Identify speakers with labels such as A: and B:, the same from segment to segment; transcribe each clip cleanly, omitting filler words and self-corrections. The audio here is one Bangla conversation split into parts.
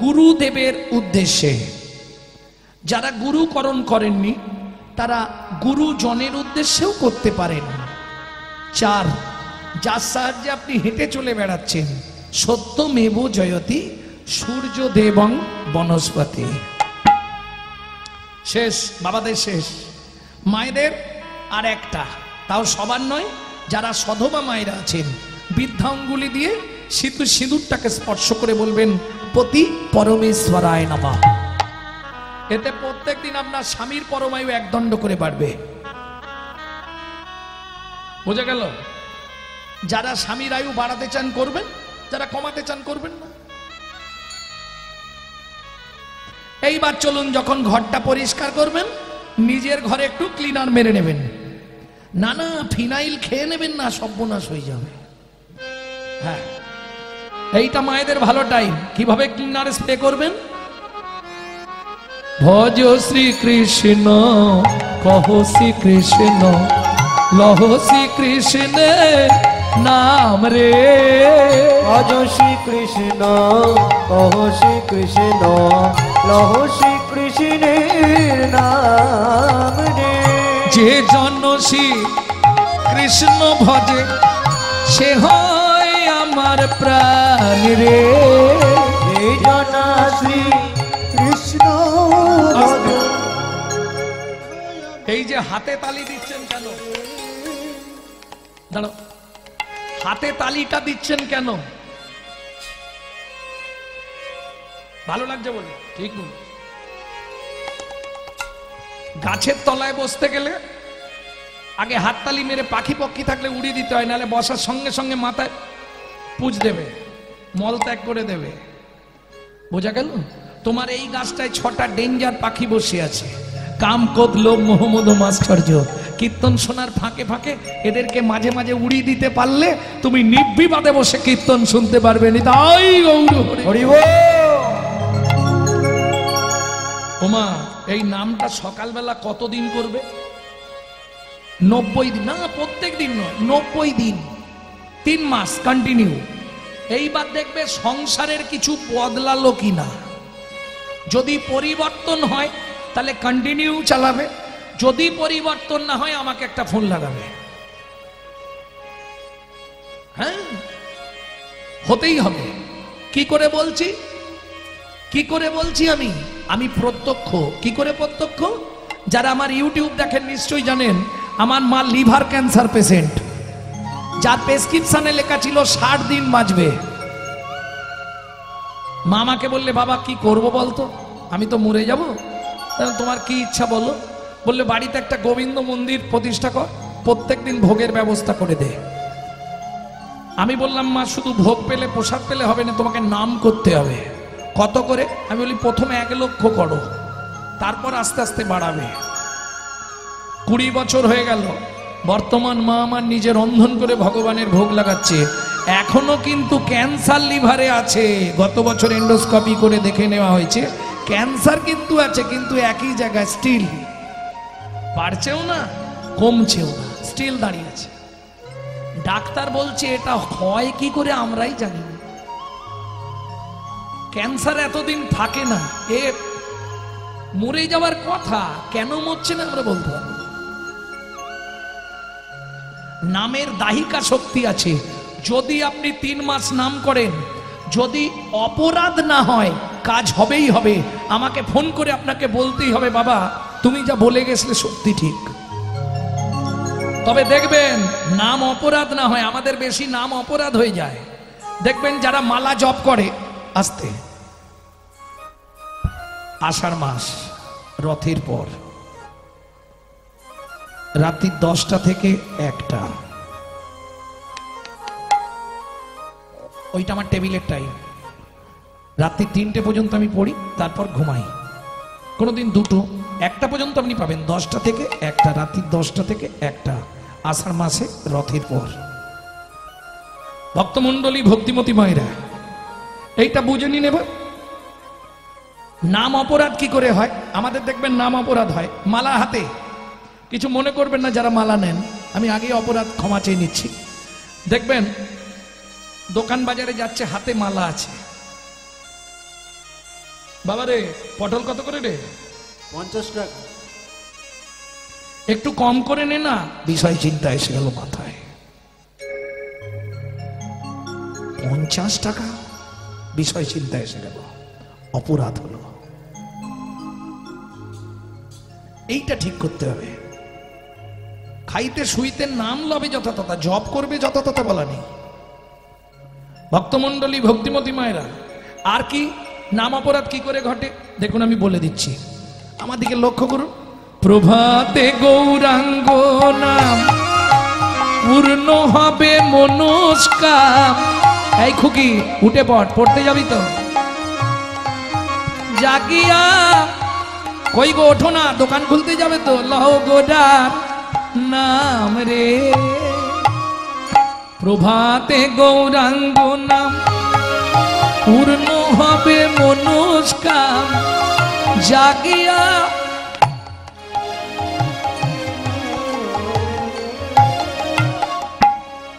A: গুরুদেবের উদ্দেশ্যে। যারা গুরুকরণ করেননি তারা গুরুজনের উদ্দেশ্যেও করতে পারেন। 4, যার সাহায্যে আপনি হেঁটে চলে বেড়াচ্ছেন। সত্যমেব জয়তি সূর্য দেবং বনস্পতি। শেষ বাবাদের, শেষ মায়েদের আর একটা, তাও সবার নয়, যারা সধবা মায়েরা আছেন বৃদ্ধা অঙ্গুলি দিয়ে সিঁদুরটাকে স্পর্শ করে বলবেন পতি পরমেশ্বরায় নমঃ। এতে প্রত্যেকদিন আপনার স্বামীর পরমায়ু 1 দণ্ড করে বাড়বে। বোঝা গেল? যারা স্বামীর আয়ু বাড়াতে চান করবেন, যারা কমাতে চান করবেন না। এইবার চলুন, যখন ঘরটা পরিষ্কার করবেন নিজের ঘরে একটু ক্লিনার মেরে নেবেন। না না, ফিনাইল খেয়ে নেবেন না, সর্বনাশ হয়ে যাবে। হ্যাঁ, এইটা মায়েদের ভালো টাইম। কিভাবে ক্লিনার স্প্রে করবেন? ভজ শ্রী কৃষ্ণ কহ শ্রী কৃষ্ণ লহ শ্রী কৃষ্ণ নাম রে।
B: ভজ শ্রী কৃষ্ণ কহ শ্রী কৃষ্ণ লহ শ্রী কৃষ্ণের নাম রে।
A: যে জন শ্রী কৃষ্ণ ভজে সে হয় আমার প্রাণ রে।
B: যে জন শ্রী কৃষ্ণ ভজে।
A: এই যে হাতে তালি দিচ্ছেন কেন? দাঁড়াও, হাতে তালিটা দিচ্ছেন কেন? ভালো লাগছে বলে? ঠিক বল। গাছের তলায় বসতে গেলে আগে হাততালি মেরে পাখি পক্ষী থাকলে উড়িয়ে দিতে হয়, নাহলে বসার সঙ্গে সঙ্গে মাথায় পুজ দেবে, মল ত্যাগ করে দেবে। বোঝা গেল? তোমার এই গাছটায় 6টা ডেঞ্জার পাখি বসে আছে, কাম, ক্রোধ, লোভ, মোহ, মদ, মাৎসর্য। কীর্তন শোনার ফাঁকে ফাঁকে এদেরকে মাঝে মাঝে উড়িয়ে দিতে পারলে তুমি নির্বিবাদে বসে কীর্তন শুনতে পারবে। নিতাই গৌর হরি বল। ওমা, এই নামটা সকালবেলা কতদিন করবে? 90 দিন। না, প্রত্যেক দিন নয়, 90 দিন, 3 মাস কন্টিনিউ। এইবার দেখবে সংসারের কিছু বদলালো কিনা। যদি পরিবর্তন হয় তাহলে কন্টিনিউ চালাবে, যদি পরিবর্তন না হয় আমাকে একটা ফোন লাগাবে। হ্যাঁ, হতেই হবে। কি করে বলছি? কি করে বলছি? আমি প্রত্যক্ষ। কি করে প্রত্যক্ষ? যারা আমার ইউটিউব দেখেন নিশ্চয়ই জানেন, আমার মা লিভার ক্যান্সার পেশেন্ট, যার প্রেসক্রিপশনে লেখা ছিল 60 দিন বাঁচবে। মা আমাকে বললে, বাবা কি করব বলতো, আমি তো মরে যাব, তোমার কি ইচ্ছা বলো? বললে বাড়িতে একটা গোবিন্দ মন্দির প্রতিষ্ঠা কর, প্রত্যেকদিন ভোগের ব্যবস্থা করে দে। আমি বললাম, মা শুধু ভোগ পেলে প্রসাদ পেলে হবে না, তোমাকে নাম করতে হবে। কত করে? আমি বলি প্রথমে 1 লক্ষ করো, তারপর আস্তে আস্তে বাড়াবে। 20 বছর হয়ে গেল, বর্তমান মা আমার নিজে রন্ধন করে ভগবানের ভোগ লাগাচ্ছে। এখনো কিন্তু ক্যান্সার লিভারে আছে। গত বছর এন্ডোস্কোপি করে দেখে নেওয়া হয়েছে, ক্যান্সার কিন্তু আছে, কিন্তু একই জায়গায় স্টিল, বাড়ছেও না কমছেও না, স্টিল দাঁড়িয়ে আছে। ডাক্তার বলছে এটা হয় কি করে আমরাই জানি না। ক্যান্সার এতদিন থাকে না, এ মরে যাওয়ার কথা, কেন মরছে না আমরা বলতে পারবো। নামের দাহিকা শক্তি আছে। যদি আপনি 3 মাস নাম করেন, যদি অপরাধ না হয়, কাজ হবেই হবে। আমাকে ফোন করে আপনাকে বলতেই হবে, বাবা তুমি যা বলে গেছিলে সত্যি ঠিক। তবে দেখবেন নাম অপরাধ না হয়। আমাদের বেশি নাম অপরাধ হয়ে যায়। দেখবেন যারা মালা জপ করে, আস্তে, আষাঢ় মাস রথের পর রাত্রি 10টা থেকে 1টা, ওইটা আমার টেবিলের টাইম। রাত্রি 3টে পর্যন্ত আমি পড়ি, তারপর ঘুমাই। কোনোদিন 2টো, 1টা পর্যন্ত আপনি পাবেন। 10টা থেকে 1টা, রাত্রি 10টা থেকে 1টা, আষাঢ় মাসে রথের পর। ভক্তমণ্ডলী, ভক্তিমতী মায়েরা, এইটা বুঝে নিন। এবার নাম অপরাধ কি করে হয়? আমাদের দেখবেন নাম অপরাধ হয় মালা হাতে। কিছু মনে করবেন না যারা মালা নেন, আমি আগে অপরাধ ক্ষমা চেয়ে নিচ্ছি। দেখবেন দোকান বাজারে যাচ্ছে, হাতে মালা আছে, বাবা রে পটল কত করে রে?
B: 50 টাকা।
A: একটু কম করে নে না। বিষয় চিন্তা এসে গেল মাথায়। 50 টাকা, বিষয় চিন্তা এসে গেল, অপরাধ হলো। এইটা ঠিক করতে হবে। খাইতে শুইতে নাম লবে যথাতথা, জব করবে যথাতথা বলা নেই। ভক্তমন্ডলী, ভক্তিমতী মায়েরা, আর কি নাম অপরাধ কি করে ঘটে দেখুন, আমি বলে দিচ্ছি, আমার দিকে লক্ষ্য করুন। প্রভাতে গৌরাঙ্গ নাম পূর্ণ হবে মনস্কাম। এই খুকি উঠে পড়, পড়তে যাবি তো? জাগিয়া কই গো, ওঠো না, দোকান খুলতে যাবে তো। লহ গোডার নাম রে, প্রভাতে গৌরাঙ্গ নাম পূর্ণ হবে মনস্কাম। জাগিয়া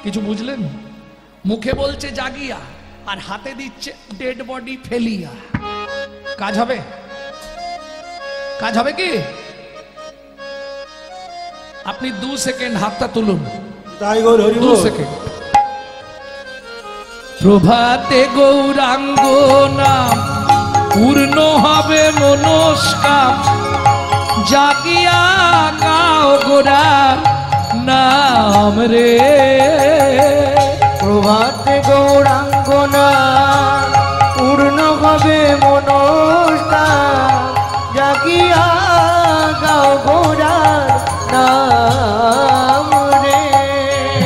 A: কিছু বুঝলেন? মুখে বলছে জাগিয়া আর হাতে দিচ্ছে ডেড বডি ফেলিয়া। কাজ হবে? কাজ হবে কি? আপনি 2 সেকেন্ড হাতটা তুলুন,
B: তাই গো হরি
A: 2 সেকেন্ড। প্রভাতে গৌরাঙ্গ নাম পূর্ণ হবে মনস্কাম। জাগিয়া গাও গোরার নাম রে,
B: প্রভাতে গৌরাঙ্গ নাম পূর্ণ হবে মনস্কাম। জাগিয়া গাও গোরার নাম রে।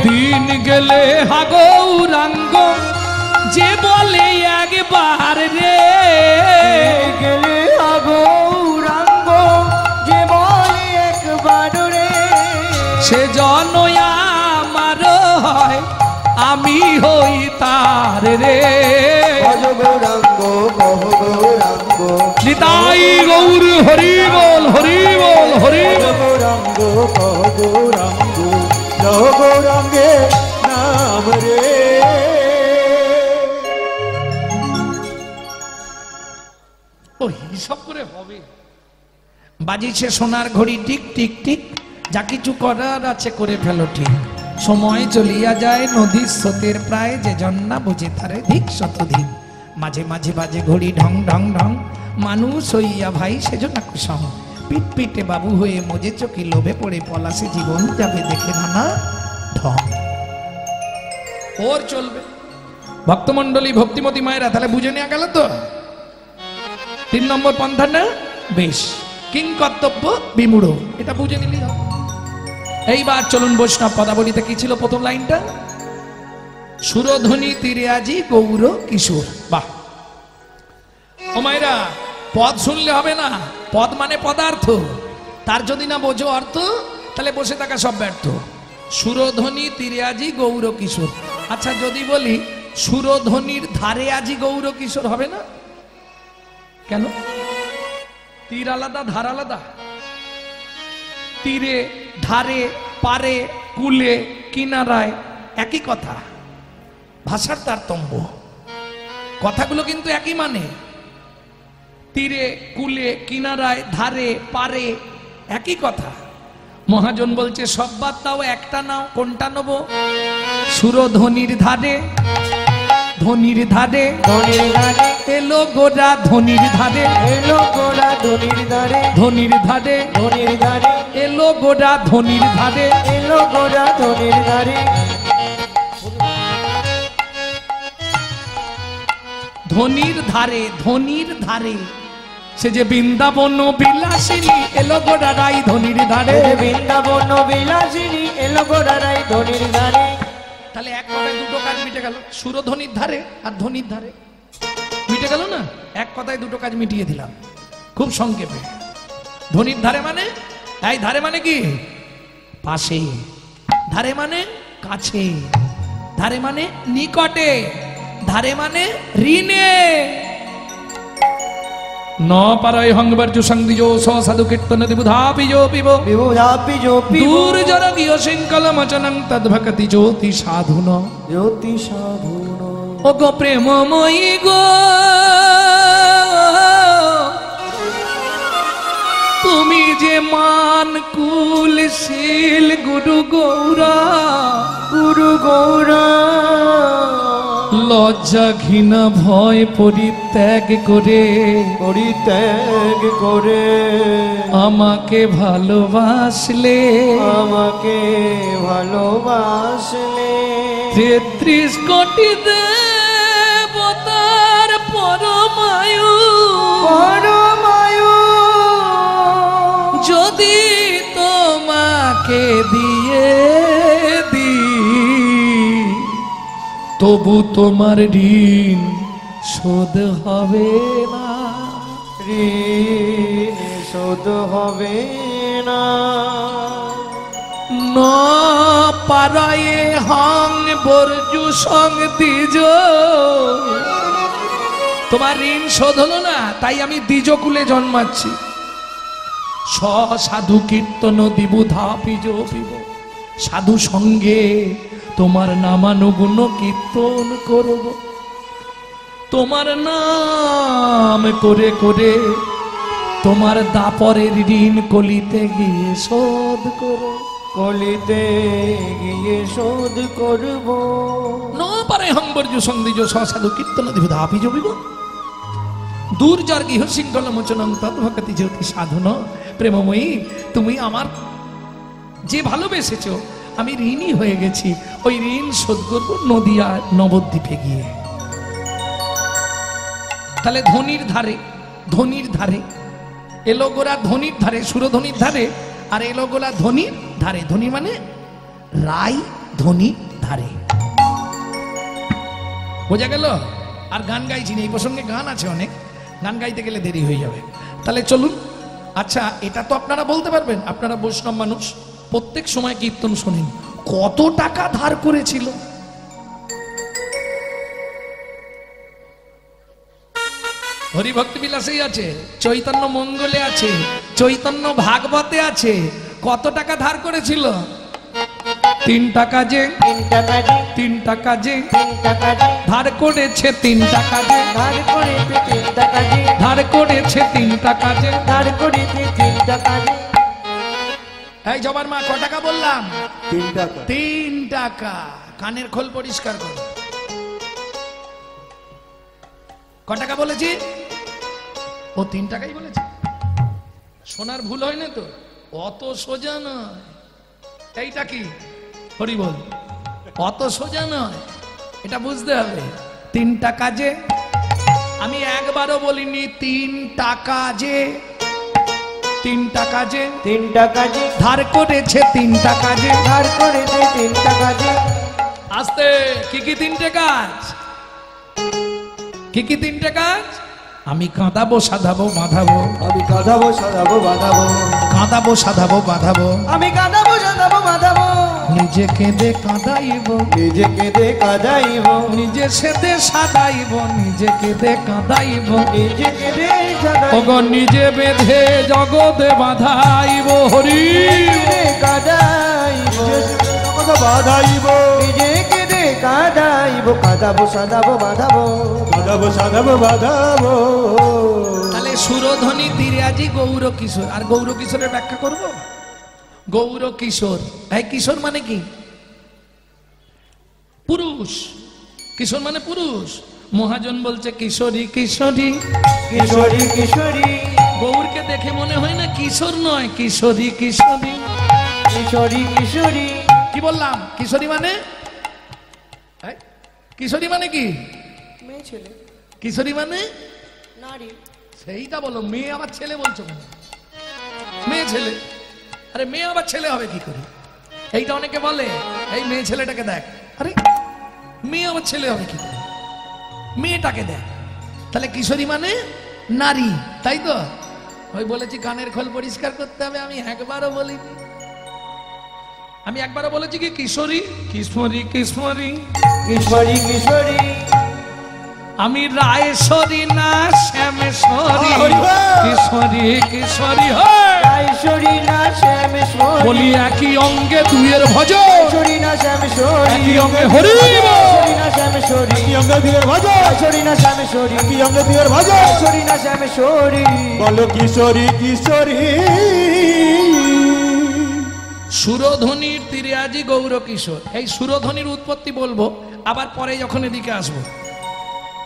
A: দিন গেলে হা গৌরাঙ্গ যে বলে একবার রে,
B: গেলে গৌরাঙ্গ যে বলে একবার রে।
A: সে জনয়া আমার হয়, আমি হই তার রে।
B: ভজ গৌরাঙ্গ কহ গৌরাঙ্গ,
A: নিতাই গৌর হরি বল, হরি বল, হরি
B: ভজ
A: বল।
B: গৌরাঙ্গ কহ গৌরাঙ্গ, লহ গৌরাঙ্গে নাম রে।
A: ও হিসাব করে হবে? বাজিছে সোনার ঘড়ি টিক টিক টিক, যা কিছু করার আছে করে ফেলো ঠিক। সময় চলিয়া যায় নদীর স্রোতের প্রায়, যে জন্না বুঝে তারে ধিক শতধিক। মাঝে মাঝে বাজে ঘড়ি ঢং ঢং ঢং, মানুষ হইয়া ভাই সেজন্য কুসং। পিট পিটে বাবু হয়ে মজে চকি লোভে পড়ে পলাশে জীবন যাবে দেখে নানা ঢং। ওর চলবে। ভক্তমন্ডলী, ভক্তিমতী মায়েরা, তাহলে বুঝে নেওয়া গেল তো 3 নম্বর পন্থা না? বেশ, কিং কর্তব্য বিমূঢ়, এটা বুঝে নিলি হবে। এইবার চলুন বৈষ্ণব পদাবলীতে কি ছিল প্রথম লাইনটা? সুরধ্বনি তীরে আজি গৌর কিশোর। বাহ! ও মায়েরা, পদ শুনলে হবে না, পদ মানে পদার্থ, তার যদি না বোঝো অর্থ তাহলে বসে থাকা সব ব্যর্থ। সুরধ্বনি তীরে আজি গৌর কিশোর। আচ্ছা যদি বলি সুরধ্বনির ধারে আজি গৌর কিশোর, হবে না? কেন? তীর আলাদা, ধার আলাদা। তীরে, ধারে, পারে, কুলে, কিনারায় একই কথা, ভাষার তারতম্য। কথাগুলো কিন্তু একই মানে। তীরে, কুলে, কিনারায়, ধারে, পারে একই কথা। মহাজন বলছে সব বাদ দাও, একটা নাও। কোনটা নেব? সুরধ্বনির ধারে, ধনির ধারে,
B: ধনির ধারে
A: এলো গোরা ধনির ধারে,
B: এলো গোরা ধনির ধারে,
A: ধনির ধারে,
B: ধনির ধারে
A: এলো গোরা ধনির ধারে।
B: এলো গোরা ধনির ধারে।
A: ধনির ধারে, ধনির ধারে, সে যে বৃন্দাবন বিলাসিনী এলো গোরা রাই ধনির ধারে।
B: বৃন্দাবন বিলাসিনী এলো গোরা রাই ধনির ধারে।
A: তাহলে এক কথায় দুটো কাজ মিটে গেল, সুরধ্বনির ধারে আর ধনির ধারে মিটে গেল না? এক কথায় দুটো কাজ মিটিয়ে দিলাম খুব সংক্ষেপে। ধনির ধারে মানে, এই ধারে মানে কি? পাশে। ধারে মানে কাছে। ধারে মানে নিকটে। ধারে মানে ঋণে। ন পারয় হংবর্জু সংদিজো সাধু কীর্তন বিবুধাপিজো পিব
B: বিবুধাপি জোপি
A: দূর জর গিয় শৃঙ্খল মচনং তদ্ভক্তি জ্যোতি সাধুন।
B: জ্যোতি সাধুন।
A: ও গো প্রেমময়ী গো, গুরু গৌরা,
B: গুরু গৌরা
A: লজ্জা ঘৃণা ভয় পরিত্যাগ করে,
B: পরিত্যাগ করে
A: আমাকে ভালোবাসলে,
B: আমাকে ভালোবাসলে
A: 33 কোটি দেবতার পরমায়ু
B: পরমায়ু
A: যদি তোমাকে দিয়ে দিই, তবু তোমার ঋণ শোধ হবে না,
B: ঋণ শোধ হবে না।
A: ন পারায়ে হং বর্জু সং দ্বিজ, তোমার ঋণ শোধ হলো না, তাই আমি দ্বিজকুলে জন্মাচ্ছি। স সাধু কীর্তন দিবুধা পিজ পিব, সাধু সঙ্গে তোমার নামানুগুণ কীর্তন করব, তোমার নাম করে করে তোমার দাপরের ঋণ কলিতে গিয়ে শোধ করো,
B: কলিতে গিয়ে শোধ করব।
A: ন পারে হংবর্য সন্দিজ সাধু কীর্তন দিবুধা পিজ পিব, দূর্জার গৃহ শৃঙ্খল মোচনং তদ্ভকতি জ্যোতি সাধন। প্রেমময়ী, তুমি আমার যে ভালোবেসেছো, আমি ঋণী হয়ে গেছি, ওই ঋণ শোধ করবো নদিয়া নবদ্বীপে গিয়ে। তাহলে ধনির ধারে, ধনির ধারে এলোগোরা, ধনির ধারে সুরধনির ধারে, আর এলোগোলা ধনির ধারে। ধনী মানে রাই, ধনির ধারে। বোঝা গেল? আর গান গাইছি না, এই প্রসঙ্গে গান আছে অনেক, গান গাইতে গেলে দেরি হয়ে যাবে। তাহলে চলুন। আচ্ছা, এটা তো আপনারা বলতে পারবেন, আপনারা বৈষ্ণব মানুষ, প্রত্যেক সময় কীর্তন শোনেন, কত টাকা ধার করেছিল? হরিভক্তি বিলাসেই আছে, চৈতন্য মঙ্গলে আছে, চৈতন্য ভাগবতে আছে। কত টাকা ধার করেছিল? 3 টাকা যে,
B: 3 টাকা যে,
A: 3 টাকা যে
B: 3 টাকা যে
A: ধার করেছে, 3 টাকা যে
B: ধার করেছে, 3 টাকা যে
A: ধার করেছে, 3 টাকা যে।
B: ধার করেছে, 3 টাকা যে।
A: এই জবার মা, ক টাকা বললাম?
B: 3 টাকা।
A: 3 টাকা। কানের খোল পরিষ্কার করো। ক টাকা বলেছি? ও 3 টাকাই বলেছে। শোনার ভুল হয় না তো? অত সোজা নয়। এইটা কি হরি বল, অত সোজা নয়, এটা বুঝতে হবে। 3 টাকা যে, আমি একবারও বলিনি 3 টাকা যে, 3 টাকা যে
B: 3 টাকা যে
A: ধার করেছে, 3 টাকা যে
B: ধার করেছে, 3 টাকা যে।
A: আস্তে, কি কি 3টে কাজ? কি কি 3টে কাজ? আমি কাঁদাবো, সাধাবো, বাঁধাবো,
B: আমি কাঁদাবো, সাজাবো, বাঁধাবো।
A: কাঁদাবো, সাধাবো, বাঁধাবো,
B: আমি কাঁদাবো, সাজাবো, বাঁধাবো।
A: নিজে কেঁদে কাঁদাইব,
B: নিজে কেঁদে কাঁদাইব,
A: নিজে সেদে সাদাইব, নিজে কেঁদে কাঁদাইব,
B: নিজে কেঁদে সাজাইব,
A: ওগো নিজে বেঁধে জগতে বাঁধাইব। হরি
B: কেঁদে কাঁদাইব,
C: কথা বাধাইব,
B: নিজে কেঁদে কাঁদাইব, কাঁদাবো, সাজাবো, বাঁধাবো।
C: বাধাবো সাধাবো বাধাবো।
A: তাহলে সুরধ্বনি তিরাজি গৌর কিশোর। আর গৌর কিশোরের ব্যাখ্যা করব। গৌর কিশোর, এই কিশোর মানে কি? পুরুষ। কিশোর মানে পুরুষ। মহাজন বলছে কিশোরী কিশোরী,
B: কিশোরী কিশোরী,
A: গৌরকে দেখে মনে হয় না কিশোর নয়, কিশোরী কিশোরী।
B: কিশোরী কিশোরী।
A: কি বললাম? কিশোরী মানে, এই, কিশোরী মানে কি?
B: মেয়ে ছেলে,
A: কিশোরী মানে
B: নারী।
A: সেইটা বলো। মেয়ে আবার ছেলে বলছো কেন? মেয়ে ছেলে, আরে মেয়ে আবার ছেলে হবে কি করে? এইটা অনেকে বলে, এই মেয়ে ছেলেটাকে দেখ। আরে মেয়ে আবার ছেলে হবে কি করে? মেয়েটাকে দেখ। তাহলে কিশোরী মানে নারী, তাই তো? ওই বলেছি কানের খোল পরিষ্কার করতে হবে, আমি একবারও বলিনি। আমি একবারও বলেছি কি কিশোরী কিশোরী কিশোরী
B: কিশোরী কিশোরী।
A: আমি রায়শ্বরী না শ্যামেশ্বরী, কিশোরী কিশোরী
B: রায়শ্বরী না শ্যামেশ্বরী,
A: বলি একই অঙ্গে দুইয়ের ভজ,
B: রায়শ্বরী না শ্যামেশ্বরী,
A: একই অঙ্গে হরি
B: রায়শ্বরী না শ্যামেশ্বরী,
C: কি অঙ্গে দিয়ের ভাজা,
B: রায়শ্বরী না শ্যামেশ্বরী,
C: কি অঙ্গে দিয়ের ভাজা।
B: রায়শ্বরী না শ্যামেশ্বরী।
C: বলো কিশোরী কিশোরী,
A: সুরধ্বনির তীরে আজি গৌর কিশোর। এই সুরধ্বনির উৎপত্তি বলবো, আবার পরে যখন এদিকে আসবো।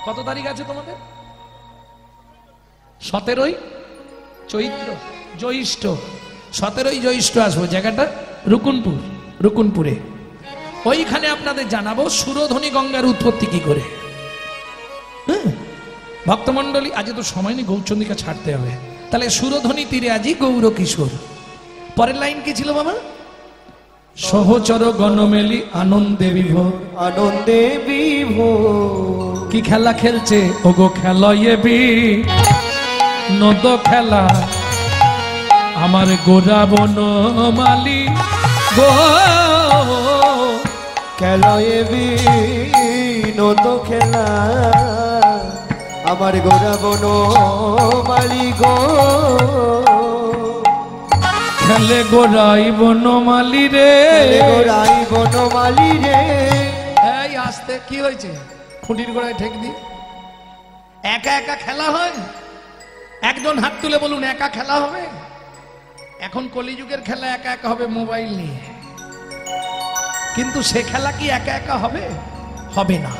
A: কত তারিখ আছে তোমাদের? 17ই চৈত্র, জ্যৈষ্ঠ। 17ই জ্যৈষ্ঠ আসবো। জায়গাটা রুকুনপুর, রুকুনপুরে। ওইখানে আপনাদের জানাবো সুরধ্বনি গঙ্গার উৎপত্তি কি করে। ভক্তমন্ডলী, আজ তো সময় নেই, গৌরচন্দ্রিকা ছাড়তে হবে। তাহলে সুরধ্বনি তীরে আজি গৌর কিশোর। পরের লাইন কি ছিল বাবা? সহচর গণমেলি আনন্দে বিভোর।
B: আনন্দে বিভোর।
A: কি খেলা খেলছে ওগো খেলয়ে বি নদ খেলা আমার গোরা বনমালী গো।
B: খেলয়ে বিনোদ খেলা আমার গোরা বনমালী গো।
A: খেলে গোরাই বনমালী রে,
B: খেলে গোরাই বনমালী রে।
A: এই আসতে কি হয়েছে? খুঁটির গোড়ায় ঠেক দি। একা একা খেলা হয়? একজন হাত তুলে বলুন, একা খেলা হবে? এখন কলিযুগের খেলা একা একা হবে মোবাইল নিয়ে, কিন্তু সে খেলা কি একা একা হবে? হবে না।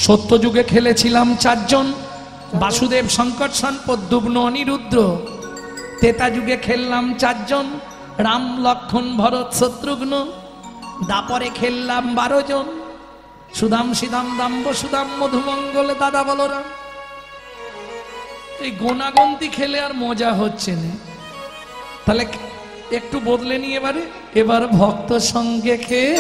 A: সত্য যুগে খেলেছিলাম 4 জন, বাসুদেব, সংকর্ষণ, প্রদ্যুম্ন, অনিরুদ্ধ। তেতা যুগে খেললাম 4 জন, রাম, লক্ষ্মণ, ভরত, শত্রুঘ্ন। দাপরে খেললাম 12 জন, সুদাম, সিদাম, দাম্ব, সুদাম, মধুমঙ্গল, দাদা বলরাম। এই গোনাগন্তি খেলে আর মজা হচ্ছে না। তাহলে একটু বদলে নিয়ে এবার ভক্ত সঙ্গে খেয়ে,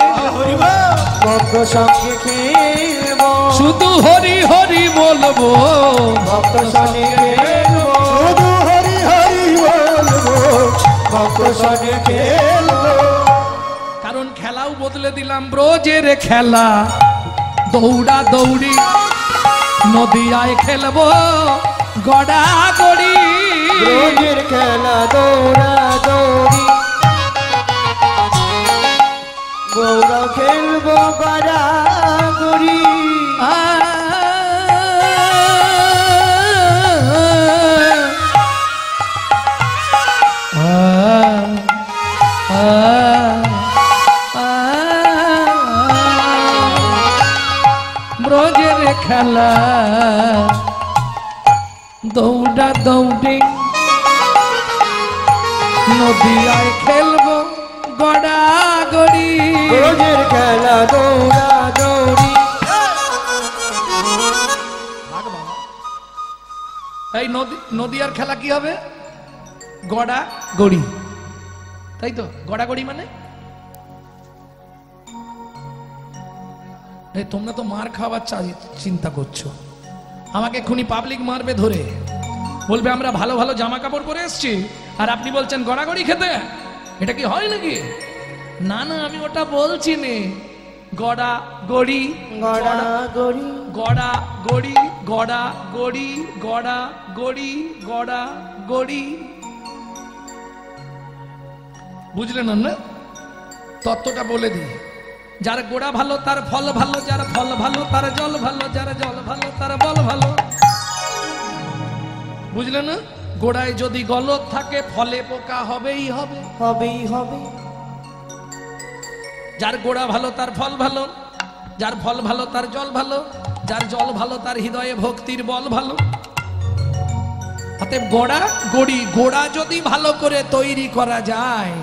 B: ভক্ত সঙ্গে খেলব,
A: শুধু হরি হরি বলবো।
B: ভক্ত সঙ্গে খেলব, শুধু হরি হরি বলবো, ভক্ত সঙ্গে খেলব।
A: কারণ খেলাও বদলে দিলাম, ব্রজের খেলা দৌড়া দৌড়ি, নদিয়ায় খেলবো গড়া গড়ি।
B: ব্রজের খেলা দৌড়া দৌড়ি, গৌরা খেলবো গড়া গড়ি।
A: ব্রজের খেলা দৌড়া দৌড়ি, নদিয়ায় খেলবো গড়া গড়ি।
B: ব্রজের খেলা দৌড়া দৌড়ি।
A: এই নদিয়ার খেলা কি হবে? গড়া গড়ি, তাই তো? গড়া গড়ি মানে এই তোমরা তো মার খাওয়ার চিন্তা করছো। আমাকে এক্ষুনি পাবলিক মারবে ধরে, বলবে আমরা ভালো ভালো জামা কাপড় পরে এসছি আর আপনি বলছেন গড়াগড়ি খেতে। এটা কি হয় নাকি? না না, আমি ওটা বলছি নে। গড়া গড়ি,
B: গড়া গড়ি,
A: গড়া গড়ি, গড়া গড়ি, গড়া গড়ি, গড়া গড়ি। বুঝলেন না? তত্ত্বটা বলে দিই। যার গোড়া ভালো তার ফল ভালো, যার ফল ভালো তার জল ভালো, যার জল ভালো তার বল ভালো। বুঝলে না? গোড়ায় যদি গলদ থাকে ফলে পোকা হবেই হবে,
B: হবেই হবে।
A: যার গোড়া ভালো তার ফল ভালো, যার ফল ভালো তার জল ভালো, যার জল ভালো তার হৃদয়ে ভক্তির বল ভালো। অতএব গোড়া গড়ি, গোড়া যদি ভালো করে তৈরি করা যায়,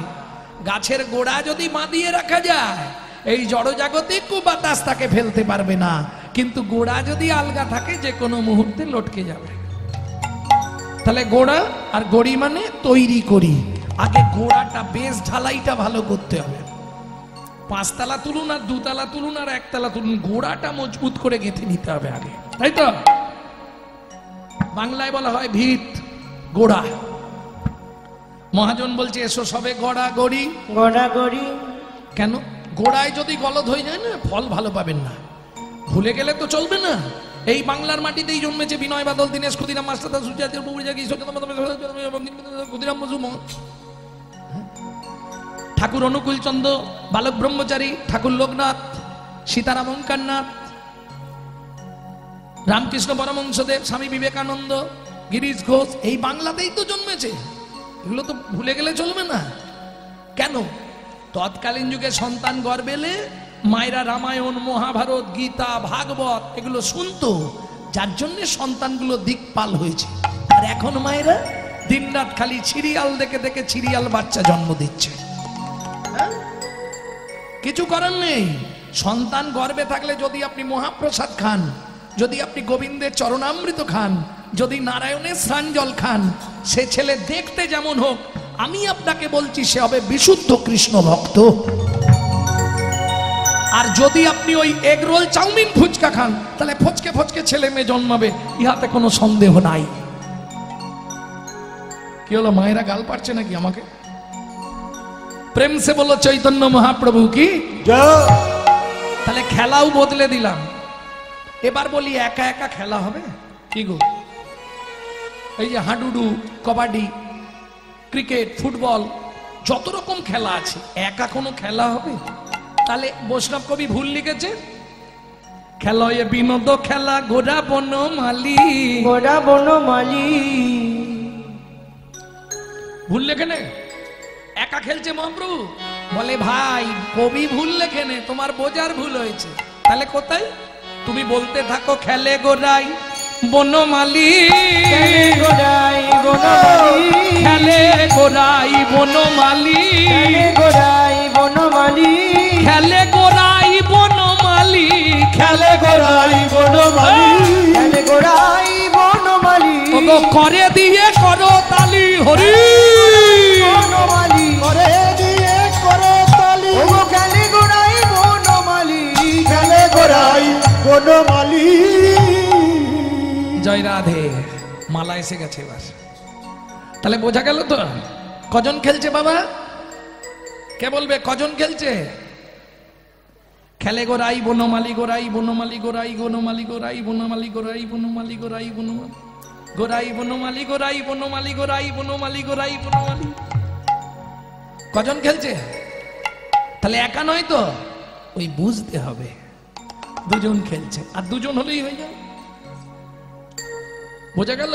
A: গাছের গোড়া যদি বাঁধিয়ে রাখা যায়, এই জড়জাগতিক বাতাস তাকে ফেলতে পারবে না। কিন্তু গোড়া যদি আলগা থাকে যে কোনো মুহূর্তে লটকে যাবে। তাহলে গোড়া আর গড়ি মানে তৈরি করি। আগে গোড়াটা, বেশ ঢালাইটা ভালো করতে হবে। 5 তলা তুলুন আর 2 তলা তুলুন আর 1 তলা তুলুন, গোড়াটা মজবুত করে গেঁথে নিতে হবে আগে, তাই তো? বাংলায় বলা হয় ভিত, গোড়া। মহাজন বলছে এসো সবে গড়া গড়ি।
B: গড়া গড়ি
A: কেন? গোড়ায় যদি গলদ হয়ে যায় না, ফল ভালো পাবেন না। ভুলে গেলে তো চলবে না। এই বাংলার মাটিতেই জন্মেছে বিনয় বাদল, দীনেশ, ক্ষুদিরাম, মাস্টার, সুজাতীয়, ক্ষুদিরাম মজুমদার, ঠাকুর অনুকূল চন্দ্র, বালক ব্রহ্মচারী, ঠাকুর লোকনাথ, সীতারাম ওঙ্কারনাথ, রামকৃষ্ণ পরমহংসদেব, স্বামী বিবেকানন্দ, গিরিশ ঘোষ। এই বাংলাতেই তো জন্মেছে। এগুলো তো ভুলে গেলে চলবে না। কেন? তৎকালীন যুগে সন্তান গর্ভেলে মায়েরা রামায়ণ, মহাভারত, গীতা, ভাগবত এগুলো শুনতো, যার জন্য সন্তানগুলো দিকপাল হয়েছে। আর এখন মায়েরা দিনরাত খালি সিরিয়াল দেখে দেখে সিরিয়াল বাচ্চা জন্ম দিচ্ছে। কিছু করার নেই। সন্তান গর্ভে থাকলে যদি আপনি মহাপ্রসাদ খান, যদি আপনি গোবিন্দের চরণামৃত খান, যদি নারায়ণের স্নান জল খান, সে ছেলে দেখতে যেমন হোক, আমি আপনাকে বলছি সে হবে বিশুদ্ধ কৃষ্ণ ভক্ত। আর যদি আপনি ওই এগ রোল, চাউমিন, ফুচকা খান, তাহলে ফচকে ফচকে ছেলে মেয়ে জন্মাবে, ইহাতে কোনো সন্দেহ নাই। কি হলো, মায়েরা গাল পাচ্ছে নাকি আমাকে? প্রেম সে বলো চৈতন্য মহাপ্রভু কি। তাহলে খেলাও বদলে দিলাম। এবার বলি একা একা খেলা হবে কি গো? এই যে হাডুডু, কবাডি, ক্রিকেট, ফুটবল, যত রকম খেলা আছে, একা কোনো খেলা হবে? তাহলে বৈষ্ণব কবি ভুল লিখেছে, খেলয় বিনোদ খেলা গোড়া বনমালী,
B: গোড়া বনমালী।
A: ভুল লেখে নে, একা খেলছে মহাপ্রভু। বলে ভাই কবি ভুল লেখে নে, তোমার বোঝার ভুল হয়েছে। তাহলে কোথায়? তুমি বলতে থাকো খেলে গোড়াই বনমালী,
B: খেলে গোড়াই বনমালী,
A: খেলে গোড়াই বনমালী,
B: খেলে গোড়াই বনমালী,
A: খেলে গোড়াই বনমালী,
C: খেলে গোড়াই বনমালী,
B: খেলে গোড়াই বনমালী,
A: ওগো করে দিয়ে করো তালি হরি
B: বনমালী,
C: করে দিয়ে করে তালি,
B: ওগো খেলে গোড়াই বনমালী,
C: খেলে গোড়াই বনমালী।
A: জয় রাধে। মালা এসে গেছে এবার। তাহলে বোঝা গেল তো কজন খেলছে বাবা? কে বলবে কজন খেলছে? খেলে গোরাই বনমালী, গোরাই বনমালী, গোরাই বনমালী, গোরাই বনমালী, গোরাই বনমালী, গোরাই বনমালী, গোরাই বনমালী, গোরাই বনমালী, গোরাই বনমালী, গোরাই বনমালী। কজন খেলছে? তাহলে একা নয় তো, ওই বুঝতে হবে দুজন খেলছে, আর দুজন হলেই হয়ে যায়। বোঝা গেল?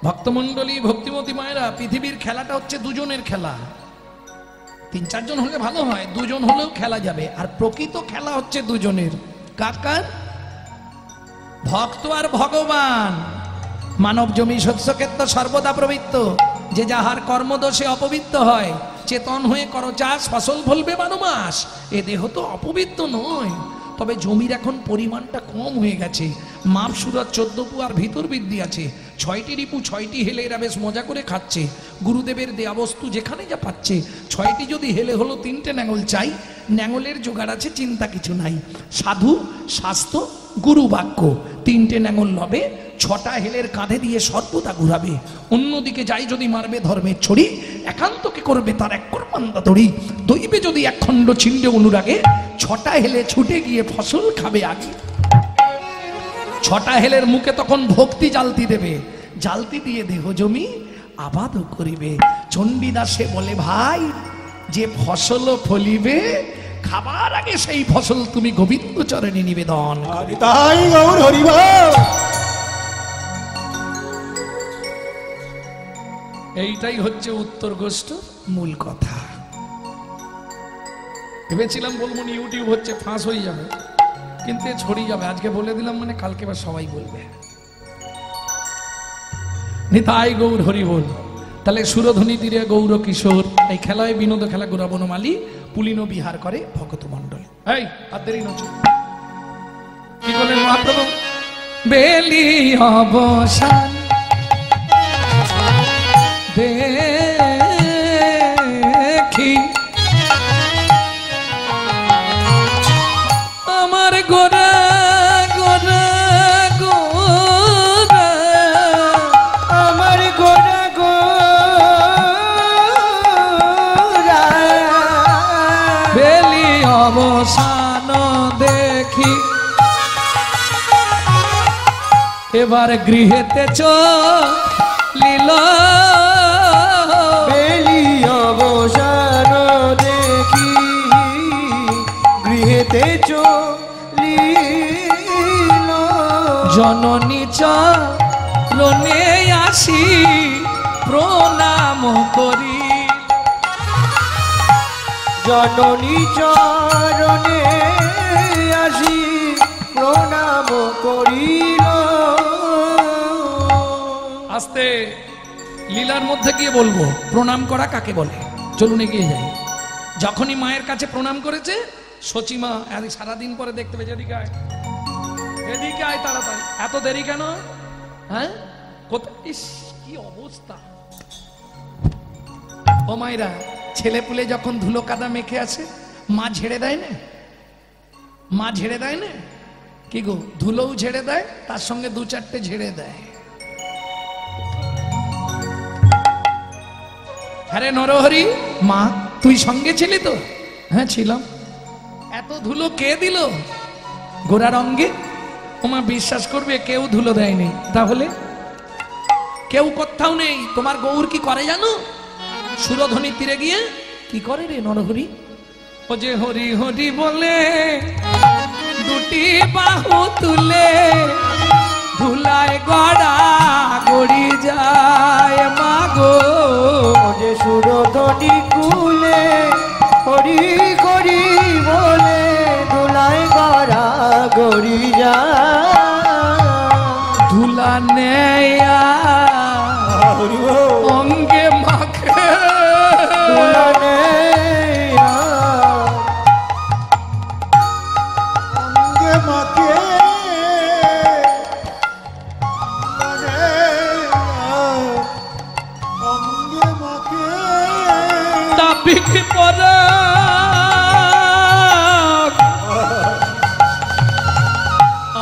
A: ভক্তমন্ডলী, ভক্তিমতী মায়েরা, পৃথিবীর খেলাটা হচ্ছে দুজনের খেলা। 3-4 জন হলে ভালো হয়, দুজন হলেও খেলা যাবে। আর প্রকৃত খেলা হচ্ছে দুজনের। কাকার? ভক্ত আর ভগবান। মানব জমি শস্যক্ষেত্র সর্বদা প্রবৃত্ত, যে যাহার কর্মদোষে অপবিত্র হয়, চেতন হয়ে করো চাষ, ফসল ফলবে 12 মাস। এ দেহ তো অপবিত্র নয়, তবে জমির এখন পরিমাণটা কম হয়ে গেছে। মাপ সুরত 14 পুয়ার ভিতর বৃদ্ধি আছে। 6টি রিপু 6টি হেলে এরা বেশ মজা করে খাচ্ছে। গুরুদেবের দেয়া বস্তু যেখানে যা পাচ্ছে, 6টি যদি হেলে হলো 3টে ন্যাঙল চাই। ন্যাঙলের জোগাড় আছে, চিন্তা কিছু নাই। সাধু, স্বাস্থ্য, গুরু বাক্য, 3টে ন্যাঙল লবে, 6টা হেলের কাঁধে দিয়ে সর্বদা ঘুরাবে। অন্যদিকে যাই যদি মারবে ধর্মের ছড়ি, একান্তকে করবে তার এক কর্মান্দা দড়ি। দইবে যদি একখণ্ড ছিন্ডে অনুরাগে, 6টা হেলে ছুটে গিয়ে ফসল খাবে আগে। 6টা হেলের মুখে তখন ভক্তি জ্বালতি দেবে, জ্বালতি দিয়ে দেহ জমি আবাদও করিবে। চণ্ডীদাসে বলে ভাই, যে ফসল ফলিবে, খাবার আগে সেই ফসল তুমি গোবিন্দ চরণে নিবেদন।
C: তাই গৌর হরিবল।
A: এইটাই হচ্ছে উত্তর গোষ্ঠ মূল কথা। ভেবেছিলাম বলবো না, ইউটিউব হচ্ছে ফাঁস হয়ে যাবে, কিন্তু ছড়িয়ে যাবে। আজকে বলে দিলাম মানে কালকে বা সবাই বলবে। নিতাই গৌর হরি বল। তাহলে সুরধ্বনি তীরে গৌর কিশোর, এই খেলায় বিনোদ খেলা গোরা বনমালী, পুলিন বিহার করে ভগত মন্ডল। এই আর দেরি নচে কি বলেন মহাপ্রভু? বেলি অবসান দেখি আমার গোরা গোরা গোরা,
B: আমার গোড়া গোড়া,
A: বেলি অবসান দেখি এবার গৃহেতে চলিল,
B: বেলি অবসান দেখি গৃহেতে চলিল,
A: জননী চরণে আসি প্রণাম করি।
B: জননী চরণে আসি প্রণাম করিল।
A: আস্তে লীলার মধ্যে গিয়ে বলবো প্রণাম করা কাকে বলে। চলুন এগিয়ে যাই। যখনই মায়ের কাছে প্রণাম করেছে সচিমা আরে সারাদিন পরে দেখতে পেয়েছে এদিকে আয়, এদিকে আয় তাড়াতাড়ি, এত দেরি কেন? হ্যাঁ কোথায়? ইস কি অবস্থা! ও মায়েরা, ছেলে পুলে যখন ধুলো কাদা মেখে আসে মা ঝেড়ে দেয় না? মা ঝেড়ে দেয় না? কি গো, ধুলোও ঝেড়ে দেয়, তার সঙ্গে দু চারটে ঝেড়ে দেয়। আরে নরহরি, মা তুই সঙ্গে ছিলি তো? হ্যাঁ ছিলাম। এত ধুলো কে দিল গোড়ার অঙ্গে? তোমার বিশ্বাস করবে কেউ ধুলো দেয়নি। তাহলে কেউ কোথাও নেই। তোমার গৌর কি করে জানো? সুরধ্বনি তীরে গিয়ে কি করে রে নরহরি? ও যে হরি হরি বলে দুটি বাহু তুলে ধুলায় গড়া গড়ি যায় মাগো।
B: যে সুরধ্বনি কুলে হরি করি বলে ধুলায় গড়া গড়ি যায়।
A: ধুলা নেয়া
C: হরি বল।
A: অঙ্গে মাখে
B: ধুলা নেয়া
C: অঙ্গে মাকে লাগে, অঙ্গে মাকে
A: তাবিক পরা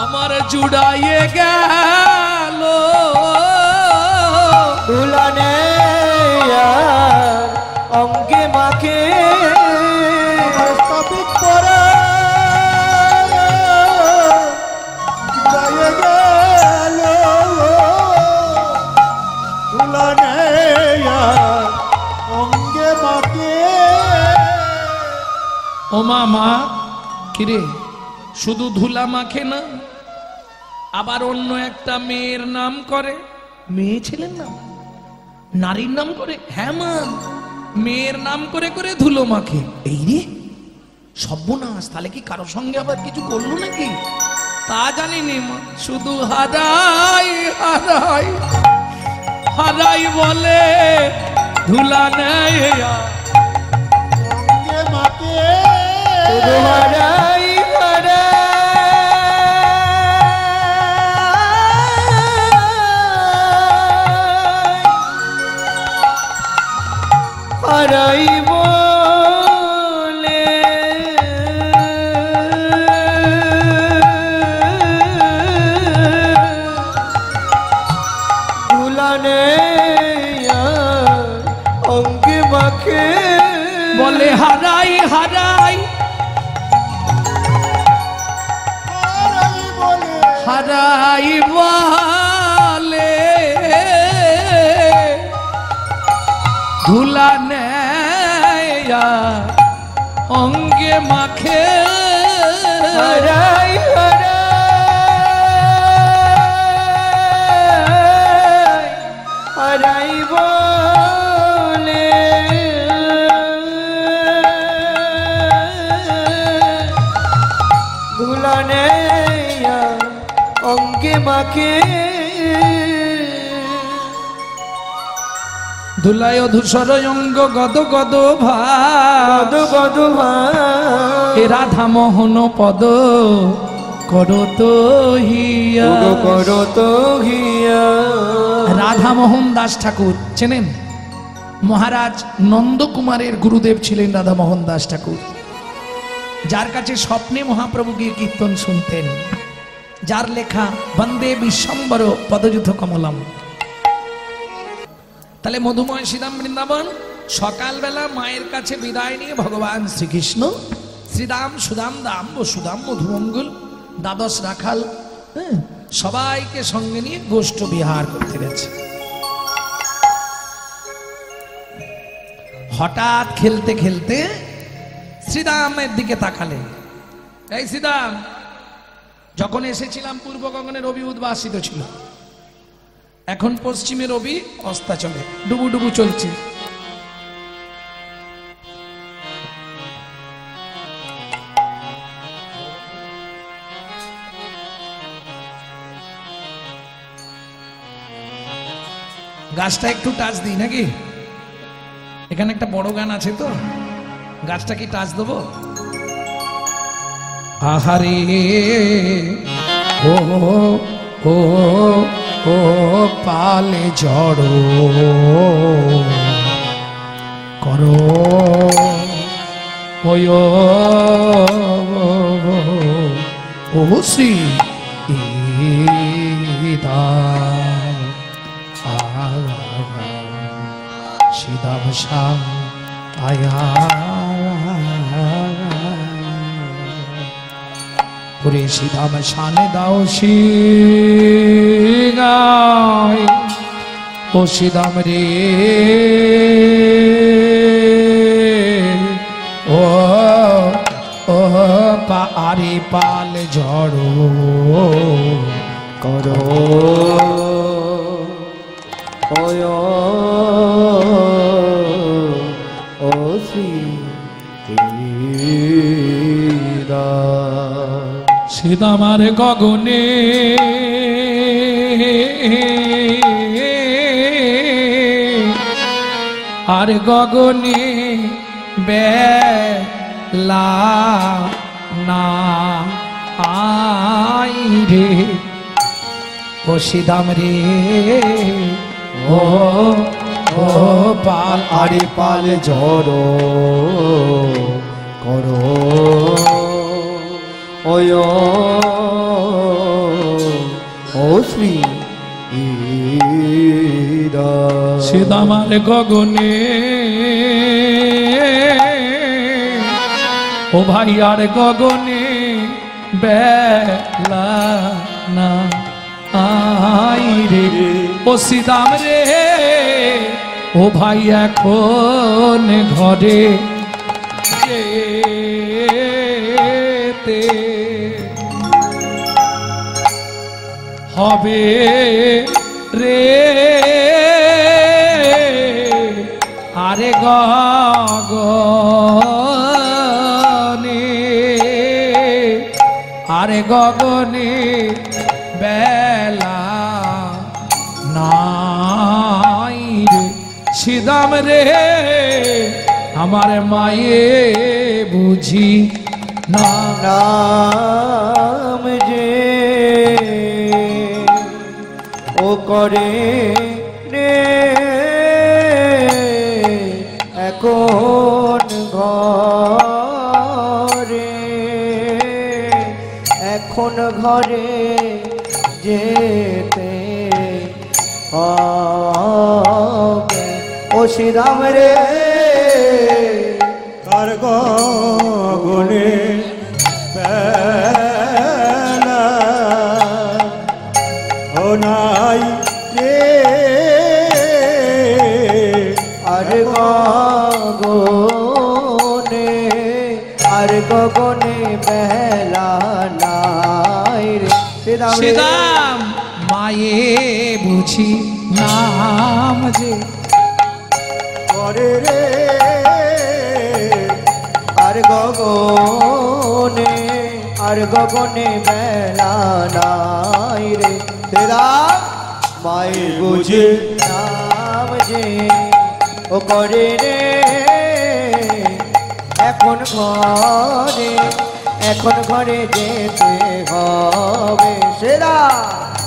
A: আমার জুড়াইয়ে গেল।
B: ধুলা নেয়া অঙ্গে মাখে
C: স্থাপিত করে গায়ে গেল তুলা নেয়া অঙ্গে মাকে।
A: ও মা কিরে, শুধু ধুলা মাখে না, আবার অন্য একটা মেয়ের নাম করে। মেয়ে ছিলেন না, নারীর নাম করে। হ্যাঁ মা, মেয়ের নাম করে করে ধুলো মাখে। এই রে সর্বনাশ, তাহলে কি কারোর সঙ্গে আবার কিছু করলো নাকি? তা জানিনি মা, শুধু হারাই হারাই হারাই বলে ধুলা নেয়
C: অঙ্গে মাকে
B: শুধু হারাই হারাই বলে ধুলা নেয়া অঙ্গে মাখে
A: বলে হারাই হারাই
C: হারাই বলে
A: হারাই বলে ধুলা নেয়া অঙ্গে মাখে।
B: হারাই হারাই বলে ধুলা নেয়া অঙ্গে মাখে।
A: ধুলায় ধূসর অঙ্গ গদ গদ ভাদ
B: গদ ভাই
A: এ রাধা মোহন পদ করত হিয়া।
B: করত হিয়া।
A: রাধা মোহন দাস ঠাকুর চেনেন? মহারাজ নন্দকুমারের গুরুদেব ছিলেন রাধা মোহন দাস ঠাকুর, যার কাছে স্বপ্নে মহাপ্রভু গিয়ে কীর্তন শুনতেন, যার লেখা বন্দে বিশ্বম্বর পদযুথ কমলম। তাহলে মধুময় শ্রীরাম বৃন্দাবন সকালবেলা মায়ের কাছে বিদায় নিয়ে ভগবান শ্রীকৃষ্ণ শ্রীরাম সুদাম দাম ও সুদাম মধুমঙ্গল দ্বাদশ রাখাল সবাইকে সঙ্গে নিয়ে গোষ্ঠ বিহার করতে গেছে। হঠাৎ খেলতে খেলতে শ্রীরামের দিকে তাকালেন। এই শ্রীরাম, যখন এসেছিলাম পূর্ব গগনে রবি উদ্ভাসিত ছিল, এখন পশ্চিমে রবি অস্তাচলে ডুবু ডুবু চলছে। গাছটা একটু টাচ দিই নাকি? এখানে একটা বড় গান আছে তো, গাছটা কি টাচ দেবো? আহারে ও ও ও পালে ঝড়ো করো ওয় ও শ্রী সীতা শ্যাম আয়া ওরে সীতা শানে দাও সিংহাই ও সীতাম রে ও ও পারি পাল ঝড়ো
B: করো ওয় ও শ্রী
A: সীতামার গগনে আর গগনে বেলা না আই রে ও সীতাম রে ও ও পাল
B: আরে পাল ঝড়ো করো ওয় ও শ্রী
A: সীতামার গগনে ও ভাই আর গগনে বেলা না আই রে ও সীতাম রে ও ভাই এখন ঘরে যেতে হবে রে আরে গগনে আরে গগনে বেলা নাই রে সীতাম রে আমার মায়ে বুঝি না
B: নাম যে ও করে রে এখন ঘরে এখন ঘরে যেতে হবে ও শ্রীরাম রে
C: কার গগনে বেলা ও নাই রে
B: আর গগনে বেলা নাই রে শ্রীরাম রে
A: সীতাম মায়ে বুঝি নাম যে
C: করে রে
B: আর গগনে বেলা নাই রে তেরা মাই বুঝে নাম যে ও করে রে এখন ঘরে যেতে হবে সেরা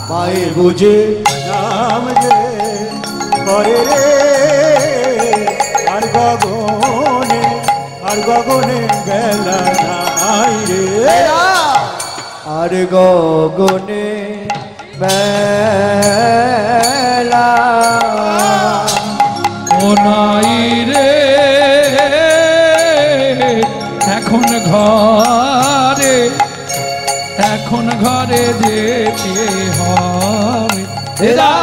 C: মাই বুঝে নাম যে করে রে আর গগনে বেলা নাই রে
B: আর গগনে বেলা
A: ও নাই রে এখন ঘরে যেতে হবে
B: এরা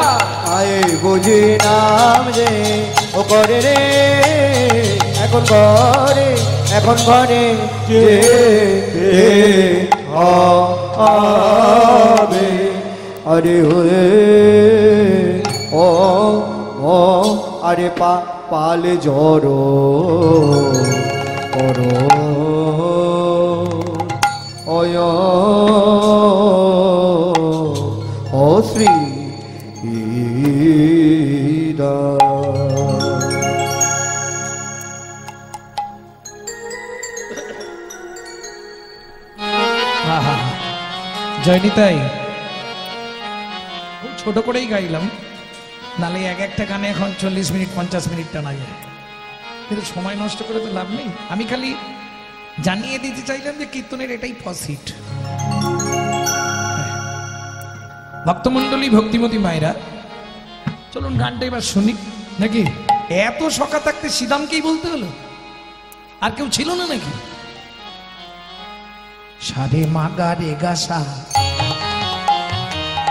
B: আয়ে বুঝি নাম যে ও করে রে এখন ঘরে যেতে হবে আরে হয়ে ও আরে পালে ঝড়ো করো ওয় ও শ্রী
A: আহা, জয়নিতাই খুব ছোট করেই গাইলাম, নালে এক একটা গানে এখন 40 মিনিট 50 মিনিট টানা যায়, কিন্তু সময় নষ্ট করে তো লাভ নেই। আমি খালি জানিয়ে দিতে চাইলাম যে কীর্তনের এটাই ফসিট। ভক্তমণ্ডলী, ভক্তিমতী মায়েরা, চলুন গানটা এবার শুনি নাকি? এত সকা থাকতে সিদামকেই বলতে হলো, আর কেউ ছিল না নাকি? সারে মাগা রে গাসা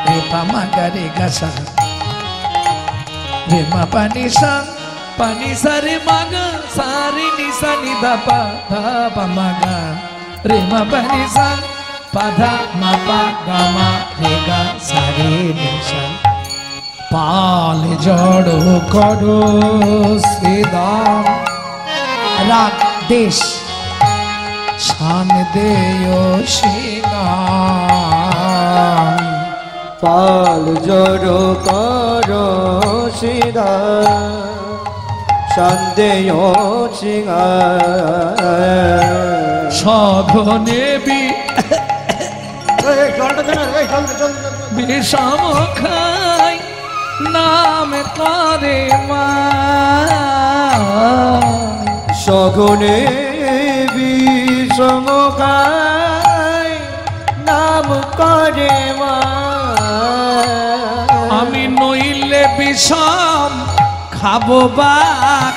A: রে পা মাগা রে গাসা রে মা পানি সা পানি সারে মাগা সারে নিসা নিদা পা ধা পা মাগা রে মা পানি সা পা ধা মা পা গা মা রে গা সারে নিসা। পাল জড়ো করো শ্রীদাম, রাগ দেশ শান দেয় শ্রীদাম।
C: পাল জড়ো কর সিধা সন্দেহ সিংহার।
A: সঘনে
C: জলটা দেন,
A: বিষম খাই নাম করে মা।
C: সগুনে বিষমকায় নাম করে মা।
A: আমি নইলে বিষম খাবো বা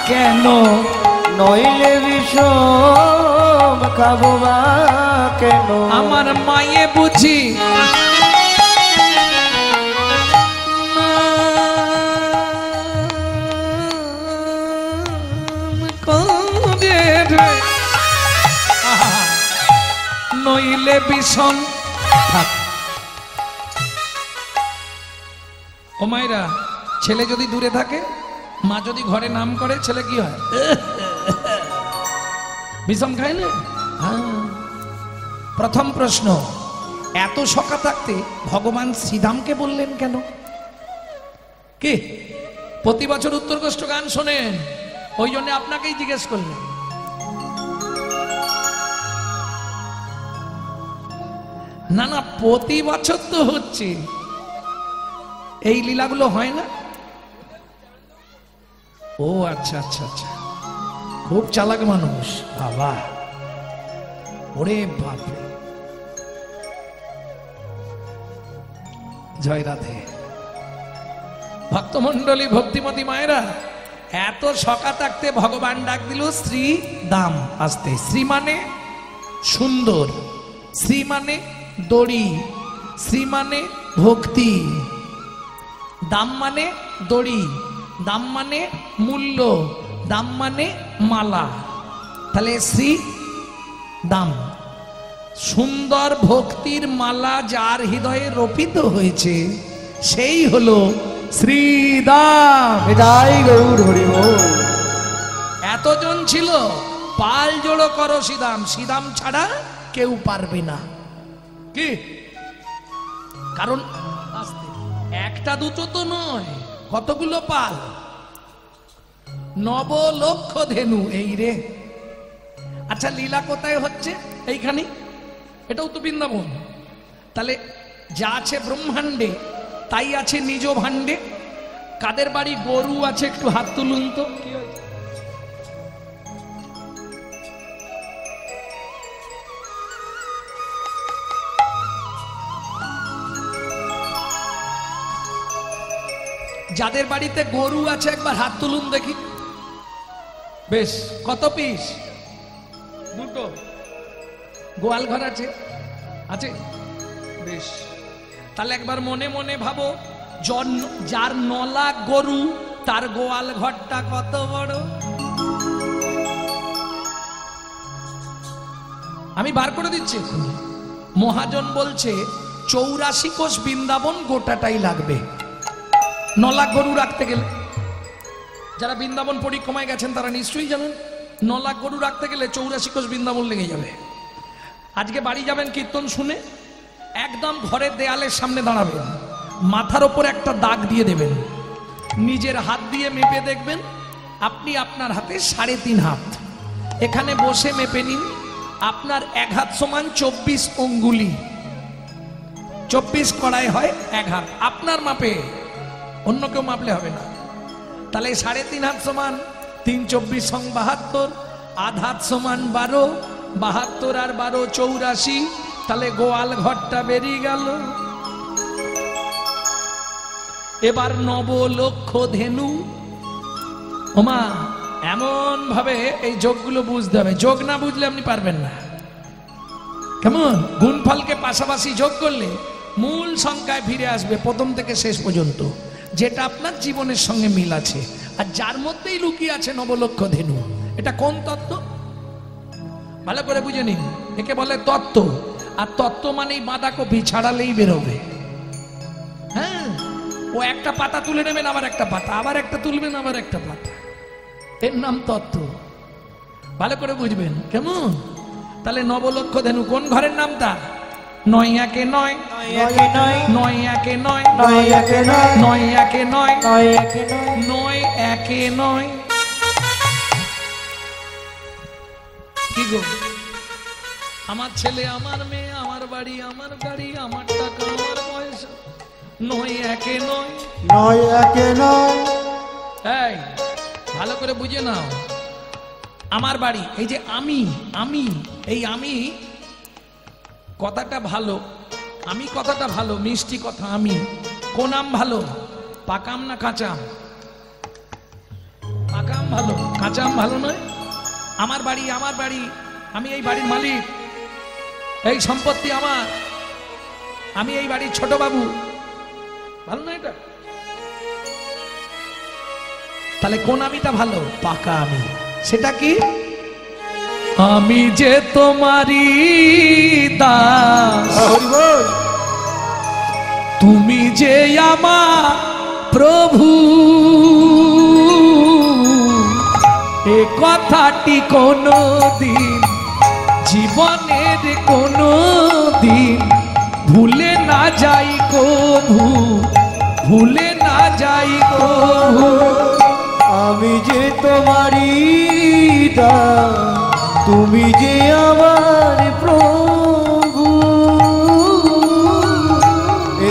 A: কেন?
C: নইলে বিষম খাবো বা কেন?
A: আমার মায়ে বুঝি নইলে বিষম থাক। ও মায়েরা, ছেলে যদি দূরে থাকে, মা যদি ঘরে নাম করে, ছেলে কি হয়? বিষম খায় না? প্রথম প্রশ্ন, এত সকা থাকতে ভগবান শ্রীধামকে বললেন কেন? কি প্রতি বছর উত্তরকষ্ট গান শোনেন, ওই জন্য আপনাকেই জিজ্ঞেস করলেন। না না, প্রতি বছর তো হচ্ছে, এই লীলাগুলো হয় না? ও আচ্ছা আচ্ছা আচ্ছা, খুব চালাক মানুষ বাবা, ওরে বাপরে। জয় রাধে। ভক্তমণ্ডলী, ভক্তিমতী মায়েরা, এত সকা থাকতে ভগবান ডাক দিল শ্রী দাম। আসতে, শ্রী মানে সুন্দর, শ্রী মানে দড়ি, শ্রী মানে ভক্তি, দাম মানে দড়ি, দাম মানে মূল্য, দাম মানে মালা। তাহলে শ্রী দাম, সুন্দর ভক্তির মালা যার হৃদয়ে রোপিত হয়েছে, সেই হলো শ্রীদাম।
C: এটাই গৌর হরি বল।
A: এতজন ছিল, পাল জোড়ো করো শ্রীদাম, শ্রীদাম ছাড়া কেউ পারবে না। কি কারণ? একটা দুটো তো নয়, কতগুলো পাল, 9 লক্ষ ধেনু। এই রে, আচ্ছা লীলা কোথায় হচ্ছে? এইখানে, এটাও তো বৃন্দাবন। তাহলে যা আছে ব্রহ্মাণ্ডে তাই আছে নিজ ভাণ্ডে। কাদের বাড়ি গরু আছে একটু হাত তুলুন তো। কি হয়েছে? যাদের বাড়িতে গরু আছে একবার হাত তুলুন দেখি। বেশ, কত পিস? 2টো। গোয়াল ঘর আছে? আছে, বেশ। তাহলে একবার মনে মনে ভাবো, যার 9 লাখ গরু, তার গোয়াল ঘরটা কত বড়? আমি বার করে দিচ্ছি। মহাজন বলছে 84 কোষ বৃন্দাবন গোটাটাই লাগবে 9 লাখ গরু রাখতে গেলে। যারা বৃন্দাবন পরিক্রমায় গেছেন তারা নিশ্চয়ই জানেন, 9 লাখ গরু রাখতে গেলে 84 কোষ বৃন্দাবন লেগে যাবে। আজকে বাড়ি যাবেন কীর্তন শুনে, একদম ঘরের দেয়ালের সামনে দাঁড়াবেন, মাথার ওপর একটা দাগ দিয়ে দেবেন, নিজের হাত দিয়ে মেপে দেখবেন আপনি আপনার হাতে 3.5 হাত। এখানে বসে মেপে নিন, আপনার 1 হাত সমান 24 অঙ্গুলি। 24 কড়াই হয় 1 হাত, আপনার মাপে, অন্য কেউ মাপলে হবে না। তাহলে 3.5 হাত সমান 3 24 সং 72, আধ হাত সমান 12, 72 আর 12 84। তাহলে গোয়াল ঘরটা বেরিয়ে গেল। এবার 9 লক্ষ ধেনু। ওমা এমন ভাবে এই যোগগুলো বুঝতে হবে, যোগ না বুঝলে আপনি পারবেন না। কেমন গুণফলকে পাশাপাশি যোগ করলে মূল সংখ্যায় ফিরে আসবে, প্রথম থেকে শেষ পর্যন্ত, যেটা আপনার জীবনের সঙ্গে মিল আছে। আর যার মধ্যেই লুকিয়ে আছে 9 লক্ষ ধেনু। এটা কোন তত্ত্ব ভালো করে বুঝে নিন, একে বলে তত্ত্ব। আর তত্ত্ব মানেই বাঁধাকপি ছাড়ালেই বেরোবে। হ্যাঁ, ও একটা পাতা তুলে নেবেন, আবার একটা পাতা, আবার একটা তুলবেন, আবার একটা পাতা, এর নাম তত্ত্ব। ভালো করে বুঝবেন কেমন। তাহলে 9 লক্ষ ধেনু কোন ঘরের নামটা? 9 একে 9, 9 একে 9, 9 একে 9, 9 একে 9, 9 একে 9, 9 একে 9। কি গো, আমার ছেলে, আমার মেয়ে, আমার বাড়ি, আমার গাড়ি, আমার টাকা, আমার পয়সা, 9 একে 9,
C: 9 একে 9।
A: এই ভালো করে বুঝে নাও, আমার বাড়ি, এই যে আমি, এই আমি কথাটা ভালো, আমি কথাটা ভালো, মিষ্টি কথা। আমি কোন আম ভালো, পাকাম না কাঁচাম? পাকাম ভালো, কাঁচাম ভালো নয়। আমার বাড়ি, আমি এই বাড়ির মালিক, এই সম্পত্তি আমার, আমি এই বাড়ির ছোট বাবু, ভালো না এটা? তাহলে কোন আমিটা ভালো? পাকা আমি। সেটা কি? আমি যে তোমারই দাস, তুমি যে আমার প্রভু, এ কথাটি কোনো দিন জীবনের কোনো দিন ভুলে না যাই কভু, ভুলে না যাই কভু।
C: আমি যে তোমারই দাস, তুমি যে আমার প্রভু,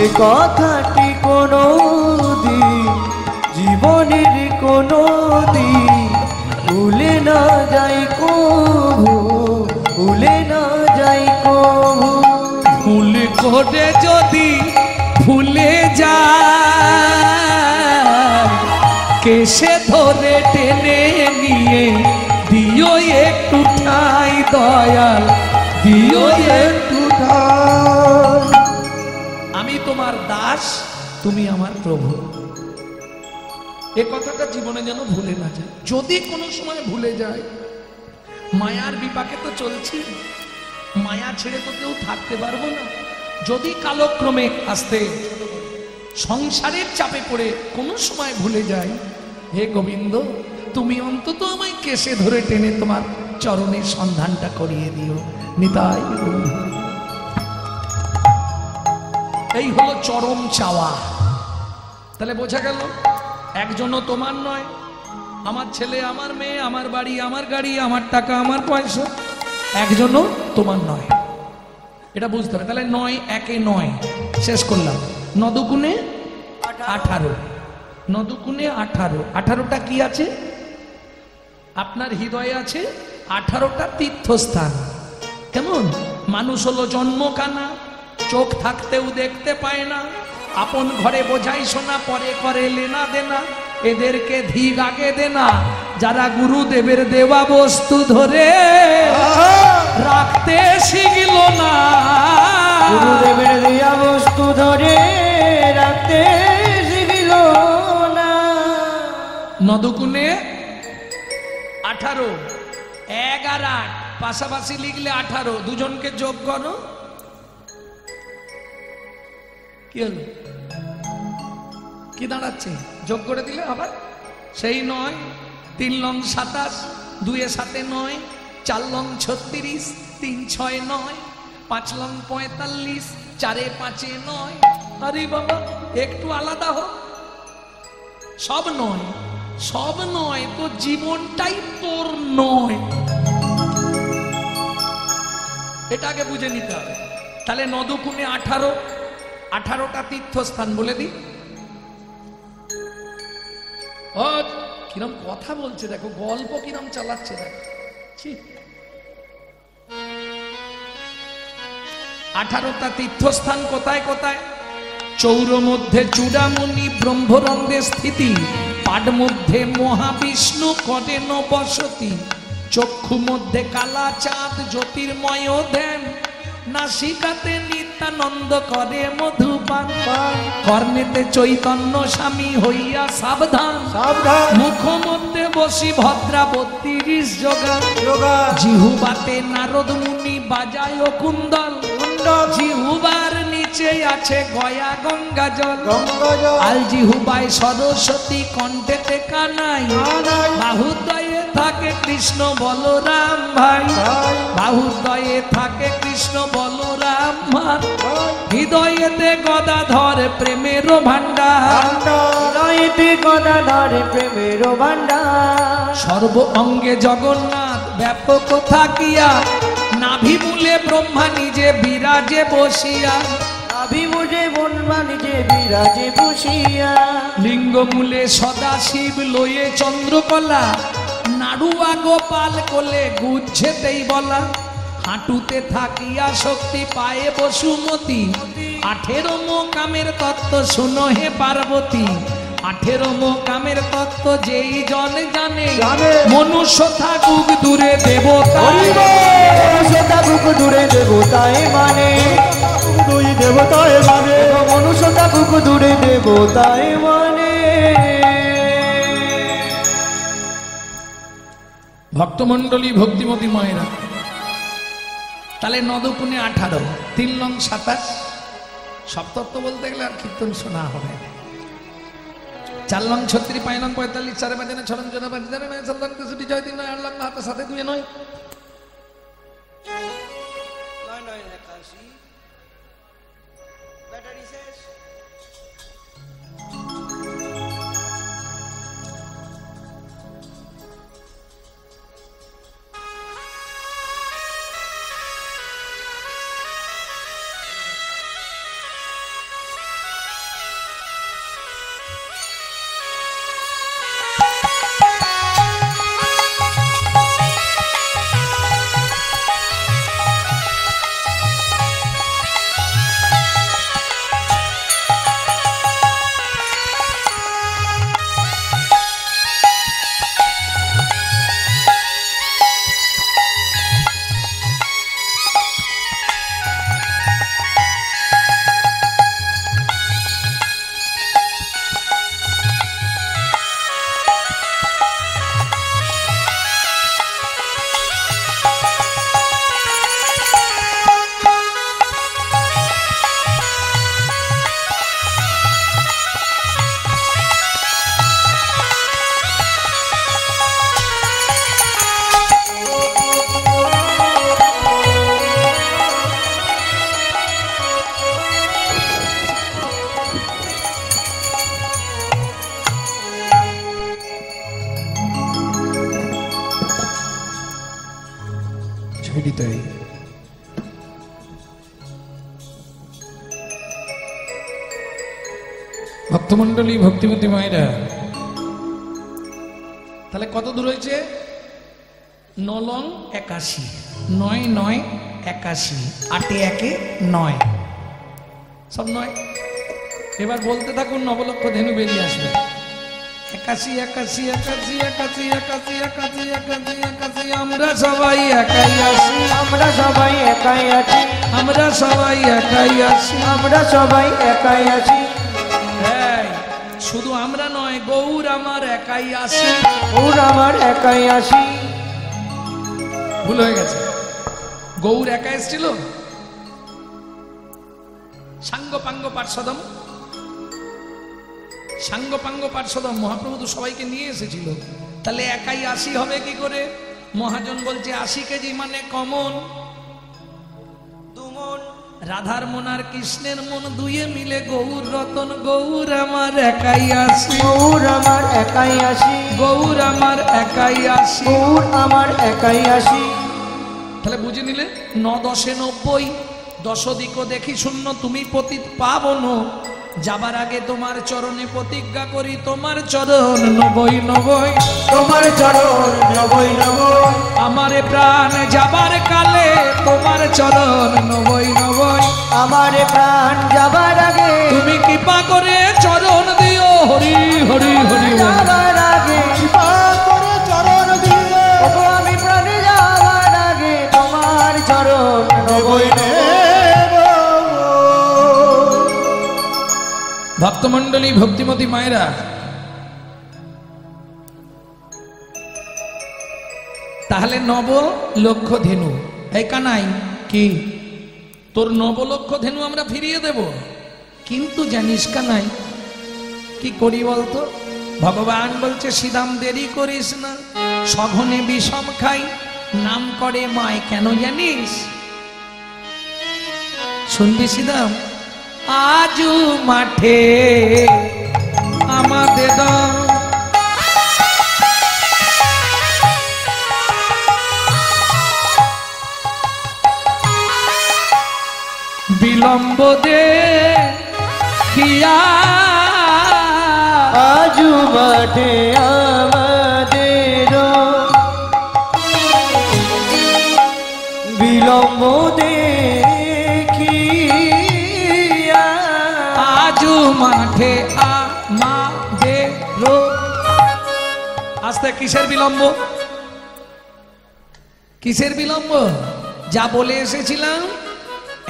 C: এ কথাটি কোনো দিন জীবনের কোনো দিন ভুলে না যাই কভু, ভুলে না যাই কভু।
A: ভুল করে যদি ভুলে যায়, কেসে ধরে টেনে নিয়ে দিও একটু ঠাই দয়াল, দিও একটু ঠাই। আমি তোমার দাস, তুমি আমার প্রভু, এ কথাটা জীবনে যেন ভুলে না যায়। যদি কোনো সময় ভুলে যায়, মায়ার বিপাকে তো চলছি, মায়া ছেড়ে তো কেউ থাকতে পারবো না। যদি কালক্রমে আসতে সংসারের চাপে পড়ে কোনো সময় ভুলে যাই, হে গোবিন্দ, তুমি অন্তত আমায় কেসে ধরে টেনে তোমার চরণের সন্ধানটা করিয়ে দিও। নিতাই গৌর। এই হলো চরম চাওয়া। তাহলে বোঝা গেল, একজনও তোমার নয়, আমার ছেলে, আমার মেয়ে, আমার বাড়ি, আমার গাড়ি, আমার টাকা, আমার পয়সা, একজনও তোমার নয়, এটা বুঝতে হবে। তাহলে 9 একে 9 শেষ করলাম। 9 দুগুণে 18, 9 দুগুণে 18। 18টা কি আছে? আপনার হৃদয়ে আছে 18টা তীর্থস্থান। কেমন? মানুষ হলো জন্ম কানা, চোখ থাকতেও দেখতে পায় না, আপন ঘরে বোঝাই শোনা, পরে করে লেনা দেনা, এদেরকে ধিক আগে দেনা। যারা গুরুদেবের দেওয়া বস্তু ধরে রাখতে শিখল না,
C: গুরুদেবের দেওয়া বস্তু ধরে রাখতে শিখল না।
A: 9 দুগুণে 18, 1 আর 8 পাশাপাশি লিখলে 18, দুজনকে যোগ করো, কি হলো? কি দাঁড়াচ্ছে? যোগ করে দিলে আবার সেই 9, 3 লং 27, 2 এ 7 9, 4 লং 36, 3 6 9, 5 লং 45, 4 এ 5 9। আরে বাবা, একটু আলাদা হোক। সব নয়, সব নয় তো জীবনটাই তোর নয়, এটা আগে বুঝে নিতে হবে। তাহলে নদকুনে 18টা তীর্থস্থান বলে দিই। ও কিরম কথা বলছে দেখো, গল্প কিরম চালাচ্ছে দেখো। 18টা তীর্থস্থান কোথায় কোথায়? চৌর মধ্যে চূড়ামণি ব্রহ্মরন্ধ্রে স্থিতি, পাড মধ্যে মহাবিষ্ণু করেন বসতি, চক্ষু মধ্যে কালা চাঁদ জ্যোতির্ময় ধ্যান, নাসিকাতে নিত্যানন্দ করে মধুপান, কর্ণেতে চৈতন্য স্বামী হইয়া সাবধান, মুখ মধ্যে বসি ভদ্রাবতী 30 যোগা, জিহুবাতে নারদ মুনি বাজায় কুন্দল, জিহুবার নিচে আছে গয়া গঙ্গা জল, আল জিহুবায় সরস্বতী কণ্ঠেতে কানাই, বাহুদয়ে থাকে কৃষ্ণ বলরাম ভাই, বাহুদয়ে থাকে কৃষ্ণ বলরাম ভাই, হৃদয়েতে গদাধর প্রেমের ভান্ডার,
C: হৃদয়েতে গদাধর প্রেমের ভান্ডার,
A: সর্ব অঙ্গে জগন্নাথ ব্যাপক থাকিয়া, নাভি মূলে ব্রহ্মা নিজে বিরাজে বসিয়া,
C: নাভি মুজে ব্রহ্মা নিজে বিরাজে বসিয়া,
A: লিঙ্গ মূলে সদা শিব লয়ে চন্দ্রকলা, নাড়ুয়া গোপাল কোলে গুচ্ছেতেই বলা, হাঁটুতে থাকিয়া শক্তি পায়ে বসুমতি, 18 মোকামের তত্ত্ব শুনো হে পার্বতী, 18 মোকামের তত্ত্ব যেই জন জানে, মনুষ্য থাকুক দূরে দেবতায়,
C: মনুষ্য থাকুক দূরে দেবতায় মানে, দুই দেবতায় মানে, মনুষ্য থাকুক দূরে দেবতায় মানে।
A: ভক্তমণ্ডলী ভক্তিমতী মায়েরা, তাহলে নদকুনে 18, 3 লং 27, সব তত্ত্ব বলতে গেলে আর কীর্তন শোনা হবে। 4 লং 36, 5 লং 45, 4 বাজে 6 লং 4 বাজে 7 লং 63, জয় 3 9 8 লং হাতে সাথে 2 9
C: ব্যাটারি শেষ।
A: ছবিটাই ভক্তমণ্ডলী ভক্তিমতী মায়েরা, তাহলে কত দূর হয়েছে? 9 লং 81, 9 9 81, 8 1 9, সব 9। এবার বলতে থাকুন, নবলক্ষ ধেনু বেরিয়ে আসবে। 81 81 81 81 81 81 81 81, আমরা সবাই একাই আসি,
C: আমরা সবাই একাই আছি,
A: আমরা সবাই একাই আসি,
C: আমরা সবাই একাই আছি।
A: হ্যাঁ, শুধু আমরা নয়, গৌর আমার একাই আসি,
C: গৌর আমার একাই আসি।
A: ভুল হয়ে গেছে, গৌর একা এসেছিল? সাঙ্গ পাঙ্গ পার্শ্বদম, সাঙ্গ পাঙ্গ পার্শ্বদম মহাপ্রভু তো সবাইকে নিয়ে এসেছিল, তাহলে একাই আসি হবে কি করে? মহাজন বলছে 80 কেজি মানে কমন,
C: 2 মণ,
A: রাধার মন আর কৃষ্ণের মন দুয়ে মিলে গৌর রতন গৌর আমার একাই আসি,
C: গৌর আমার একাই আসি,
A: গৌর আমার একাই আসি।
C: গৌর আমার একাই আসি।
A: তাহলে বুঝে নিলে 9 10 90, 10 দিকও দেখি শূন্য, তুমি পতিত পাবন। যাবার আগে তোমার চরণে প্রতিজ্ঞা করি, তোমার চরণ নবই নবই,
C: তোমার চরণ নবই নবই,
A: আমারে প্রাণ যাবার কালে তোমার চরণ নবই নবই।
C: আমার প্রাণ যাবার আগে
A: তুমি কৃপা করে চরণ দিও, হরি হরি হরি বল।
C: যাবার আগে কৃপা করে চরণ দিও, ওগো আমি প্রাণে যাবার আগে তোমার চরণ নবই নেব।
A: ভক্তমণ্ডলী, ভক্তিমতী মায়েরা, তাহলে 9 লক্ষ ধেনু। এই কানাই কি তোর 9 লক্ষ ধেনু আমরা ফিরিয়ে দেব, কিন্তু জানিস কানাই কি করি বলতো? ভগবান বলছে শ্রীরাম দেরি করিস না, সঘনে বিষম খাই নাম করে মায়, কেন জানিস? শুনবি শ্রীরাম? আজু মাঠে আমাদের বিলম্ব দে কিয়া,
C: আজু মাঠে আমাদের বিলম্ব দেখিয়া,
A: আজু মাঠে আমাদের। আস্তে কিসের বিলম্ব? কিসের বিলম্ব? যা বলে এসেছিলাম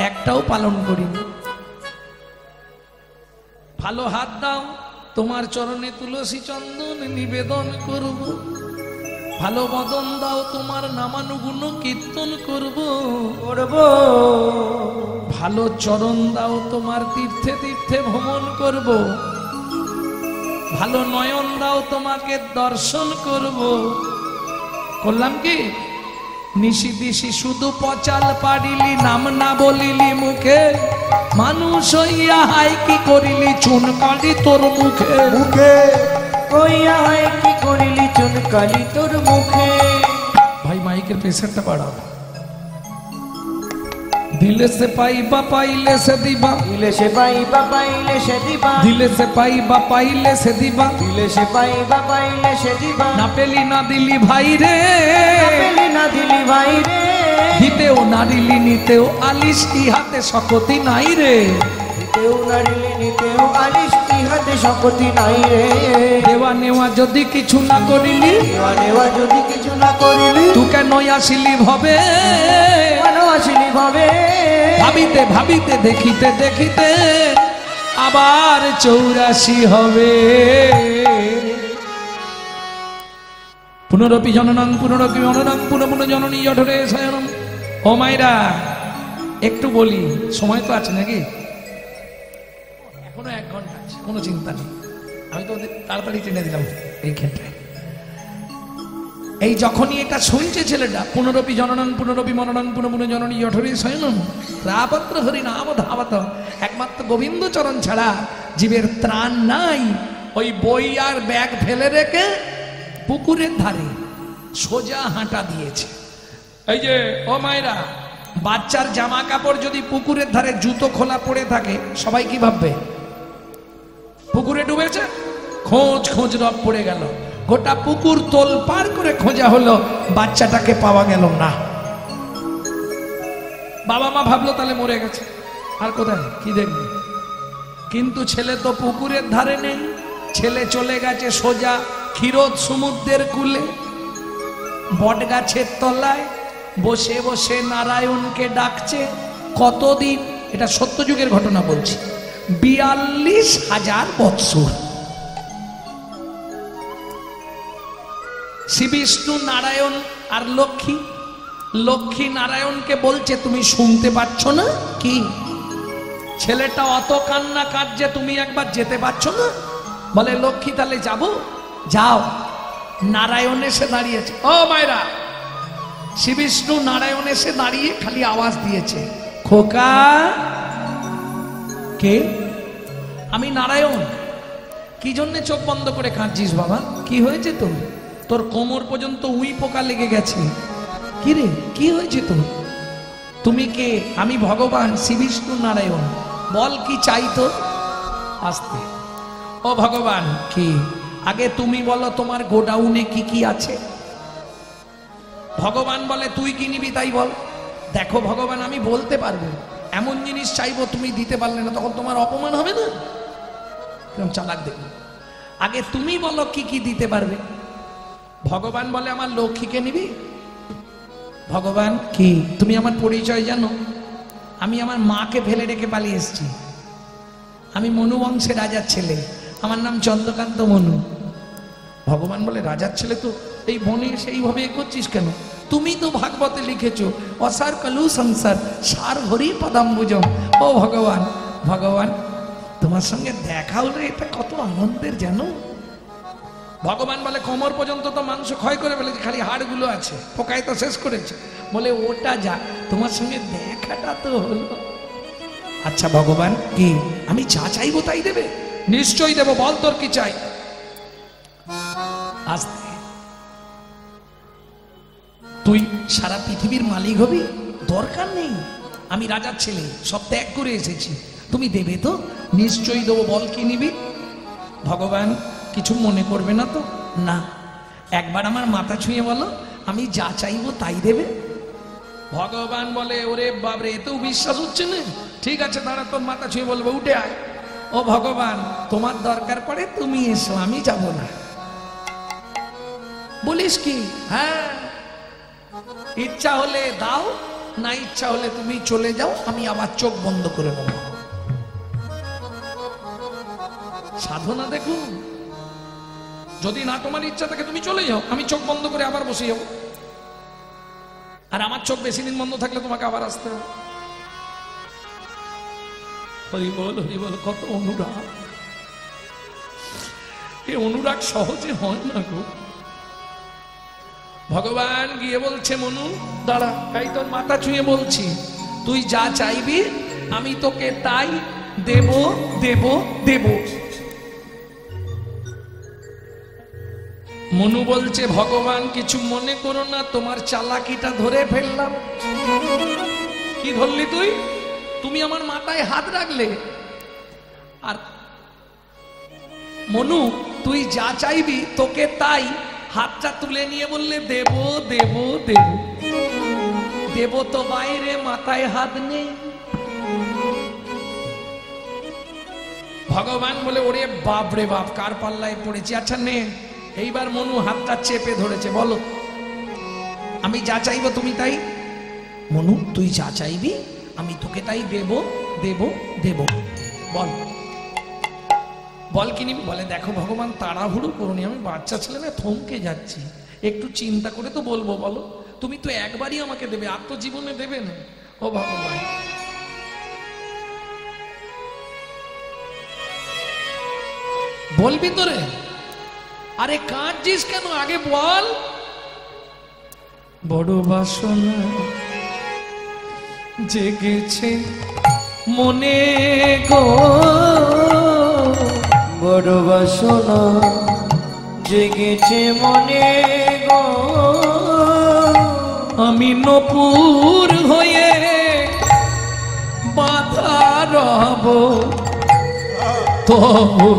A: একটাও পালন করিনি। ভালো হাত দাও, তোমার চরণে তুলসী চন্দন নিবেদন করব। ভালো বদন দাও, তোমার নামানুগুণ কীর্তন করব। ভালো চরণ দাও, তোমার তীর্থে তীর্থে ভ্রমণ করব। ভালো নয়ন দাও, তোমাকে দর্শন করব। করলাম কি? নিশি দিশি শুধু পচাল পারিলি, নাম না বলিলি মুখে। মানুষ হইয়া হাই কি করিলি, চুন কালি তোর মুখে
C: মুখে কইয়া হয় কি করিলি, চুন কালি তোর মুখে।
A: ভাই মাইকের প্রেসারটা বাড়াও। দিলে সে পাইবা পাইলে সে দিবা,
C: দিলে সে পাইবা পাইলে সে দিবা,
A: দিলে সে পাইবা পাইলে সে দিবা।
C: দিলে সে পাইবা পাইলে সে দিবা,
A: না পেলি না দিলি ভাই রে,
C: না পেলি না দিলি ভাই রে।
A: দিতেও না দিলি নিতেও আলিস ইহাতে শকতি নাই রে।
C: দিতেও নারিলে নিতেও আলিস ইহাতে শক্তি নাই রে।
A: দেওয়া নেওয়া যদি কিছু না করিলি,
C: দেওয়া নেওয়া যদি কিছু না করিলি,
A: তুই কেন আসিলি ভবে?
C: কেন আসিলি ভাবে?
A: ভাবিতে ভাবিতে দেখিতে দেখিতে আবার 84 হবে। পুনরপি জননং পুনরপি জননং পুনঃ পুনঃ জননী জঠরে শয়নম। ও মাইরা, একটু বলি, সময় তো আছে নাকি? এখনো 1 ঘন্টা আছে, কোনো চিন্তা নেই। আমি তো ওদের তাড়াতাড়ি টেনে দিলাম এই ক্ষেত্রে। এই যখনই এটা শুনছে ছেলেটা, পুনরপি জননং পুনরপি মননং পুনঃ পুনঃ জননী জঠরে শয়নম রাপত্র হরি নাম ধাবত, একমাত্র গোবিন্দ চরণ ছাড়া জীবের ত্রাণ নাই। ওই বই আর ব্যাগ ফেলে রেখে পুকুরের ধারে সোজা হাঁটা দিয়েছে। এই যে ও মায়েরা, বাচ্চার জামা কাপড় যদি পুকুরের ধারে জুতো খোলা পড়ে থাকে, সবাই কি ভাববে? পুকুরে ডুবেছে, খোঁজ খোঁজ রব পড়ে গেল। গোটা পুকুর তোল পার করে খোঁজা হলো, বাচ্চাটাকে পাওয়া গেল না। বাবা মা ভাবলো তাহলে মরে গেছে, আর কোথায় কি দেখবে। কিন্তু ছেলে তো পুকুরের ধারে নেই, ছেলে চলে গেছে সোজা ক্ষীরোদ সমুদ্রের কূলে। বট গাছের তলায় বসে বসে নারায়ণকে ডাকছে। কতদিন? এটা সত্যযুগের ঘটনা বলছি, 42,000 বৎসর। শ্রী বিষ্ণু, নারায়ণ আর লক্ষ্মী। লক্ষ্মী নারায়ণকে বলছে, তুমি শুনতে পাচ্ছ না কি? ছেলেটা অত কান্না কাঁদছে, তুমি একবার যেতে পারছো না? বলে লক্ষ্মী তাহলে যাব। যাও। নারায়ণ এসে দাঁড়িয়েছে। ও মায়েরা, শ্রী বিষ্ণু নারায়ণ এসে দাঁড়িয়ে খালি আওয়াজ দিয়েছে, খোকা কে? আমি নারায়ণ। কি জন্যে চোখ বন্ধ করে কাঁদছিস বাবা? কি হয়েছে তোর? তোর কোমর পর্যন্ত উই পোকা লেগে গেছে। কি রে, কি হয়েছে তোর? তুমি কে? আমি ভগবান শ্রী বিষ্ণু নারায়ণ। বল কি চাই তোর? আস্তে। ও ভগবান, কি? আগে তুমি বলো তোমার গোডাউনে কি কি আছে। ভগবান বলে তুই কি নিবি তাই বল। দেখো ভগবান, আমি বলতে পারবো, এমন জিনিস চাইবো তুমি দিতে পারলে না, তখন তোমার অপমান হবে না? কেমন চালাক দেখো। আগে তুমি বলো কি কি দিতে পারবে। ভগবান বলে আমার লক্ষ্মীকে নিবি। ভগবান কি? তুমি আমার পরিচয় জানো? আমি আমার মাকে ফেলে রেখে পালিয়ে এসেছি। আমি মনু বংশের রাজার ছেলে, আমার নাম চন্দ্রকান্ত মনু। ভগবান বলে রাজার ছেলে তো এই বনে সেইভাবে করছিস কেন? তুমি তো ভাগবতে লিখেছো অসার কালু সংসার সার ভরি পদাম্বুজম। ও ভগবান, ভগবান তোমার সঙ্গে দেখা হলে এটা কত আনন্দের জানো। ভগবান বলে কোমর পর্যন্ত তো মাংস ক্ষয় করে ফেলেছে, খালি হাড়গুলো আছে, পোকায় তো শেষ করেছে। বলে ওটা যা, তোমার সঙ্গে দেখাটা তো হলো। আচ্ছা ভগবান কি? আমি যা চাইবো তাই দেবে? নিশ্চয়ই দেবো, বল তোর কি চাই। আস্তে। তুই সারা পৃথিবীর মালিক হবি? দরকার নেই, আমি রাজার ছেলে, সব ত্যাগ করে এসেছি। তুমি দেবে তো? নিশ্চয়ই দেবো, বল কি নিবি। ভগবান কিছু মনে করবে না তো? না। একবার আমার মাথা ছুঁয়ে বলো, আমি যা চাইবো তাই দেবে। ভগবান বলে ওরে বাবরে, এতেও বিশ্বাস হচ্ছে না? ঠিক আছে দাঁড়া, তোর মাথা ছুঁয়ে বলবো, উঠে আয়। ও ভগবান, তোমার দরকার পড়ে তুমি এসো, আমি যাব না। বলিস কি? হ্যাঁ, ইচ্ছা হলে দাও, না ইচ্ছা হলে তুমি চলে যাও, আমি আবার চোখ বন্ধ করে নেব। সাধনা দেখুন, যদি না তোমার ইচ্ছা থাকে তুমি চলে যাও, আমি চোখ বন্ধ করে আবার বসে যাবো। আর আমার চোখ বেশি দিন বন্ধ থাকলে তোমাকে আবার আসতে হবে। হরি বল, হরি বল। কত অনুরাগ! এই অনুরাগ সহজে হয় না গো। ভগবান গিয়ে বলছে মনু দাঁড়া, তাই তোর মাথা ছুঁয়ে বলছি, তুই যা চাইবি আমি তোকে তাই দেব দেব দেব। মনু বলছে ভগবান কিছু মনে করো না, তোমার চালাকিটা ধরে ফেললাম। কি ধরলি তুই? তুমি আমার মাথায় হাত রাখলে। আর মনু তুই যা চাইবি তোকে তাই, হাতটা তুলে নিয়ে বললে দেব দেব দেব। দেব তো বাইরে, মাথায় হাত নেই। ভগবান বলে ওরে বাপ রে বাপ, কার পাল্লায় পড়েছি। আচ্ছা নে। এইবার মনু হাতটা চেপে ধরেছে। বলো আমি যা চাইবো তুমি তাই। মনু তুই যা চাইবি আমি তোকে তাই দেব দেব দেব। বল বল কি নিবি? বলে দেখো ভগবান তাড়াহুড়ো করুনি, আমি বাচ্চা ছেলে না, থমকে যাচ্ছি, একটু চিন্তা করে তো বলবো। বলো, তুমি তো একবারই আমাকে দেবে, আর তো জীবনে দেবে না। ও ভগবান, বলবি তো রে? আরে কাঁদছিস কেন? আগে বল। বড় বাসনা জেগেছে মনে গো,
B: বড় বাসনা জেগেছে মনে গো,
A: আমি নপুর হয়ে বাধা রব তবু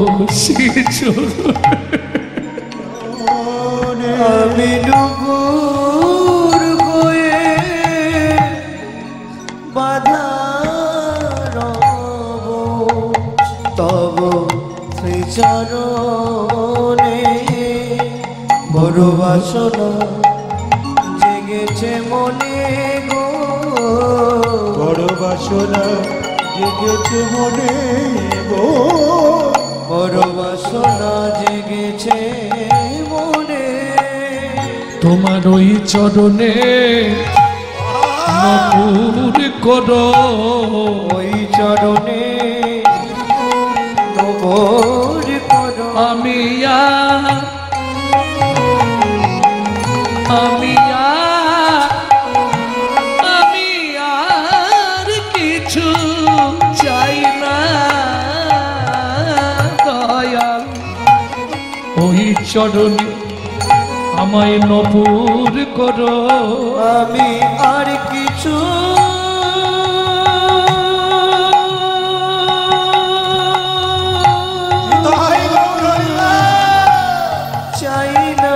B: আমি নপুর হয়ে বাধা রব তব শ্রীচরণে। বড় বাসনা জেগেছে মনে গো,
C: বড় বাসনা জেগেছে মনে গো,
B: বড় বাসনা জেগেছে মনে।
A: তোমার ওই চরণে নপুর করো,
B: ওই চরণে নপুর করো।
A: আমি আর কি চরণে আমায় নপুর করো।
C: আমি আর কিছু চাই না,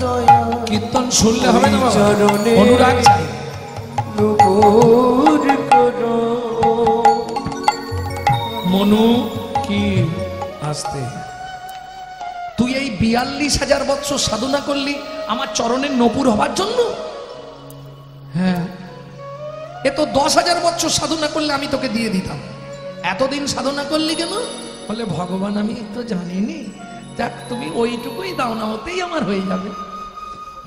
C: দয়া
A: কীর্তন শুনলে হবে না বাবা,
C: চরণে
A: অনুরাগ চাই।
C: নূপুর করো।
A: মনু কি আসতে, তুই এই 42,000 বৎসর সাধনা করলি আমার চরণের নপুর হবার জন্য? হ্যাঁ, এ তো 10,000 বৎসর সাধনা করলে আমি তোকে দিয়ে দিতাম, এতদিন সাধনা করলি কেন? বলে ভগবান আমি তো জানিনি, যাক তুমি ওইটুকুই দাও না, ওতেই আমার হয়ে যাবে।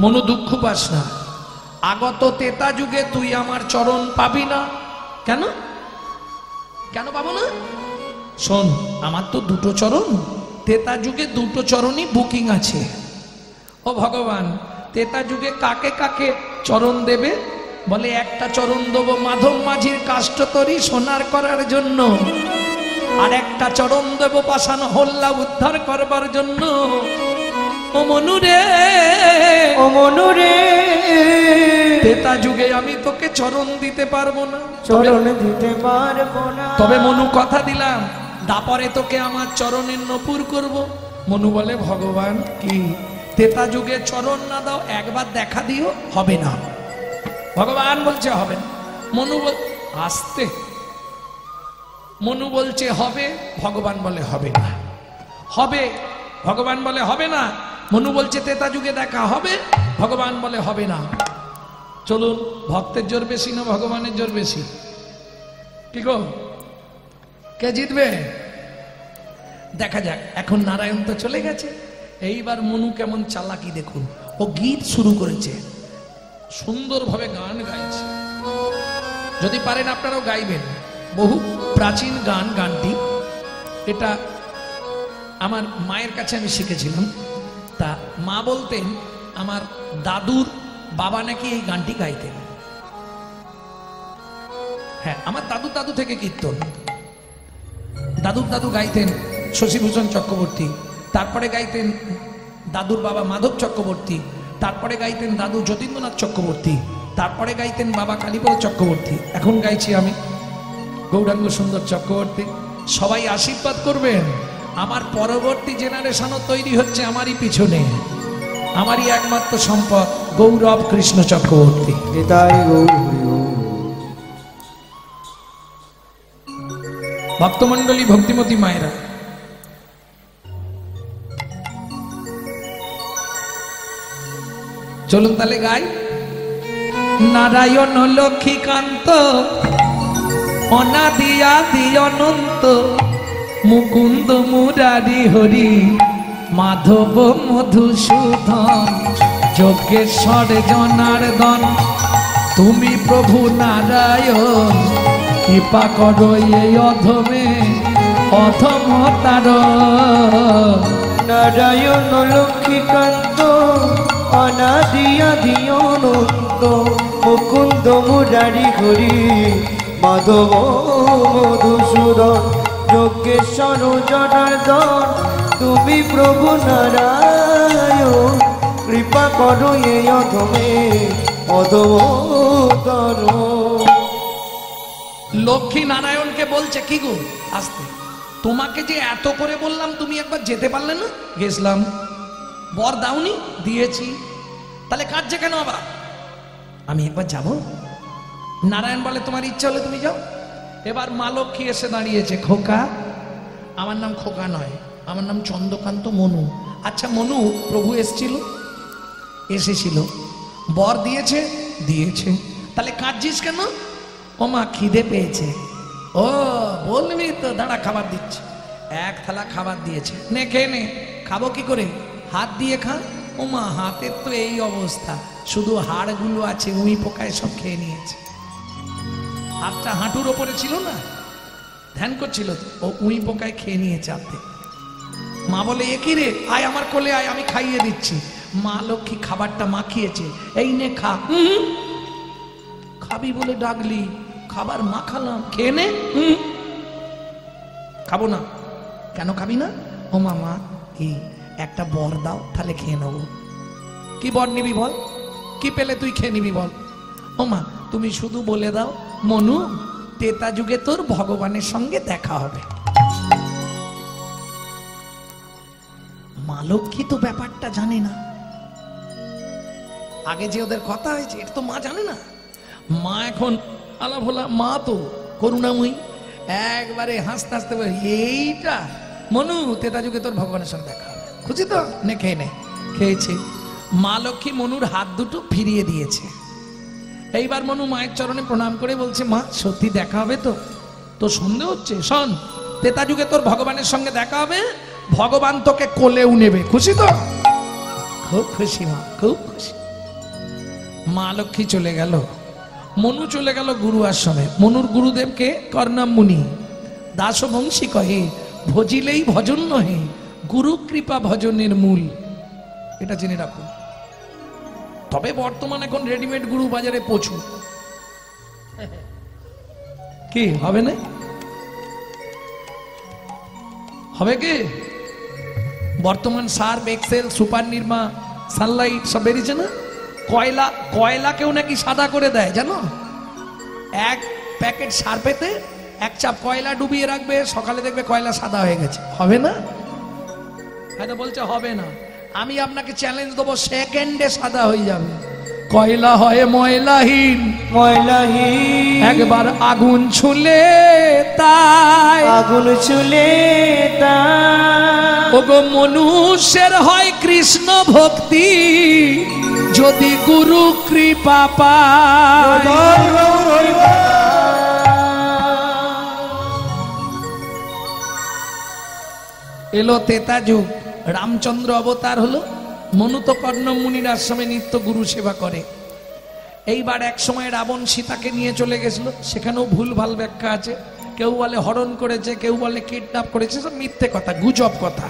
A: মনু দুঃখ পাস না, আগত তেতা যুগে তুই আমার চরণ পাবি না। কেন কেন পাবো না? শোন, আমার তো দুটো চরণ, তেতা যুগে দুটো চরণই বুকিং আছে। ও ভগবান, তেতা যুগে কাকে কাকে চরণ দেবে? বলে একটা চরণ দেবো মাধব মাঝির কাষ্ঠতরী সোনার করার জন্য, আর একটা চরণ দেবো পাষাণ হল্লা উদ্ধার করবার জন্য। ও মনুরে,
C: ও মনুরে,
A: তেতা যুগে আমি তোকে চরণ দিতে পারবো না,
C: চরণ দিতে পারবো না।
A: তবে মনু কথা দিলাম দাপরে তোকে আমার চরণের নপুর করব। মনু বলে ভগবান কি, তেতা যুগে চরণ না দাও, একবার দেখা দিও, হবে না। ভগবান বলছে হবে না। মনু বল আসতে, মনু বলছে হবে, ভগবান বলে হবে না। হবে, ভগবান বলে হবে না। মনু বলছে তেতা যুগে দেখা হবে, ভগবান বলে হবে না। চলুন, ভক্তের জোর বেশি না ভগবানের জোর বেশি? কি গো, কে জিতবে দেখা যাক। এখন নারায়ণ তো চলে গেছে, এইবার মনু কেমন চালাকি দেখুন। ও গীত শুরু করেছে, সুন্দরভাবে গান গাইছে। যদি পারেন আপনারাও গাইবেন, বহু প্রাচীন গান গানটি। এটা আমার মায়ের কাছে আমি শিখেছিলাম। তা মা বলতেন আমার দাদুর বাবা নাকি এই গানটি গাইতেন। হ্যাঁ, আমার দাদু থেকে কীর্তন। দাদুর দাদু গাইতেন শশীভূষণ চক্রবর্তী, তারপরে গাইতেন দাদুর বাবা মাধব চক্রবর্তী, তারপরে গাইতেন দাদু যতীন্দ্রনাথ চক্রবর্তী, তারপরে গাইতেন বাবা কালীপদ চক্রবর্তী, এখন গাইছি আমি গৌরাঙ্গ সুন্দর চক্রবর্তী। সবাই আশীর্বাদ করবেন, আমার পরবর্তী জেনারেশনও তৈরি হচ্ছে আমারই পিছনে। আমারই একমাত্র সম্পদ গৌরব কৃষ্ণ চক্রবর্তী। ভক্তমন্ডলী, ভক্তিমতী মায়েরা, চলুন তাহলে গাই। নারায়ণ লক্ষ্মীকান্ত অনাদি আদি অনন্ত, মুকুন্দ মুরারি হরি মাধব মধুসূদন, যজ্ঞেশ্বর জনার্দন তুমি প্রভু নারায়ণ, কৃপা করো এই অধমে অধমতার।
C: নারায়ণ লক্ষ্মীকান্ত অনাদি আদি অনন্ত, মুকুন্দ মুরারি হরি মাধব মধুসূদন, যজ্ঞেশ্বর জনার্দন তুমি প্রভু নারায়ণ, কৃপা করো এই অধমে অধমতর।
A: লক্ষ্মী নারায়ণকে বলছে কি গো, আসতে, তোমাকে যে এত করে বললাম তুমি একবার যেতে পারলে না? গেছিলাম। বর দাওনি? দিয়েছি। তাহলে কাঁদছে কেন আবার? আমি একবার যাব। নারায়ণ বলে তোমার ইচ্ছা হলে তুমি যাও। এবার মা লক্ষ্মী এসে দাঁড়িয়েছে। খোকা, আমার নাম খোকা নয়, আমার নাম চন্দ্রকান্ত মনু। আচ্ছা মনু, প্রভু এসেছিল, বর দিয়েছে? দিয়েছে। তাহলে কাঁদছিস কেন? ও মা, খিদে পেয়েছে। ও বলবি তো, দাঁড়া খাবার দিচ্ছে। এক থালা খাবার দিয়েছে, নে খেয়ে নে। খাবো কি করে? হাত দিয়ে খা। ও মা, হাতের তো এই অবস্থা, শুধু হাড়গুলো আছে, উই পোকায় সব খেয়ে নিয়েছে। হাতটা হাঁটুর ওপরে ছিল না, ধ্যান করছিল তো, ও উই পোকায় খেয়ে নিয়েছে হাতে। মা বলে এ কি রে, আয় আমার কোলে আয়, আমি খাইয়ে দিচ্ছি। মা লক্ষ্মী খাবারটা মাখিয়েছে, এই নে খা। খাবি বলে ডাকলি, খাবার মাখালাম, খেয়ে নে। খাবো না। কেন খাবি না? ও মামা কি একটা বর দাও, তাহলে খেয়ে নেবো। কি বর নিবি বল, কি পেলে তুই খেয়ে নিবি বল। ও মা তুমি শুধু বলে দাও, মনু তেতা যুগে তোর ভগবানের সঙ্গে দেখা হবে। মা লক্ষ্মী তো ব্যাপারটা জানে না, আগে যে ওদের কথা হয়েছে এটা তো মা জানে না। মা এখন আলা ভোলা, মা তো করুণাময়ী, একবারে হাসতে হাসতে বলে, এইটা মনু তেতা যুগে তোর ভগবানের সঙ্গে দেখা হবে, খুশি তো নে খেয়ে নে। খেয়েছে। মা লক্ষ্মী মনুর হাত দুটো ফিরিয়ে দিয়েছে। এইবার মনু মায়ের চরণে প্রণাম করে বলছে, মা সত্যি দেখা হবে তো? তো সন্দেহ হচ্ছে, শোন তেতা যুগে তোর ভগবানের সঙ্গে দেখা হবে, ভগবান তোকে কোলেও নেবে, খুশি তো? খুব খুশি মা, খুব খুশি। মা লক্ষ্মী চলে গেল, মনু চলে গেল গুরু আশ্রমে। মনুর গুরুদেবকে কর্ণাম মুনি দাসবংশী কহে, ভজিলেই ভজন নহে, গুরু কৃপা ভজনের মূল। এটা জেনে রাখুন। তবে বর্তমান এখন রেডিমেড গুরু বাজারে প্রচুর। কি হবে না? হবে কি? বর্তমান Surf Excel super Nirma Sunlight সব বেরিয়েছে না। কয়লাকেও নাকি সাদা করে দেয় জানো। এক প্যাকেট সার্ফেতে এক চাপ কয়লা ডুবিয়ে রাখবে, সকালে দেখবে কয়লা সাদা হয়ে গেছে। হবে না? হয়তো বলছে হবে না, আমি আপনাকে চ্যালেঞ্জ দেবো, সেকেন্ডে সাদা হয়ে যাবে। কয়লা হয় ময়লাহীন,
B: ময়লাহীন
A: একবার আগুন ছুলে তাই,
B: আগুন চুলে
A: ওগো মনুষ্যের হয় কৃষ্ণ ভক্তি, যদি গুরু কৃপা পায়। এলো তেতা যুগ, রামচন্দ্র অবতার হলো, মনু তো কর্ণ মুনির আশ্রমে নিত্য গুরু সেবা করে। এইবার এক সময় রাবণ সীতাকে নিয়ে চলে গেছিল, সেখানেও ভুল ভাল ব্যাখ্যা আছে। কেউ বলে হরণ করেছে, কেউ বলে কিডন্যাপ করেছে, সব মিথ্যে কথা, গুজব কথা,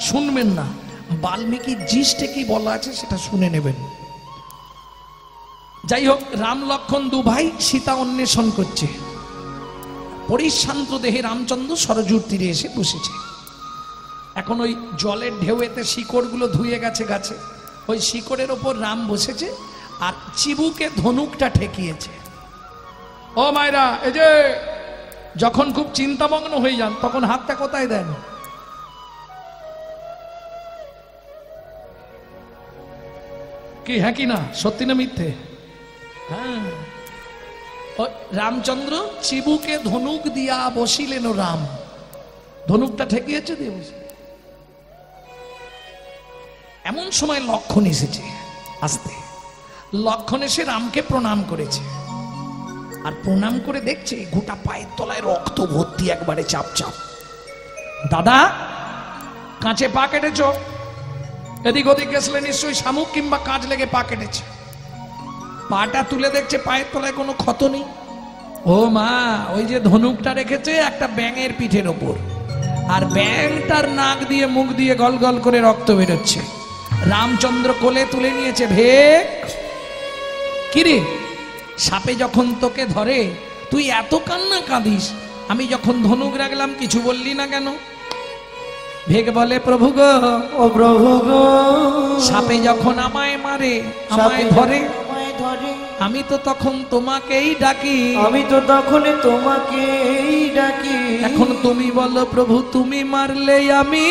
A: শুনবেন না। বাল্মীকি জিস্টে কি বলা আছে সেটা শুনে নেবেন। যাই হোক, রাম লক্ষণ দু ভাই সীতা অন্বেষণ করছে। পরিশ্রান্ত দেহে রামচন্দ্র সরজুর তীরে এসে বসেছে। এখন ওই জলের ঢেউয়েতে শিকড়গুলো ধুয়ে গেছে গাছে, ওই শিকড়ের ওপর রাম বসেছে আর চিবুকে ধনুকটা ঠেকিয়েছে। ও মায়েরা, এই যে যখন খুব চিন্তামগ্ন হয়ে যান তখন হাতটা কোথায় দেন? কি হ্যাঁ কি না, সত্যি না মিথ্যে? হ্যাঁ, রামচন্দ্র চিবুকে ধনুক দিয়া বসিলেন। রাম ধনুকটা ঠেকিয়েছে দিয়ে বসে। এমন সময় লক্ষণ এসেছে, আসতে লক্ষণ এসে রামকে প্রণাম করেছে। আর প্রণাম করে দেখছে গোটা পায়ের তলায় রক্ত ভর্তি, একবারে চাপ চাপ। দাদা কাঁচে পা কেটেছ? এদিক ওদিক গেছিলে নিশ্চয়ই, শামুক কিংবা কাঁচ লেগে পা কেটেছে। পাটা তুলে দেখছে পায়ের তলায় কোনো ক্ষত নেই। ও মা, ওই যে ধনুকটা রেখেছে একটা ব্যাঙের পিঠের ওপর, আর ব্যাঙটার নাক দিয়ে মুখ দিয়ে গল গল করে রক্ত বেরোচ্ছে। রামচন্দ্র কোলে তুলে নিয়েছে। ভেক কিরে, সাপে যখন তোকে ধরে তুই এত কান্না কাঁদিস, আমি যখন ধনুক রাখলাম কিছু বললি না কেন? ভেক বলে, প্রভু গো,
B: ও প্রভু গো,
A: সাপে যখন আমায় মারে, আমায় ধরে, আমি তো তখন তোমাকেই ডাকি,
B: আমি তো তখন তোমাকেই ডাকি।
A: এখন তুমি বলো প্রভু, তুমি মারলে আমি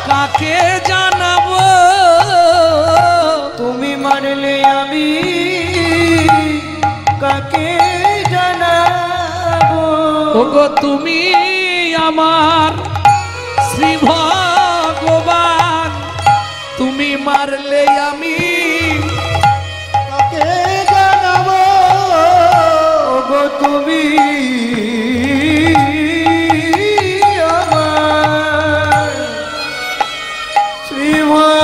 A: কাকে জানাবো?
B: তুমি মারলে আমি কাকে জানাবো?
A: ওগো তুমি আমার শ্রী ভগবান, তুমি মারলে আমি
C: কাকে জানাবো?
B: ওগো তুমি আমার শ্রী ভগবান,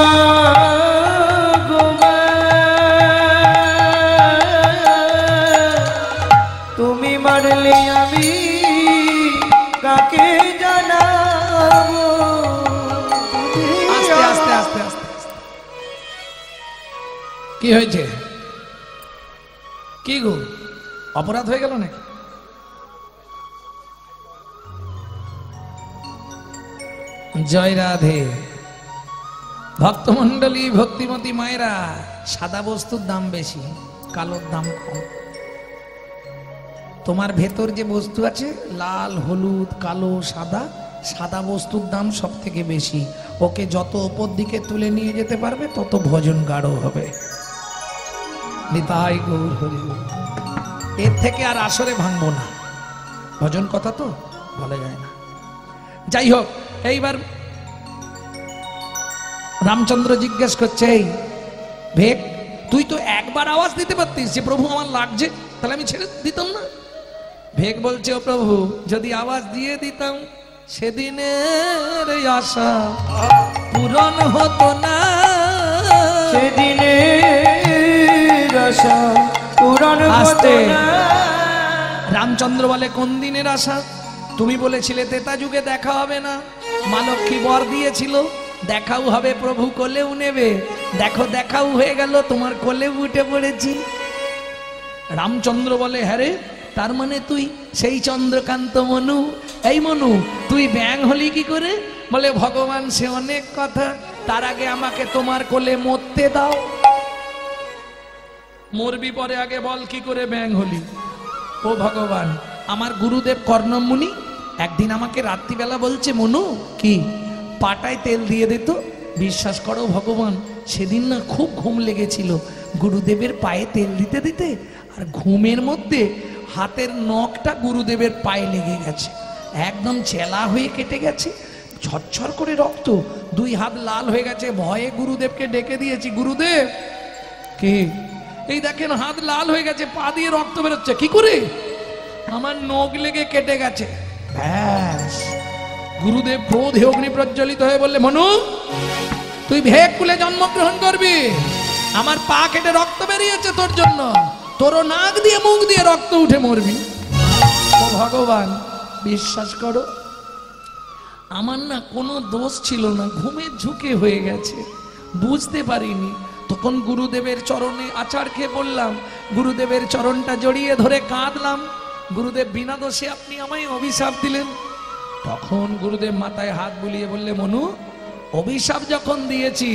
B: তুমি মারলে আমি কাকে জানাবো?
A: আস্তে আস্তে আস্তে আস্তে কি হয়েছে? কি গো, অপরাধ হয়ে গেল নাকি? জয় রাধে। ভক্তমণ্ডলী, ভক্তিমতী মায়েরা, সাদা বস্তুর দাম বেশি, কালোর দাম কম। তোমার ভেতর যে বস্তু আছে, লাল, হলুদ, কালো, সাদা, সাদা বস্তুর দাম সব থেকে বেশি। ওকে যত ওপর দিকে তুলে নিয়ে যেতে পারবে তত ভজন গাঢ় হবে। নিতাই গৌর হরি বল। এর থেকে আর আসরে ভাঙবো না, ভজন কথা তো বলা যায় না। যাই হোক, এইবার রামচন্দ্র জিজ্ঞেস করছে, এই ভেক, তুই তো একবার আওয়াজ দিতে পারতিস যে প্রভু আমার লাগছে, তাহলে আমি ছেড়ে দিতাম না। ভেক বলছে, ও প্রভু, যদি আওয়াজ দিয়ে দিতাম সেদিনের আশা পূরণ হতো না,
B: সেদিনের আশা পূরণ হতো না।
A: রামচন্দ্র বলে, কোন দিনের আশা? তুমি বলেছিলে তেতা যুগে দেখা হবে না, মা লক্ষ্মী বর দিয়েছিল দেখাও হবে, প্রভু কোলেও নেবে। দেখো দেখাও হয়ে গেল, তোমার কোলে উঠে পড়েছি। রামচন্দ্র বলে, হ্যাঁ রে, তার মানে তুই সেই চন্দ্রকান্ত মনু? এই মনু, তুই ব্যাং হলি কি করে? বলে, ভগবান সে অনেক কথা, তার আগে আমাকে তোমার কোলে মরতে দাও। মরবি পরে, আগে বল কি করে ব্যাং হলি? ও ভগবান, আমার গুরুদেব কর্ণমুনি একদিন আমাকে রাত্রিবেলা বলছে, মনু কি পাটায় তেল দিয়ে দিত। বিশ্বাস করো ভগবান, সেদিন না খুব ঘুম লেগেছিল গুরুদেবের পায়ে তেল দিতে দিতে, আর ঘুমের মধ্যে হাতের নখটা গুরুদেবের পায়ে লেগে গেছে, একদম চেলা হয়ে কেটে গেছে, ছটছর করে রক্ত, দুই হাত লাল হয়ে গেছে। ভয়ে গুরুদেবকে ডেকে দিয়েছি, গুরুদেব কি, এই দেখেন হাত লাল হয়ে গেছে, পা দিয়ে রক্ত বেরোচ্ছে। কি করে? আমার নখ লেগে কেটে গেছে। ব্যাস, গুরুদেব ক্রোধে অগ্নি প্রজ্বলিত হয়ে বললে, মনু, তুই ভেক কুলে জন্মগ্রহণ করবি, আমার পা কেটে রক্ত বেরিয়েছে তোর জন্য, তোরও নাক দিয়ে মুখ দিয়ে রক্ত উঠে মরবি। ও ভগবান, বিশ্বাস করো, আমার না কোনো দোষ ছিল না, ঘুমের ঝুঁকে হয়ে গেছে, বুঝতে পারিনি। তখন গুরুদেবের চরণে আছাড় খেয়ে পড়লাম, গুরুদেবের চরণটা জড়িয়ে ধরে কাঁদলাম। গুরুদেব, বিনা দোষে আপনি আমায় অভিশাপ দিলেন। তখন গুরুদেব মাথায় হাত বুলিয়ে বললে, মনু, অভিশাপ যখন দিয়েছি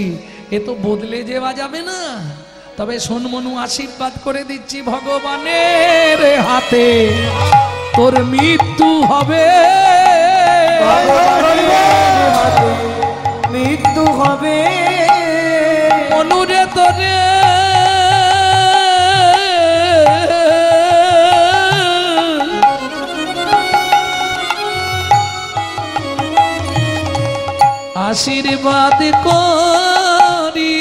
A: এ তো বদলে যাওয়া যাবে না। তবে শোন মনু, আশীর্বাদ করে দিচ্ছি, ভগবানের হাতে তোর মৃত্যু হবে,
B: মৃত্যু হবে।
A: মনুরে তোরে আশীর্বাদ করি,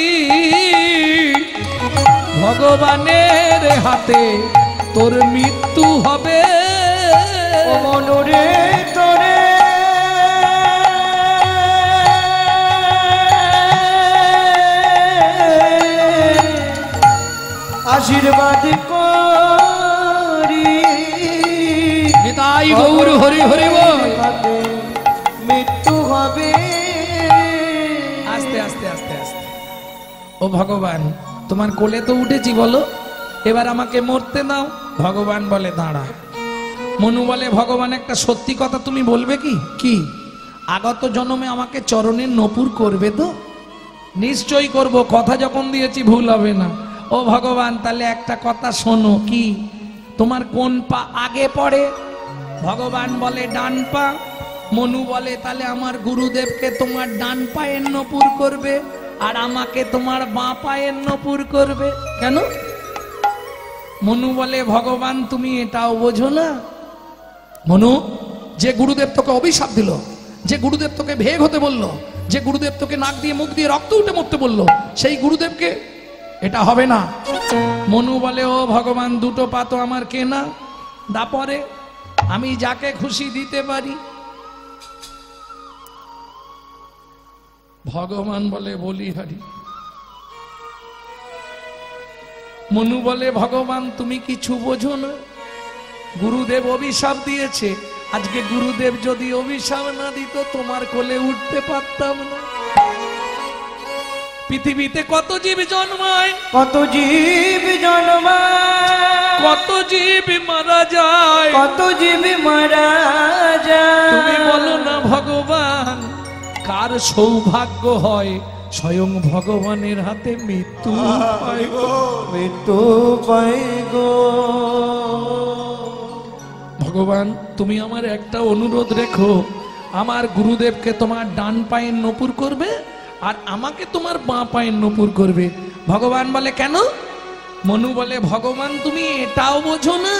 A: ভগবানের হাতে তোর মৃত্যু হবে।
B: ও মনুরে তোরে আশীর্বাদ করি,
A: নিতাই গৌর হরি হরি বল।
B: মৃত্যু হবে।
A: আস্তে আস্তে আস্তে আস্তে। ও ভগবান, তোমার কোলে তো উঠেছি, বলো এবার আমাকে মরতে দাও। ভগবান বলে, দাঁড়া। মনু বলে, ভগবান একটা সত্যি কথা তুমি বলবে কি? কি? আগত জন্মে আমাকে চরণের নপুর করবে তো? নিশ্চয়ই করব, কথা যখন দিয়েছি ভুল হবে না। ও ভগবান, তাহলে একটা কথা শোনো। কি? তোমার কোন পা আগে পড়ে? ভগবান বলে, ডান পা। মনু বলে, তাহলে আমার গুরুদেবকে তোমার ডান পায়ের নপুর করবে, আর আমাকে তোমার বাঁ পায়ের নপুর করবে। কেন? মনু বলে, ভগবান তুমি এটাও বোঝো না? মনু, যে গুরুদেব তোকে অভিশাপ দিল, যে গুরুদেব তোকে ভেগ হতে বলল, যে গুরুদেব তোকে নাক দিয়ে মুখ দিয়ে রক্ত উঠে মরতে বলল, সেই গুরুদেবকে এটা হবে না। মনু বলে, ও ভগবান, দুটো পা তো আমার কেনা, দাপরে আমি যাকে খুশি দিতে পারি। ভগবান বলে, বলি হারি। মনু বলে, ভগবান তুমি কিছু বোঝো না, গুরুদেব অভিশাপ দিয়েছে, আজকে গুরুদেব যদি অভিশাপ না দিত তোমার কোলে উঠতে পারতাম না। পৃথিবীতে কত জীব জন্মায়,
B: কত জীব জন্মায়,
A: কত জীব মারা যায়,
B: কত জীব মারা যায়।
A: তুমি বলো না ভগবান, কার সৌভাগ্য হয় স্বয়ং ভগবানের হাতে মৃত্যু পায় গো।
C: মৃত্যু পাই গো।
A: ভগবান তুমি আমার একটা অনুরোধ রেখো, আমার গুরুদেবকে তোমার ডান পায়ের নপুর করবে আর আমাকে তোমার বাঁ পায়ের নপুর করবে। ভগবান বলে কেন? মনু বলে ভগবান তুমি এটাও বোঝো না,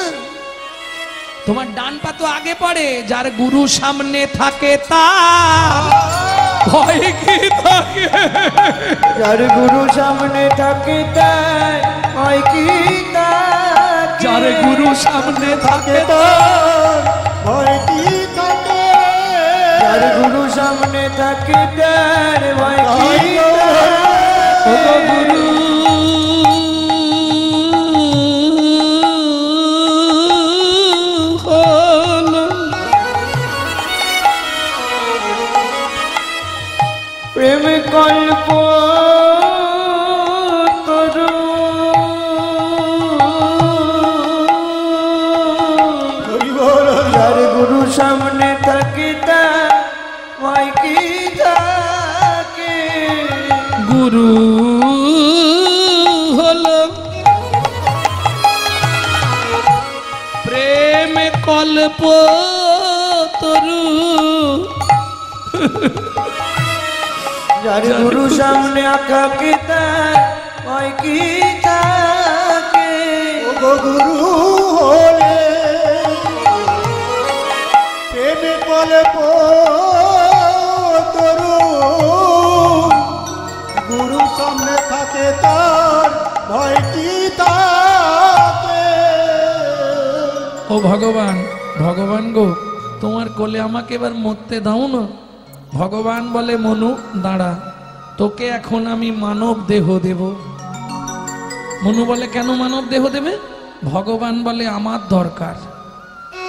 A: তোমার ডান পা তো আগে পড়ে, যার গুরু সামনে থাকে তার ভয় কি থাকে?
C: যার গুরু সামনে থাকে তার ভয় কি থাকে?
A: যার গুরু সামনে থাকে
C: তার ভয় কি থাকে? যার গুরু সামনে থাকে তার ভয় কি থাকে?
A: ও গুরু
C: প্রেম কল্প তরু যার গুরু সামনে থাকে তার ভয় কি থাকে?
A: গুরু হলো প্রেম কল্প তরু,
C: যার গুরু সামনে থাকে তার ভয় কি থাকে? গুরু হলে প্রেমে কল্প তরু, গুরু সামনে থাকে তার ভয় কি থাকে?
A: ও ভগবান, ভগবান গো তোমার কোলে আমাকে এবার মরতে দাও না। ভগবান বলে মনু দাঁড়া, তোকে এখন আমি মানব দেহ দেব। মনু বলে কেন মানব দেহ দেবে? ভগবান বলে আমার দরকার।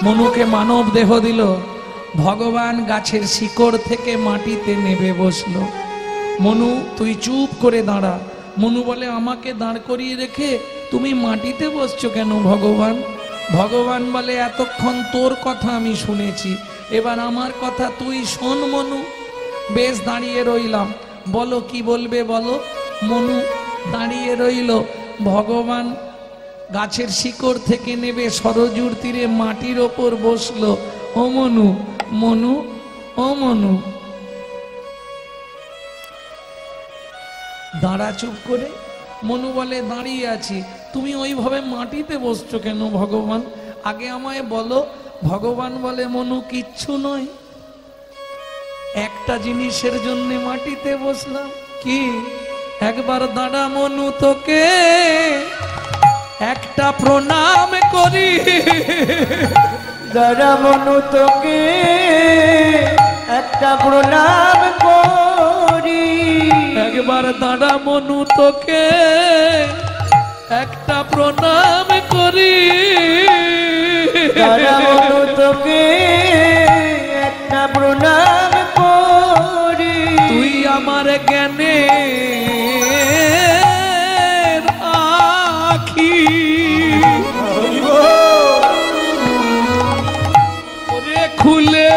A: মনুকে মানব দেহ দিল। ভগবান গাছের শিকড় থেকে মাটিতে নেবে বসলো। মনু তুই চুপ করে দাঁড়া। মনু বলে আমাকে দাঁড় করিয়ে রেখে তুমি মাটিতে বসছো কেন ভগবান? ভগবান বলে এতক্ষণ তোর কথা আমি শুনেছি, এবার আমার কথা তুই শোন মনু। বেশ দাঁড়িয়ে রইলাম, বলো কি বলবে বলো। মনু দাঁড়িয়ে রইল। ভগবান গাছের শিকড় থেকে নেবে সরজুর তীরে মাটির ওপর বসলো। ও মনু, মনু, ও মনু দাঁড়া চুপ করে। মনু বলে দাঁড়িয়ে আছি, তুমি ওইভাবে মাটিতে বসছো কেন ভগবান? আগে আমায় বলো। ভগবান বলে মনু কিচ্ছু নয়, একটা জিনিসের জন্য মাটিতে বসলাম। কি? একবার দাঁড়া মনু, তোকে একটা প্রণাম করি।
C: দাঁড়া মনু, তোকে একটা প্রণাম করি।
A: একবার দাঁড়া মনু, তোকে একটা প্রণাম করি।
C: দাঁড়া মনু, তোকে একটা প্রণাম করি।
A: তুই আমার জ্ঞানে আখি, ওরে খুলে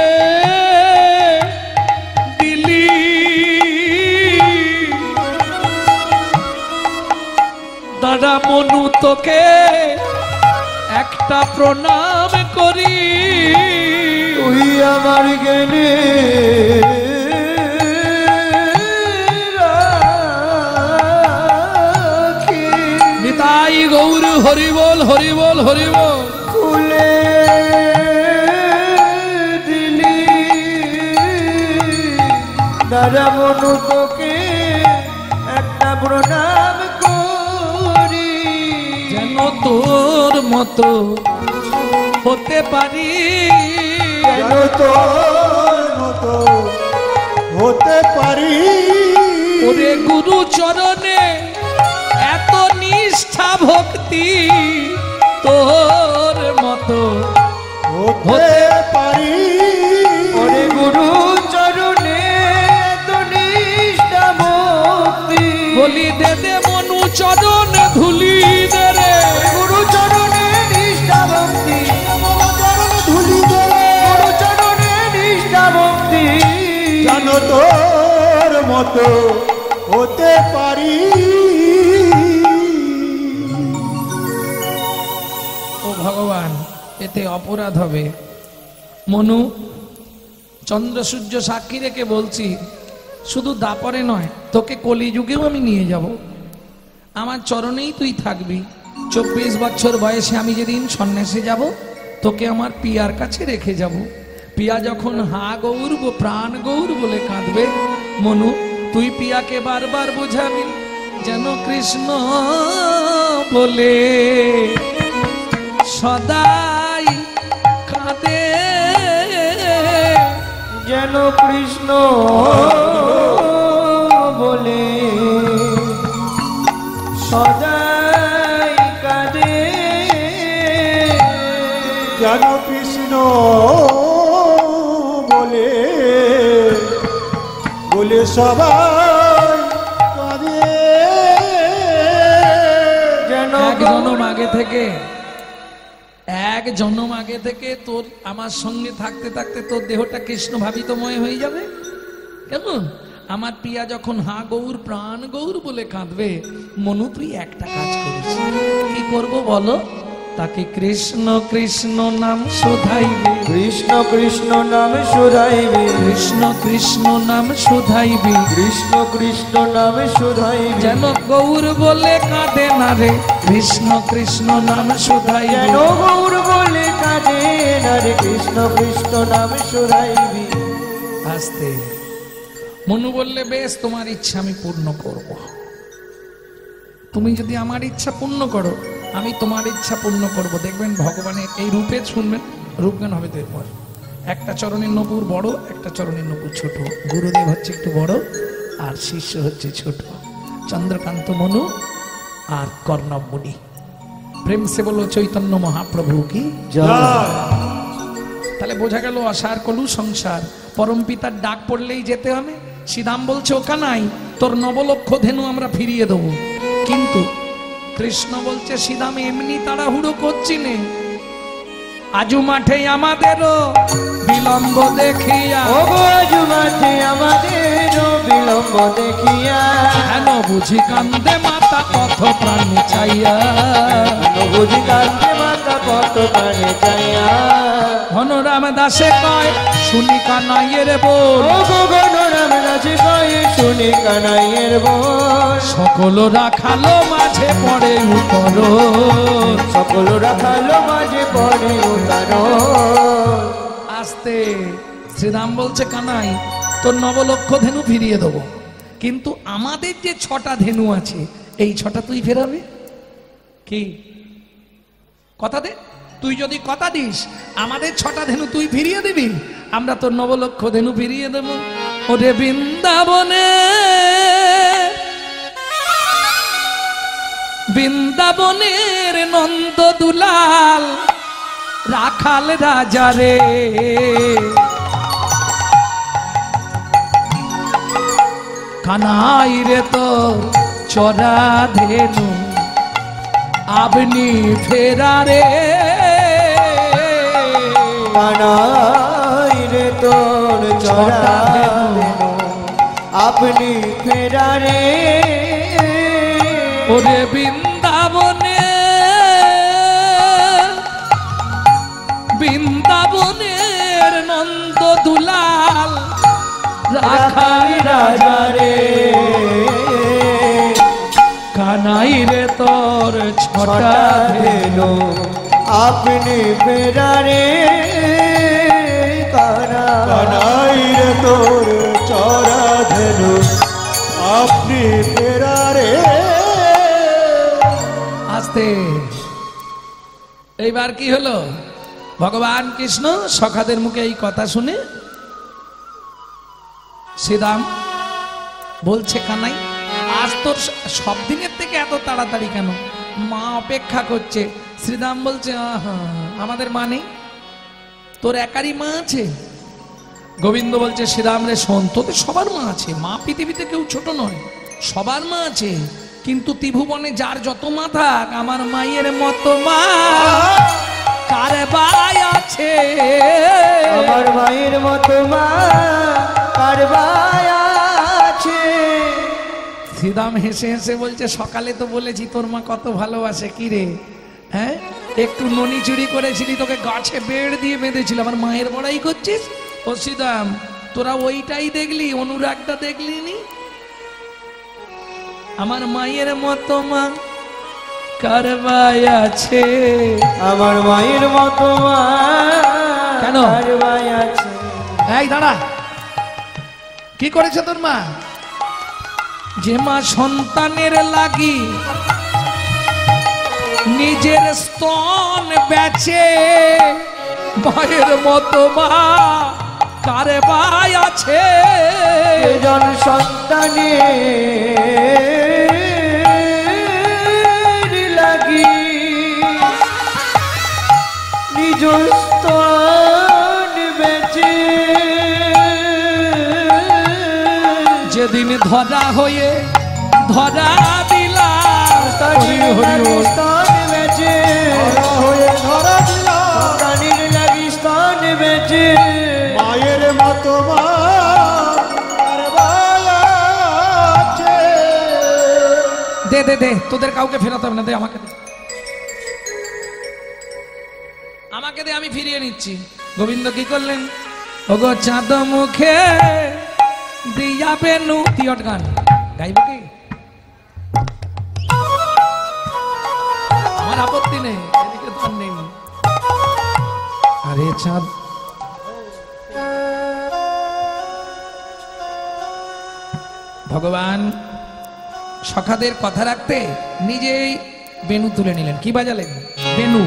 A: দিলি। দাঁড়া মনু, তোকে একটা প্রণাম করি।
C: তুই আমার জ্ঞানে রাখি।
A: নিতাই গৌর হরি বল, হরি বল, হরি বল।
C: খুলে দিলি। দাঁড়া মনু, তোকে একটা প্রণাম করি।
A: যেন তোর মতো হতে পারি,
C: যেন তোর মতো হতে পারি।
A: ওরে গুরু চরণে এত নিষ্ঠা ভক্তি, তোর মতো
C: হতে পারি। ওরে গুরু চরণে তো নিষ্ঠা ভক্তি।
A: বলি দে দে মনু চরণ ধুলি দে রে।
C: গুরু চরণে নিষ্ঠা ভক্তি। ধুলি দে। গুরু চরণে নিষ্ঠা ভক্তি। জানো তো মতো হতে পারি।
A: ও ভগবান, এতে অপরাধ হবে। মনু, চন্দ্র সূর্য সাক্ষী রেখে বলছি, শুধু দাপরে নয়, তোকে কলিযুগেও আমি নিয়ে যাব। আমার চরণেই তুই থাকবি। 24 বছর বয়সে আমি যেদিন সন্ন্যাসে যাব, তোকে আমার পিয়ার কাছে রেখে যাব। পিয়া যখন হা গৌর প্রাণ গৌর বলে কাঁদবে, মনু তুই পিয়াকে বারবার বোঝাবি যেন কৃষ্ণ বলে সদাই কাঁদে,
B: যেন কৃষ্ণ বলে সদাই কাঁদে,
C: যেন কৃষ্ণ বলে বলে সবাই কাঁদে।
B: যেন
A: এক জন্ম আগে থেকে, এক জন্ম আগে থেকে তোর আমার সঙ্গে থাকতে থাকতে তোর দেহটা কৃষ্ণ ভাবিতময় হয়ে যাবে। কেমন? আমার পিয়া যখন হা গৌর প্রাণ গৌর বলে কাঁদবে, মনু তুই একটা কাজ করিস। কি করব বলো? তাকে কৃষ্ণ কৃষ্ণ নাম শোধাইবে,
B: কৃষ্ণ কৃষ্ণ নাম শুধাইবে,
A: কৃষ্ণ কৃষ্ণ নাম শোধাইবে,
B: কৃষ্ণ কৃষ্ণ নাম শুধাইবে,
A: যেন গৌর বলে কাঁদে না রে, কৃষ্ণ কৃষ্ণ নাম শোধাইবে।
B: যেন গৌর বলে কাঁদে না রে, কৃষ্ণ কৃষ্ণ নাম শুধাইবে।
A: আস্তে। মনু বললে, বেশ, তোমার ইচ্ছা আমি পূর্ণ করব। তুমি যদি আমার ইচ্ছা পূর্ণ করো, আমি তোমার ইচ্ছা পূর্ণ করব। দেখবেন ভগবানের এই রূপে শুনবেন, রূপজ্ঞান হবে তো এরপর। একটা চরণের নপুর বড়, একটা চরণের নপুর ছোট। গুরুদেব হচ্ছে একটু বড় আর শিষ্য হচ্ছে ছোট। চন্দ্রকান্ত মনু আর কর্ণব মুনি। প্রেম সে বলো চৈতন্য মহাপ্রভু কি
C: জয়।
A: তাহলে বোঝা গেল আশার কলু সংসার। পরম পিতার ডাক পড়লেই যেতে হবে। শ্রীরাম বলছে, ওকা নাই, তোর 9 লক্ষ ধেনু আমরা ফিরিয়ে দেবো। কিন্তু কৃষ্ণ বলছে, শ্রীরাম এমনি তাড়াহুড়ো করছি নে, আজু মাঠে আমাদেরও বিলম্ব দেখিয়া,
B: ও গো আজু মাঠে আমাদেরও বিলম্ব দেখিয়া,
A: হেন বুঝি কান্দে মাতা পথ প্রাণ চাইয়া,
B: বুঝি কান্দে মাতা পথ প্রাণে চাইয়া।
A: হনরাম দাসে কয় শুনি কানাইয়ের বল,
B: ও গো গণরাম দাসে কয় শুনি কানাইয়ের বল,
A: সকল রাখালো মাঝে পড়ে উতর,
B: সকল রাখালো মাঝে পড়ে উতার।
A: আস্তে। শ্রীরাম বলছে, কানাই তোর 9 লক্ষ ধেনু ফিরিয়ে দেবো, কিন্তু আমাদের যে 6টা ধেনু আছে, এই 6টা তুই ফেরাবে কি? কথা দে। তুই যদি কথা দিস, আমাদের 6টা ধেনু তুই ফিরিয়ে দিবি, আমরা তোর 9 লক্ষ ধেনু ফিরিয়ে দেব। ওরে বৃন্দাবনে, বৃন্দাবনের নন্দ দুলাল রাখাল রাজা রে, কানাই রে তো চরা ধেনু আপনি ফেরা রে,
B: কানাই রে তোর চড়া ধেনু আপনি ফেরা রে।
A: ওরে বৃন্দাবনে, বৃন্দাবনের নন্দ দুলাল রাখাল রাজা রে, কানাই রে তোর 6টা ধেনু
B: আপনি ফেরা রে,
C: কানাই রে তোর চরা ধেনু আপনি ফেরা রে।
A: আস্তে। এইবার কি হলো? ভগবান কৃষ্ণ সখাদের মুখে এই কথা শুনে শ্রীরাম বলছে, কানাই আজ তোর সব দিনের থেকে এত তাড়াতাড়ি কেন? মা অপেক্ষা করছে। শ্রীরাম বলছে, আহা, আমাদের মা নেই? তোর একারই মা আছে? গোবিন্দ বলছে, শ্রীরাম রে শোন, তোদের সবার মা আছে, মা পৃথিবীতে কেউ ছোট নয়, সবার মা আছে, কিন্তু ত্রিভুবনে যার যত মা থাক, আমার মায়ের মতো মা কার ভাই আছে?
B: আমার মায়ের মতো মা কার ভাই আছে?
A: শ্রীদাম হেসে হেসে বলছে সকালে তো বলেছি তোর মা কত ভালোবাসে, কি রে হ্যাঁ একটু ননি চুরি করেছিলি, তোকে গাছে বেড় দিয়ে বেঁধেছিল, আমার মায়ের বড়াই করছিস? ও শ্রীদাম তোরা ওইটাই দেখলি, অনুরাগটা দেখলি নি? আমার মায়ের মতো মা কারবাই আছে,
B: আমার মায়ের মতো মা
A: কেন?
B: কারবাই আছে।
A: এই দাঁড়া, কি করেছে তোর মা? যে মা সন্তানের লাগি নিজের স্তন বেচে, মায়ের মতো মা কারবাই আছে।
B: জন সন্তানের লাগি নিজ স্তন বেচে,
A: যেদিন ধরা হয়ে ধরা দিলা,
B: স্তন বেচে হয়ে ধরা দিলা, সন্তানের লাগি স্তন বেচে, মায়ের মতো মা কারবাই আছে।
A: দে দে দে, তোদের কাউকে ফেরাতে হবে না, দে আমাকে দে, আমাকে দে, আমি ফিরিয়ে নিচ্ছি। গোবিন্দ কি করলেন? ওগো চাঁদ মুখে দিয়া বেনু, তিয়ট গান গাইব কি? আমার আপত্তি নেই, এদিকে তো আর নেই। আরে চাঁদ, ভগবান সখাদের কথা রাখতে নিজেই বেনু তুলে নিলেন। কি বাজালেন? বেনু,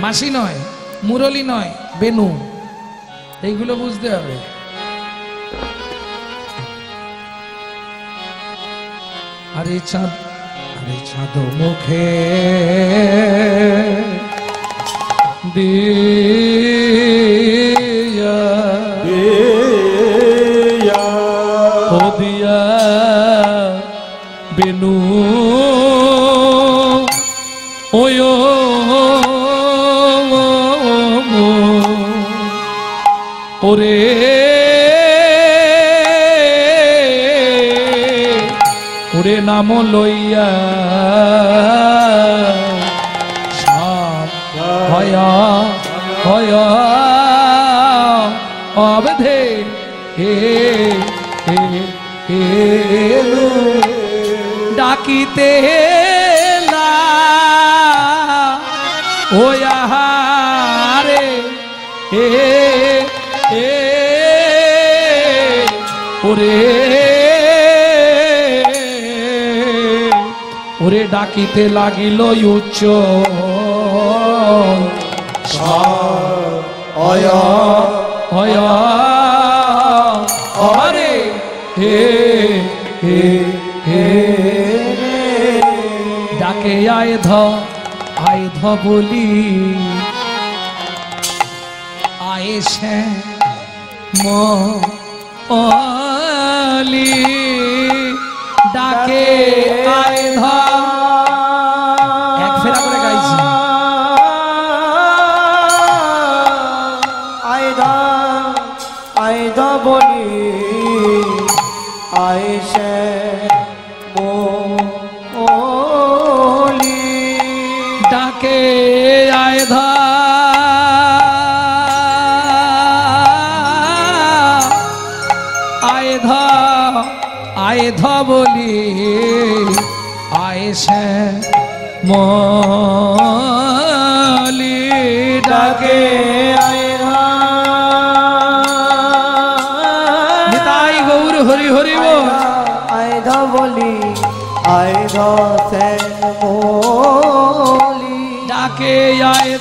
A: মাসি নয়, মুরলি নয়, বেনু। এইগুলো বুঝতে হবে। আরে চাঁদ, আরে চাঁদ মুখে দিয়া ও দিয়া বেনু ওয় ওরে ওরে নাম লইয়া সাপ হয়া হয়া অবধে হে হে হে ডাকিতে লা ওয়া রে হে হে ওরে ওরে ডাকিতে লাগিল উচ্চ
B: অয়া
A: হয়া হরে হে হে হে ডাকে আয় ধ বলি আয়েশে মলি ডাকে আয় ধ, এক ফেরা করে গাইছি।
B: আয়দা বলি আয়েশে মলি
A: ডাকে আয় ধ আয় ধ বলি আয়েশে মলি ডাকে নিতাই গৌর হরি হরি বল।
B: আয়দা বলি আয়দা সেন মলি
A: ডাকে আয়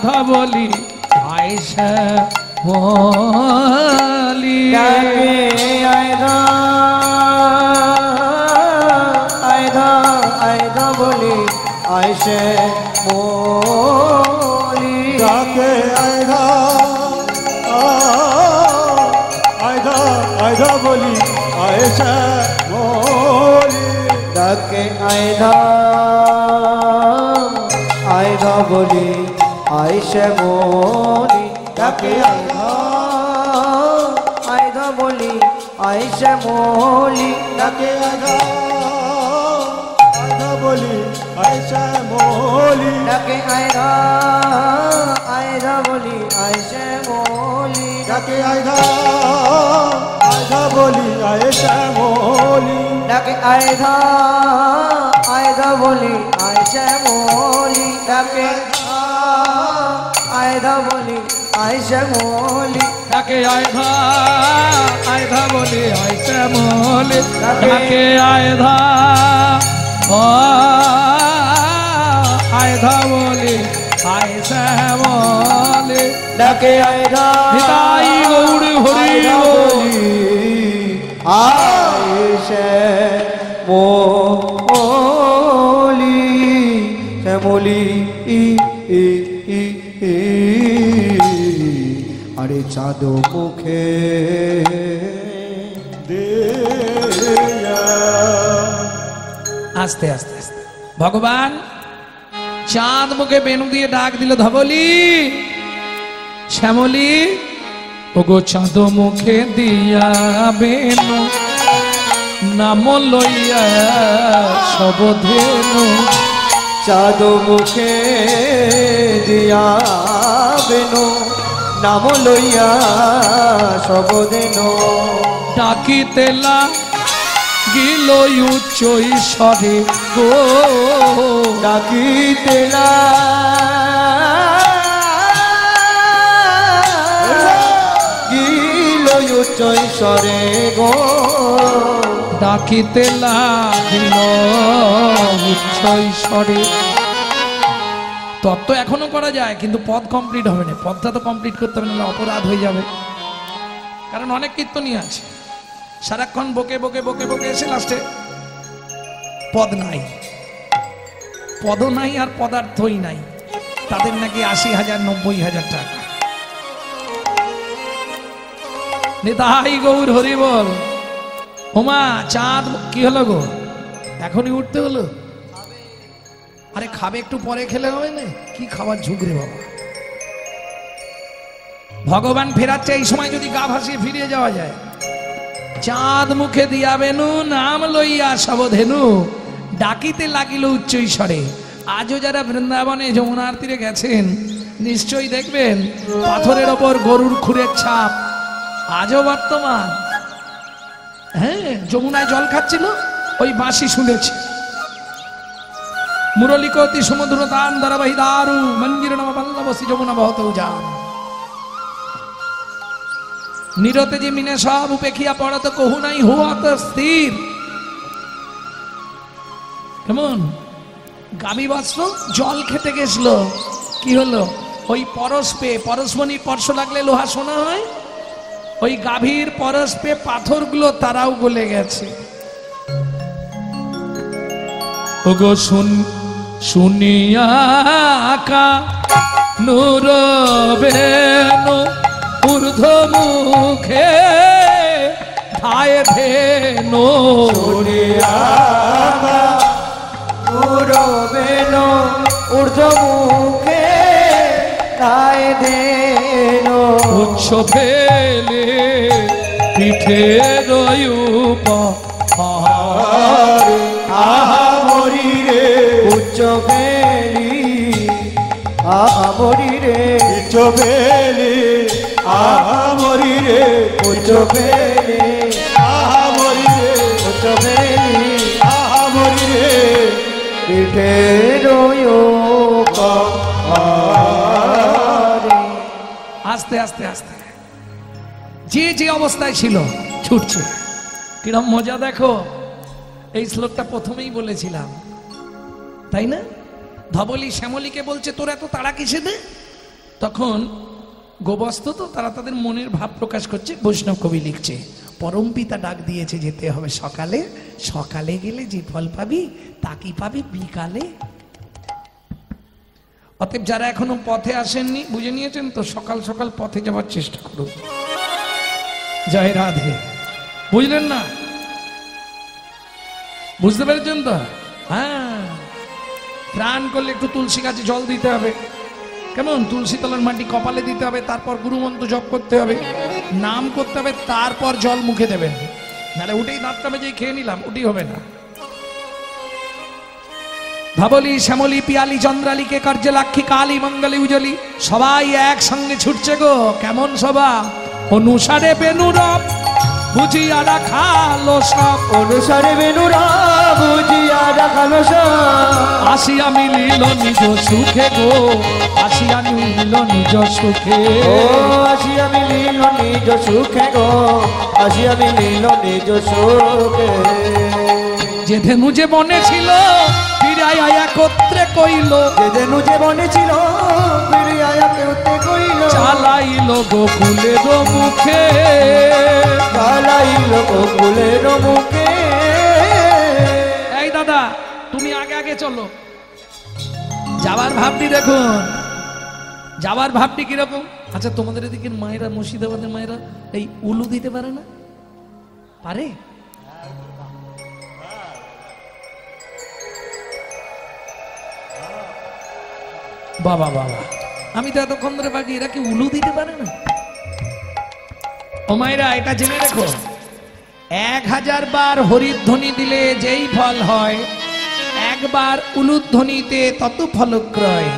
A: ধ বলি আয়েশা মলি
B: ডাকে আয়দা বলি আয়েশে মলি ডাকে আয়দা বলি আয়েশে মলি ডাকে আয়দা বলি আয়েশে মলি ডাকে
C: আয় ধবলি আয় শ্যামলি
B: ডাকে আধা আধা বলি আয় শ্যামলি
C: ডাকে আয় ধবলি আয় শ্যামলি
B: ডাকে আধা আধা বলি আয় শ্যামলি
C: ডাকে আয় ধবলি আয় শ্যামলি ডাকে আয় ধবলি আয় শ্যামলি
A: ডাকে আয়ধা আয়ধা বলি আয় শ্যামলি ডাকে আয়ধা আয়ধা বলি আয় শ্যামলি
C: ডাকে আয়
A: নিতাই গৌর হরি বলি
C: আয় শ্যামলি শ্যামলি আরে চাঁদ মুখে
A: আস্তে আস্তে আস্তে ভগবান চাঁদ মুখে বেনু দিয়ে ডাক দিল ধবলি শ্যামলি ওগো চাঁদ মুখে দিয়া বেনু নাম লইয়া সবধেনু
C: চাঁদ মুখে দিয়া বেনু নাম লইয়া সবদিন
A: ডাকিতেলা গিল উচ্চ ঈশ্বরে গো
C: ডাকিতেলা গিল উচ্চ ঈশ্বরে গো
A: ডাকিতেলা গিল উচ্চ ঈশ্বরে তত্ত্ব এখনো করা যায় কিন্তু পদ কমপ্লিট হবে না পদটা তো কমপ্লিট করতে হবে না অপরাধ হয়ে যাবে কারণ অনেক কীর্তনই আছে সারাক্ষণ বকে বকে বকে বকে এসে লাস্টে পদ নাই পদও নাই আর পদার্থই নাই তাদের নাকি ৮০,০০০ ৯০,০০০ টাকা নিতাই গৌর হরি বল ওমা চাঁদ কি হলো গো এখনই উঠতে হলো আরে খাবে একটু পরে খেলে হবে না কি খাবার ঝুঁকরে বাবা ভগবান ফেরাচ্ছে এই সময় যদি গা ভাসিয়ে ফিরে যাওয়া যায় চাঁদ মুখে দিয়া বেনু নাম লইয়া সবধেনু ডাকিতে লাগিল উচ্চ ঈশ্বরে আজও যারা বৃন্দাবনে যমুনার তীরে গেছেন নিশ্চয়ই দেখবেন পাথরের ওপর গরুর খুরের ছাপ আজও বর্তমান হ্যাঁ যমুনায় জল খাচ্ছিল ওই বাঁশি শুনেছে মুরলিকতি সমুদ্র দান দারাবাহি দারু মঞ্জির নম বল্লবসি যমুনা বহত যান নিরতে যে মিনে সব উপেক্ষিয়া পড়ত কহু নাই হুয়াত স্থির কেমন গাবি বস্ত্র জল খেতে গেছিল কি হলো ওই পরশমণির স্পর্শ লাগলে লোহা সোনা হয় ওই গাভীর পরশপে পাথরগুলো তারাও গলে গেছে ওগো শুনিয়া কা নূর বেনু ঊর্ধ্ব মুখে ধায় ধেনু
C: শুনিয়া নূর বেনু ঊর্ধ্ব মুখে ধায় ধেনু
A: উচ্চ ফেলে পিঠে রয়ুপ
B: আহা মরি রে
C: উচ্চ বেলি আহা মরি রে
B: উচ্চ বেলি আহা মরি রে
C: উচ্চ বেলি
B: আহা মরি রে
C: উচ্চ বেলি
B: আহা মরি রে
C: পিঠে রয়ো
A: আস্তে আস্তে আস্তে যে যে অবস্থায় ছিল ছুটছে কিরম মজা দেখো এই শ্লোকটা প্রথমেই বলেছিলাম তাই না ধবলি শ্যামলীকে বলছে তোর এত তাড়া কিসে দে তখন গোবস্ত তো তারা তাদের মনের ভাব প্রকাশ করছে বৈষ্ণব কবি লিখছে পরম পিতা ডাক দিয়েছে যেতে হবে সকালে সকালে গেলে যে ফল পাবি তা কি পাবি বিকালে অতএব যারা এখনো পথে আসেননি বুঝে নিয়েছেন তো সকাল সকাল পথে যাওয়ার চেষ্টা করুন জয় রাধে বুঝলেন না বুঝতে পেরেছেন তো হ্যাঁ স্নান করলে একটু তুলসী গাছে জল দিতে হবে কেমন তুলসী তলার মাটি কপালে দিতে হবে তারপর গুরুমন্ত্র জপ করতে হবে নাম করতে হবে, তারপর জল মুখে দেবেন, নাহলে উঠেই দাঁতটা মেজেই খেয়ে নিলাম, উঠি হবে না। ভাবলি শ্যামলি পিয়ালি চন্দ্রালিকে কার্যলাক্ষী কালী মঙ্গলে উজলি, সবাই একসঙ্গে ছুটছে গো। কেমন সভা? অনুসারে বেনুরব বুঝিয়া রাখালো সব,
C: অনুসারে বেনুরা বুঝিয়া রাখালো সব।
A: আসিয়া মিলিল নিজ সুখে গো, আসিয়া মিলিল নিজ সুখে।
C: ও আসিয়া মিলিল নিজ সুখে গো, আসিয়া মিলিল নিজ সুখে।
A: যে ধেনু যে বনে ছিল ফিরাইয়া একত্রে কইল,
C: যে ধেনু যে বনে ছিল ফিরিয়া একত্রে কইল,
A: চালাইল গোকুলের মুখে,
C: চালাইল গোকুলের মুখে।
A: এই দাদা তুমি আগে আগে চলো, যাবার ভাবটি দেখুন, যাবার ভাবটি কিরকম। আচ্ছা তোমাদের এদিকে মায়েরা, মুর্শিদাবাদের মায়েরা এই উলু দিতে পারে না? পারে? বাবা বাবা, আমি তো এতক্ষণ ধরে বাকি, এরা কি উলু দিতে পারে না? ও মায়েরা এটা জেনে রেখো, 1000 বার হরিধ্বনি দিলে যেই ফল হয়, একবার উলুধ্বনিতে তত ফলক্রয়।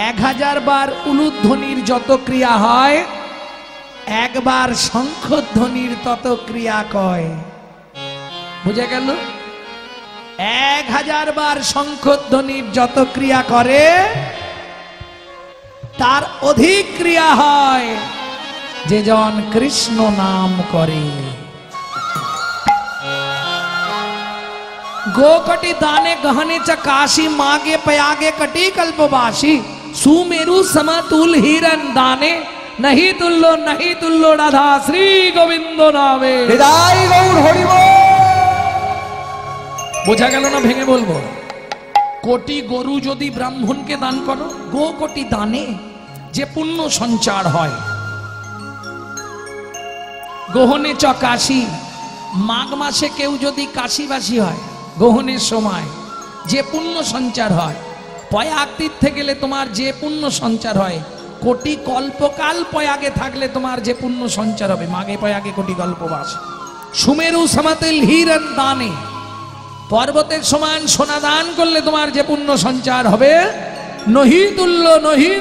A: 1000 বার উলুধ্বনির যত ক্রিয়া হয়, একবার শঙ্খধ্বনির তত ক্রিয়া কয়। বুঝে গেল? 1000 বার শঙ্খধ্বনির যত ক্রিয়া করে, তার অধিক ক্রিয়া হয় যে জন কৃষ্ণ নাম করে। गोकटी दाने गहने चकाशी मागे पयागे कटी कल्पवासी, सुमेरु समतुल हिरन दाने, नहीं तुल्लो राधा श्री गोविंद नामे।
C: হৃদয় গৌর হরি বল।
A: বোঝা গেল না? ভেঙে বলবো, কোটি গরু যদি ব্রাহ্মণকে দান করো, গো কোটি দানে যে পুণ্য সঞ্চার হয়। গহনে চকাশি, মাঘ মাসে কেউ যদি কাশিবাসী হয়, গ্রহণের সময় যে পুণ্য সঞ্চার হয়, পয়াগ তীর্থে গেলে তোমার যে পুণ্য সঞ্চার হয়, কোটি কল্পকাল পয়াগে থাকলে তোমার যে পুণ্য সঞ্চার হবে, মাঘে পয়াগে কোটি কল্পবাস। সুমেরু সমাতিল হিরণ দানে, পর্বতের সমান সোনা দান করলে তোমার যে পুণ্য সঞ্চার হবে, নহি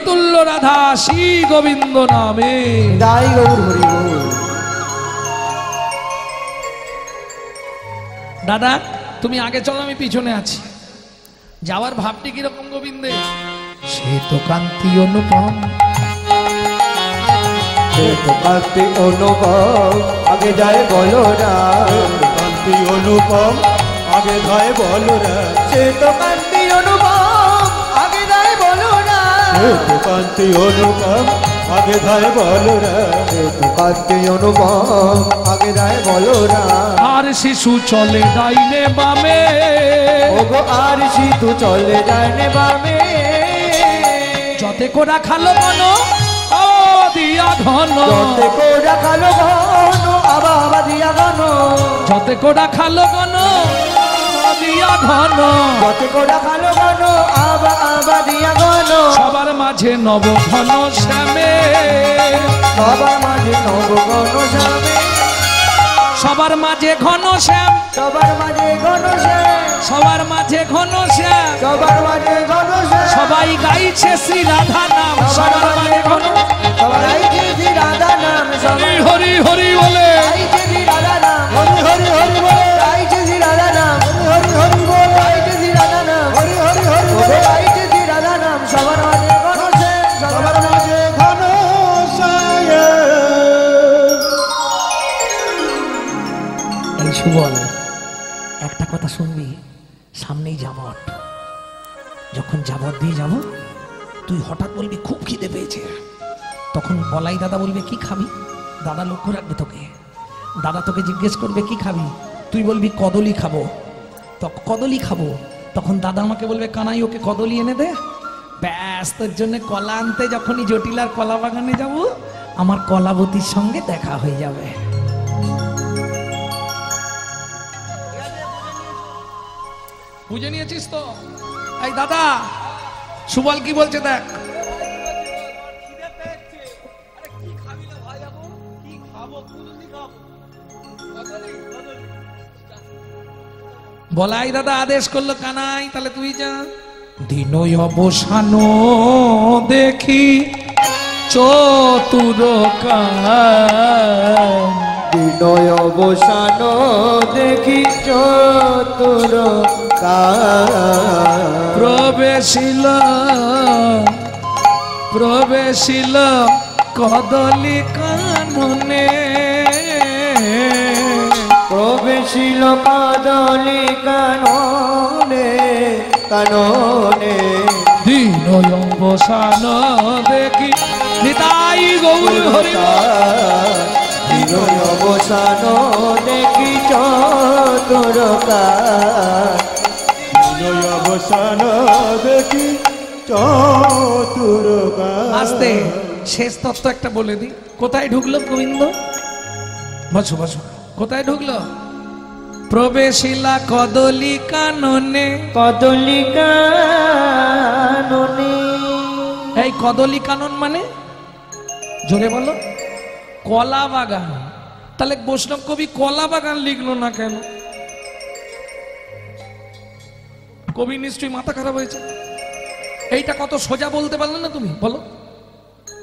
A: তুল্য রাধা শ্রী গোবিন্দ নামে।
C: হৃদয় গৌর হরি বল।
A: দাদা তুমি আগে চলো, আমি পিছনে আছি। যাওয়ার ভাবটি কিরকম গোবিন্দে? সে তো কান্তি অনুপম,
C: সে তো কান্তি অনুপম, আগে যায় বলো না।
B: কান্তি অনুপম আগে যায় বলো না,
C: সে তো কান্তি অনুপম, আগে যায় বলো না।
B: সে তো কান্তি অনুপম আগে যায় বলো না,
C: সে তো কান্তি অনুপম, আগে যায় বলো না।
A: আর শিশু চলে ডাইনে বামে,
C: ওগো আর সিধু চলে ডাইনে বামে।
A: যতে কোরা খালো মন ও দিয়া ঘন,
C: যতে কোরা খালো ঘন আবা দিয়া ঘন,
A: যতে কোরা খালো ঘন দিয়া ঘন,
C: যতে কোরা খালো ঘন আবা দিয়া ঘন।
A: সবার মাঝে নব ঘন শ্যামে,
C: সবার মাঝে নব ঘন শ্যামে,
A: সবার মাঝে ঘন শ্যাম,
C: সবার মাঝে ঘন শ্যাম,
A: সবার মাঝে ঘন শ্যাম,
C: সবার মাঝে ঘন শ্যাম।
A: সবাই গাইছে শ্রী রাধা নাম, সবার মাঝে ঘন,
C: সবার গাইছে শ্রী রাধা নাম, সবার
A: হরি হরি বলে
C: গাইছে শ্রী রাধা নাম, হরি হরি হরি বলে গাইছে শ্রী রাধা নাম, হরি হরি বলে গাইছে শ্রী রাধা নাম, হরি হরি হরি বলে গাইছে শ্রী রাধা নাম। সবার মাঝে ঘন শ্যাম, সবার মাঝে
B: ঘন সায়।
A: এই সুবল, একটা কথা শুনবি, সামনেই যাবট, যখন যাবট দিয়ে যাব, তুই হঠাৎ বলবি খুব খিদে পেয়েছে, তখন বলাই দাদা বলবে কি খাবি, দাদা লক্ষ্য রাখবে তোকে, দাদা তোকে জিজ্ঞেস করবে কি খাবি, তুই বলবি কদলি খাবো, তো কদলি খাবো, তখন দাদা আমাকে বলবে কানাই ওকে কদলি এনে দে, ব্যাস তোর জন্য কলা আনতে যখনই জটিলার কলা বাগানে যাব, আমার কলাবতীর সঙ্গে দেখা হয়ে যাবে। বুঝে নিয়েছিস তো? এই দাদা সুবল কি বলছে দেখ।
B: কি খাবো কুলুতি খাবো
A: বলাই দাদা আদেশ করলো কানাই তাহলে তুই যা। দিনই অবসান দেখি চতুর
C: বিনয় অবসান দেখি চতুর
A: প্রবেশিল প্রবেশিল কদলি কাননে
C: প্রবেশিল কদলি কাননে কাননে
A: দিনই অবসান দেখি নিতাই গৌর হরি
C: বিনয় অবসান দেখি চতুর
B: বিনয় অবসান দেখি চতুর
A: আস্তে শেষ তত্ত্ব একটা বলে দি। কোথায় ঢুকলো গোবিন্দ? বসো বসো। কোথায় ঢুকলো? প্রবেশিলা কদলি কাননে।
C: কদলি কাননে
A: এই কদলি কানন মানে জোরে বলো। কলা বাগান। তাহলে বৈষ্ণব কবি কলা বাগান লিখলো না কেন? কবি নিশ্চয়ই মাথা খারাপ হয়েছে। এইটা কত সোজা বলতে পারলে না তুমি? বলো।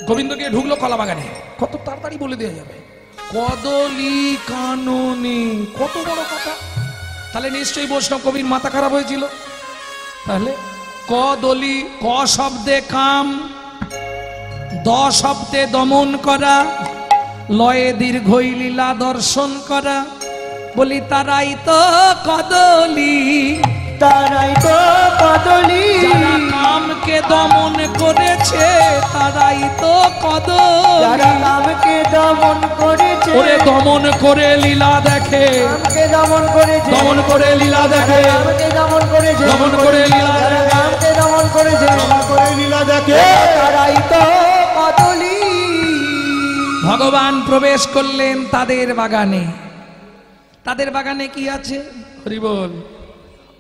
A: গোবিন্দ গিয়ে ঢুকলো কলা বাগানে, কত তাড়াতাড়ি বলে দেওয়া যাবে। কদলি কাননে, কত বড় কথা। তাহলে নিশ্চয়ই বৈষ্ণব কবির মাথা খারাপ হয়েছিল। তাহলে কদলি, ক শব্দে কাম, দ শব্দে দমন করা, লয়ে দীর্ঘই লীলা দর্শন করা। বলি তারাই তো কদলি,
C: তারাই তো কদলি,
A: যারা কামকে দমন করেছে তারাই তো কদলি।
C: যারা কামকে দমন করেছে,
A: ওরে দমন করে লীলা দেখে,
C: কামকে দমন করেছে,
A: দমন করে লীলা দেখে,
C: কামকে দমন করেছে,
A: দমন করে লীলা
C: যারা
A: দেখে।
C: কামকে দমন করেছে,
B: করে লীলা দেখে
C: তারাই তো কদলি।
A: ভগবান প্রবেশ করলেন তাদের বাগানে। তাদের বাগানে কি আছে? হরি বল।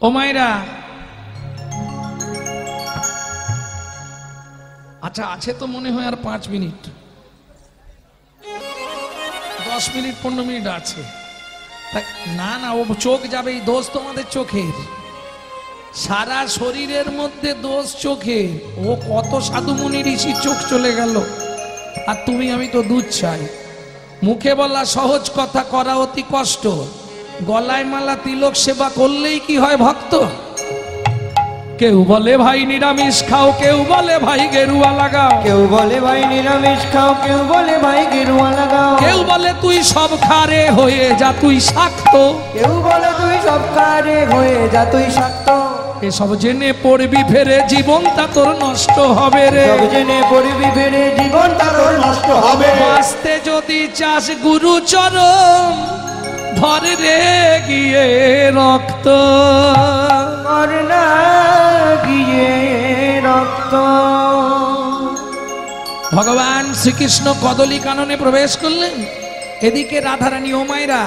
A: ও মায়েরা, আচ্ছা আছে তো মনে হয় আর 5 মিনিট, 10 মিনিট 15 মিনিট আছে। না না, ও চোখ যাবে, এই দোষ তোমাদের চোখের। সারা শরীরের মধ্যে দোষ চোখে। ও কত সাধু মুনি ঋষির চোখ চলে গেল, আর তুমি আমি তো দুধ চাই। মুখে বলা সহজ কথা, করা অতি কষ্ট। গলায় মালা তিলক সেবা করলেই কি হয় ভক্ত? কেউ বলে ভাই নিরামিষ খাও, কেউ বলে ভাই গেরুয়া লাগাও,
C: কেউ বলে ভাই নিরামিষ খাও, কেউ বলে ভাই গেরুয়া লাগাও,
A: কেউ বলে তুই সব খারে হয়ে যা তুই শাক্ত,
C: কেউ বলে তুই সব কারে হয়ে যা তুই শাক্ত।
A: এসব জেনে পড়বি ফেরে জীবনটা তোর নষ্ট হবে রে।
C: সব জেনে পড়বি ফেরে জীবনটা তোর নষ্ট হবে।
A: বাঁচতে যদি চাস গুরু চরণ ধরে রে গিয়ে রক্ত,
C: কর না গিয়ে রক্ত।
A: ভগবান শ্রীকৃষ্ণ কদলি কাননে প্রবেশ করলেন। এদিকে রাধারানী ও মায়েরা,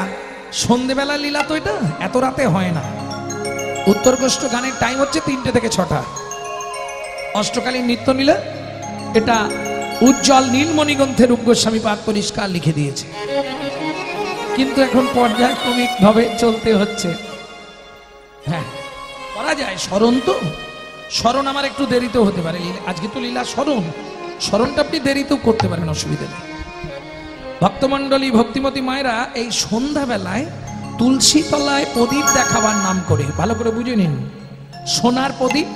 A: সন্ধেবেলা লীলা তো এটা এত রাতে হয় না। উত্তরকোষ্ঠ গানের টাইম হচ্ছে 3টে থেকে 6টা। অষ্টকালীন নৃত্য লীলা এটা উজ্জ্বল নীলমণি গ্রন্থে রূপ গোস্বামী পাদ পরিষ্কার লিখে দিয়েছে, কিন্তু এখন পর্যায়ক্রমিক ভাবে চলতে হচ্ছে। হ্যাঁ করা যায়, স্মরণ তো, স্মরণ আমার একটু দেরিতে হতে পারে। আজকে তো লীলা স্মরণ, স্মরণটা আপনি দেরিতেও করতে পারেন, অসুবিধা নেই। ভক্তমণ্ডলী ভক্তিমতী মায়েরা এই সন্ধ্যাবেলায় তুলসী তলায় প্রদীপ দেখাবার নাম করে, ভালো করে বুঝে নিন। সোনার প্রদীপ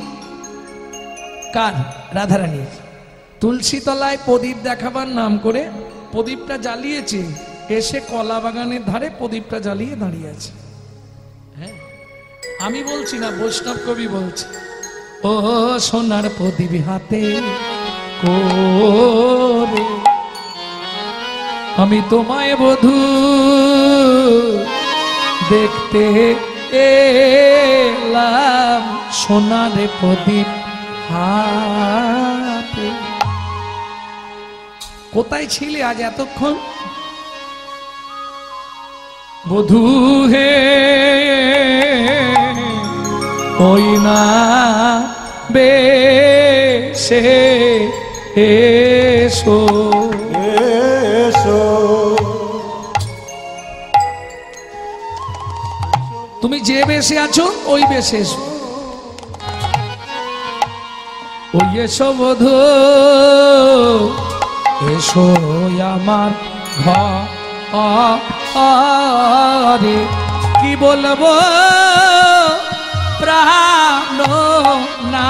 A: কার? রাধারানীর। তুলসী তলায় প্রদীপ দেখাবার নাম করে প্রদীপটা জ্বালিয়েছে, এসে কলা বাগানের ধারে প্রদীপটা জ্বালিয়ে দাঁড়িয়ে আছে। হ্যাঁ আমি বলছি না, বৈষ্ণব কবি বলছে। ও সোনার প্রদীপ হাতে করে আমি তোমায় বধূ দেখতে এলাম, সোনার প্রদীপ হাতে। কোথায় ছিলে আজ এতক্ষণ? বধূ হে ওই না বেশে এসো,
B: এসো
A: তুমি যে বেশে আছো ওই বেশে এসো। ওই এসো বধূ এসো আমার ঘরে, কি বলবো প্রাণ না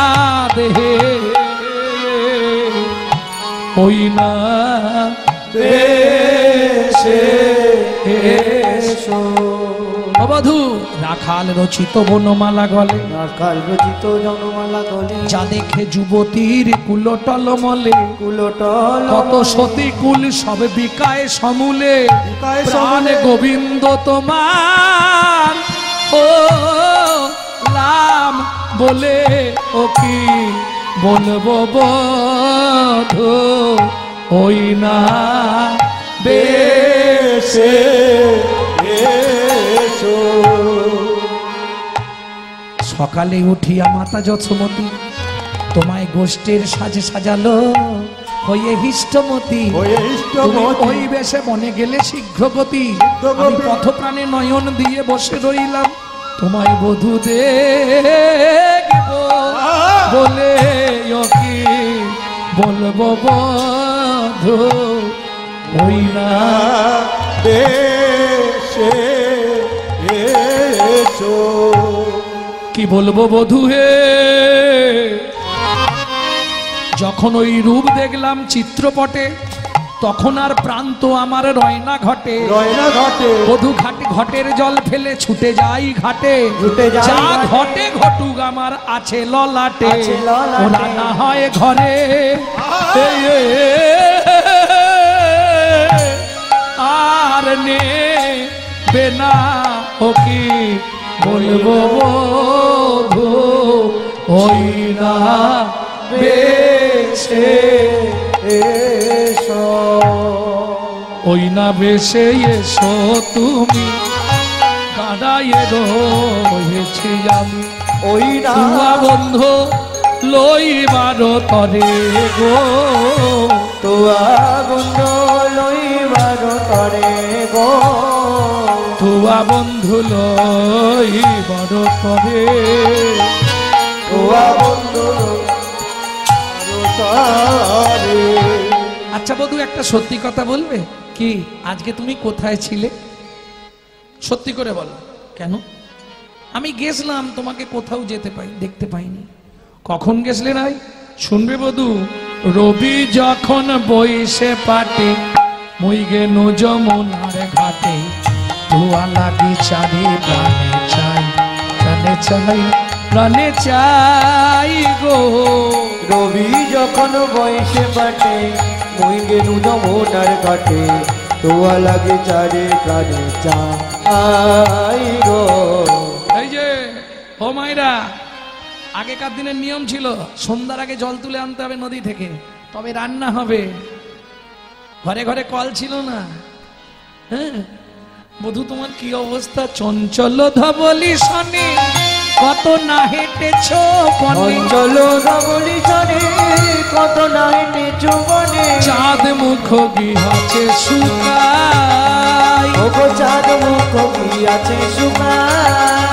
A: দেহে, ওই না
B: দেশে এসো।
A: বধূ রাখাল রচিত বনমালা গলে,
C: রাখাল রচিত জনমালা গলে,
A: যা দেখে যুবতীর কুলটল মলে,
C: কুলটল
A: কত সতী কুল সব বিকায় সমূলে,
B: বিকায়
A: প্রাণ
B: সমূলে।
A: গোবিন্দ তোমার ও রাম বলে, ও কি বলবো বধূ ওই না
B: দেশে এসো।
A: সকালে উঠিয়া মাতা যশোমতী তোমায় গোষ্ঠীর সাজে সাজালো, হয়ে হিষ্টমতী
B: হয়ে
A: তুমি
B: ইষ্টমতী।
A: ওই বেশে বনে গেলে শীঘ্রগতি,
B: শীঘ্রগতি।
A: আমি পথপ্রাণে নয়ন দিয়ে বসে রইলাম, তোমায় বধূ দেখব বলে, ও কি বলবো বধূ ওই না
B: দেশে এসো।
A: কি বলবো বধূ হে, যখন ওই রূপ দেখলাম চিত্রপটে, তখন আর প্রান্ত আমার রয়না ঘটে,
B: রয়না ঘটে
A: বধূ ঘটের জল ফেলে ছুটে যাই ঘাটে,
C: ছুটে যাই
A: যা
C: ঘাটে।
A: ঘটে ঘটুক আমার আছে ললাটে,
C: আছে ললাটে।
A: ওরা না হয় ঘরে এই আর নে বেনা, ও কি বলবো বধূ ওই না বেশে
C: এসো।
A: ওই না বেশে এসো তুমি, দাঁড়াইয়ে রয়েছি আমি,
C: ওই না
A: তুয়া বন্ধু লইবার তরে গো,
C: তোয়া বন্ধ লইবার তরে গো,
A: তুয়া বন্ধু লইবার তরে।
C: তোয়া বন্ধ
B: তারে।
A: আচ্ছা বধূ একটা সত্যি কথা বলবে কি, আজকে তুমি কোথায় ছিলে? সত্যি করে বলো। কেন? আমি গেছিলাম, তোমাকে কোথাও দেখতে পাইনি। কখন গেছলে নাই শুনবে বধূ, রবি যখন বইসে পাটে, মুই গেনু যমুনার ঘাটে, ধোয়া লাগি চারি প্রাণে চাই, প্রাণে চাই, প্রাণে চাই গো।
C: রবি যখন বয়সে বাটে, মই গেলু যমুনার ঘাটে, তোয়া লাগে চারে প্রাণে চাই গো।
A: এই যে ও মাইরা, আগেকার দিনের নিয়ম ছিল সন্ধ্যার আগে জল তুলে আনতে হবে নদী থেকে, তবে রান্না হবে। ঘরে ঘরে কল ছিল না। হ্যাঁ বধূ তোমার কি অবস্থা, চঞ্চল ধবলি শনি কত না হেঁটেছ বনে,
C: অঞ্চল ধবলি শনি কত না হেঁটেছ বনে,
A: চাঁদ মুখ গিহাছে শুকাই,
C: ওগো চাঁদ মুখ গিয়াছে শুকাই,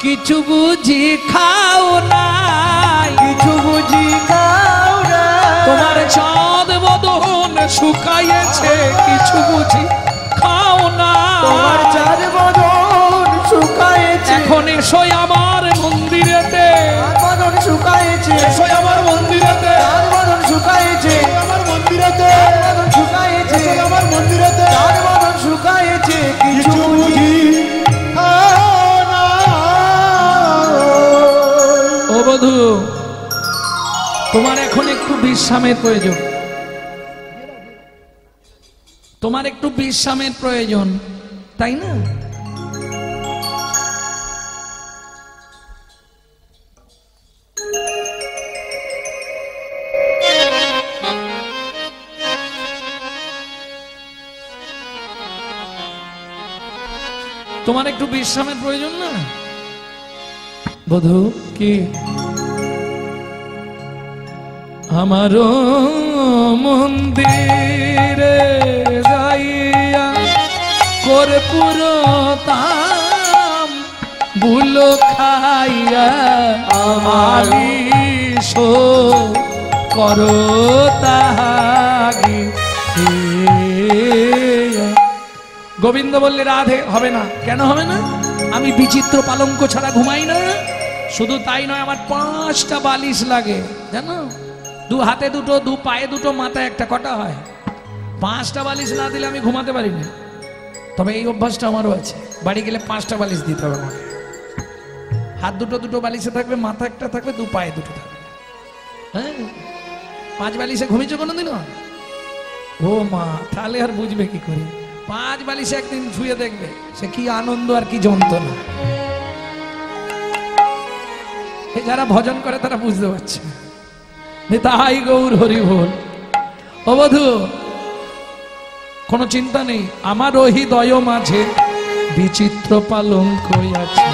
A: কিছু বুঝি খাও নাই,
C: কিছু বুঝি খাও না,
A: তোমার চাঁদ বদন শুকাইয়েছে, কিছু বুঝি খাও না,
C: তোমার চাঁদ বদন শুকায়েছে,
A: এখন এসো আমার মন্দিরেতে,
C: চাঁদ বদন শুকায়েছে,
A: এসো আমার মন্দিরেতে,
C: চাঁদ বদন শুকায়েছে,
B: আমার মন্দিরেতে
C: চাঁদ বদন শুকায়েছে,
B: আমার মন্দিরেতে
C: চাঁদ বদন শুকায়েছে, কিছু
B: কিছু
C: বুঝি
B: বুঝি খাও না।
A: ও বধূ তোমার এখন একটু বিশ্রামের প্রয়োজন, তোমার একটু বিশ্রামের প্রয়োজন, তাই না? তোমার একটু বিশ্রামের প্রয়োজন না বধূ? কি আমারও মন্দিরে যাইয়া কর্পূর বুলো খাইয়া আলিশ করো তাহাগি। গোবিন্দ বললে রাধে হবে না। কেন হবে না? আমি বিচিত্র পালঙ্ক ছাড়া ঘুমাই না। শুধু তাই নয়, আমার 5টা বালিশ লাগে জানো। 2 হাতে 2টো, 2 পায়ে 2টো, মাথায় একটা, কটা হয়? 5টা বালিশ না দিলে আমি ঘুমাতে পারি না। তবে এই অভ্যাসটা আমারও আছে, বাড়ি গেলে 5টা বালিশ দিতে হবে আমাকে। হাত 2টো বালিশে থাকবে, মাথা একটা থাকবে, 2 পায়ে 2টো থাকবে। হ্যাঁ, 5 বালিশে ঘুমিয়েছো কোনোদিনও? ও মা, তাহলে আর বুঝবে কি করে? 5 বালিশে একদিন শুয়ে দেখবে সে কি আনন্দ আর কি যন্ত্রণা। যারা ভজন করে তারা বুঝতে পারছে। নিতাই গৌর হরি বল। ও বধূ, কোনো চিন্তা নেই, আমার হৃদয় মাঝে বিচিত্র পালঙ্ক আছে,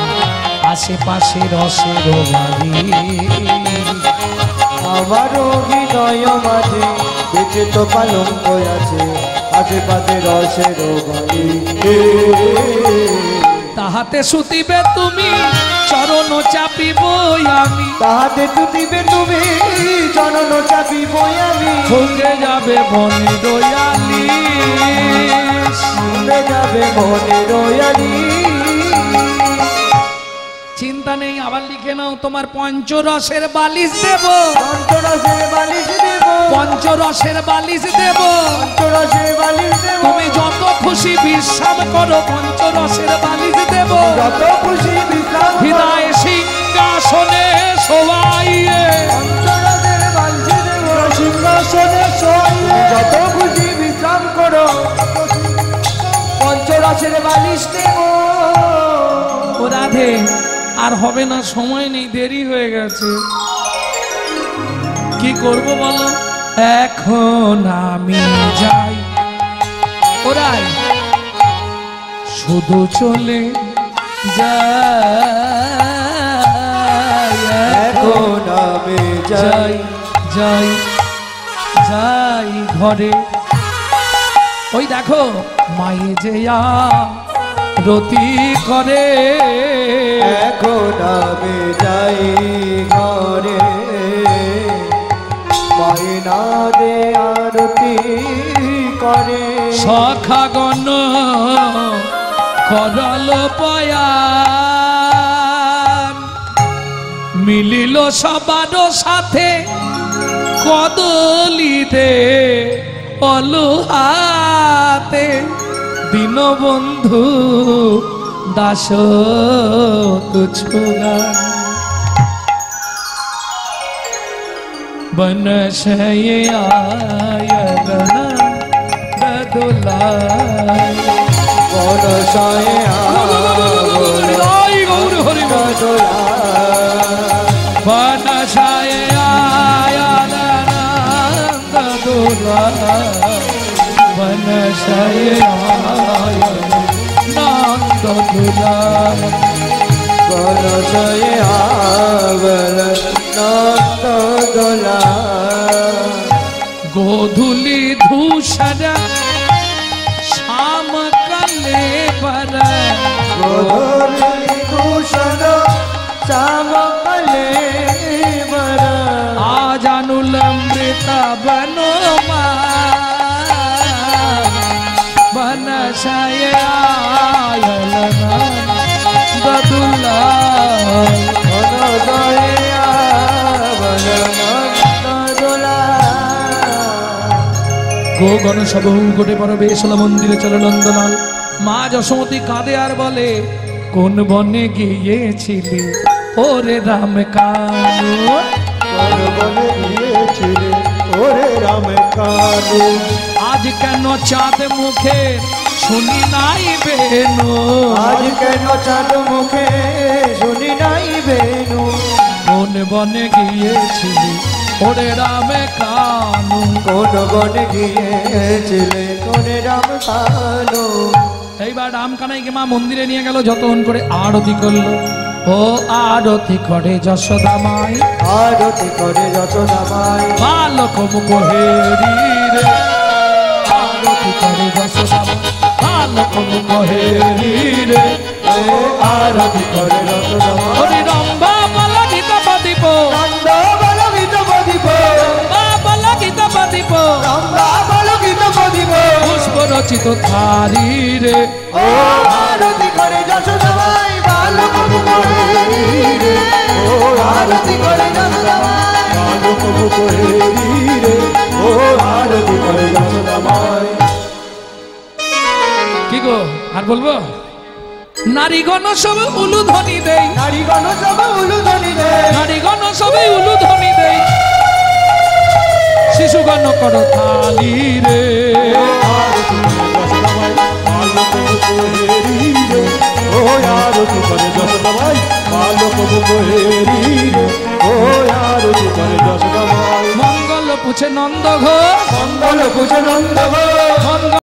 A: আশেপাশে রসের বাড়ি।
C: আমার হৃদয় মাঝে বিচিত্র পালঙ্ক আছে, আশেপাশে রসের বাড়ি।
A: তাহাতে শুতিবে তুমি, চরণ চাপিব আমি।
C: তাহাতে শুতিবে তুমি, চরণ চাপিব আমি।
A: সঙ্গে যাবে বনে দয়ালি,
C: সঙ্গে যাবে বনে দয়ালি।
A: চিন্তা নেই, আবার লিখে নাও, তোমার পঞ্চরসের বালিশ দেব।
C: পঞ্চরসের বালিশ দেব,
A: পঞ্চরসের বালিশ দেব।
C: পঞ্চরসের বালিশ দেব।
A: তুমি যত খুশি বিশ্রাম করো, পঞ্চরসের বালিশ দেব।
C: যত খুশি বিশ্রাম করো।
A: হৃদয় সিংহাসনে শোয়াইয়ে,
C: পঞ্চরসের বালিশ দেব। সিংহাসনে শোয়াইয়ে যত খুশি বিশ্রাম করো, পঞ্চরসের বালিশ দেব।
A: ও রাধে, আর হবে না, সময় নেই, দেরি হয়ে গেছে। কি করব বলো? এখন আমি যাই, ওরাই শুধু চলে যাই।
C: এখন আমি
A: যাই যাই যাই ঘরে। ওই দেখো মায়ে যে রতি করে।
C: এখন আমি যাই ঘরে, মাইনা দে আরতি করে।
A: সখাগণ করল পয়ান, মিলিল সবার সাথে কদলিতে অলুহাতে। দীনবন্ধু দাস তুছুগান, বনশয়ে আয়গন দদুলাই।
C: বনশয়ে
A: গৌর হরি বল। বনশয়ে আয়গন দদুলাই, বনশয়ে আয়গন দদুলাই।
C: বনশয়ে আয়গন দদুলাই।
A: গোধূলি ধূসর শ্যাম কালে बर,
C: গোধূলি ধূসর শ্যাম কালে बर।
A: आज अनुलमृत बनो बनशय आयल बदुलाई। গো গণ সব গোটে পর বেশলা মন্দিরে চলে নন্দলাল। মা যশোমতী কাঁদে আর বলে, কোন বনে গিয়েছিলি ওরে রাম কানু?
C: কোন বনে গিয়েছিলি ওরে রাম কানু?
A: আজ কেন চাঁদ মুখে শুনি নাই বেনু?
C: আজ কেন চাঁদ মুখে শুনি নাই বেনু?
A: কোন বনে গিয়েছিলি ওরে রাম কানু?
C: কোন বনে গিয়েছিলে ওরে রাম কানু?
A: এইবার রাম কানাইকে মা মন্দিরে নিয়ে গেল, যতন করে আরতি করলো। ও আরতি করে যশোদা মাই,
C: আরতি করে যশোদা মাই।
A: বালক মুখ হেরি রে, আরতি করে যশোদা মাই, বালক মুখ হেরি রে।
B: আরতি করে যশোদামায়
A: হরি রম্ভা বলা গীতা বাদিপ
C: নন্দ বল গীত বদিব
A: রম্ভা বলা গীতা বাদিপ
C: রম্ভা বল গীত বদিব
A: পুষ্প রচিত থারি রে
C: ও আরতি করে যশোদামায় বালক মুকুহেরি রে ও আরতি করে যশোদামায়
B: বালক মুকুহেরি রে ও আরতি করে যশোদামায়
A: কি গো আর বলবো নারীগণ সব উলুধ্বনি দেই
C: নারীগণ সব উলুধ্বনি দে
A: নারীগণ সবে উলুধ্বনি দেই শিশুগণ কর থালি রে
B: আরতি করে যশোদামায় বালক মুকুহেরি রে ও আরতি করে যশোদামায় বালক মুকুহেরি রে ও আরতি করে যশোদামায়
A: মঙ্গল পুছে নন্দ ঘোষ
C: মঙ্গল কুচ নন্দ
A: মঙ্গল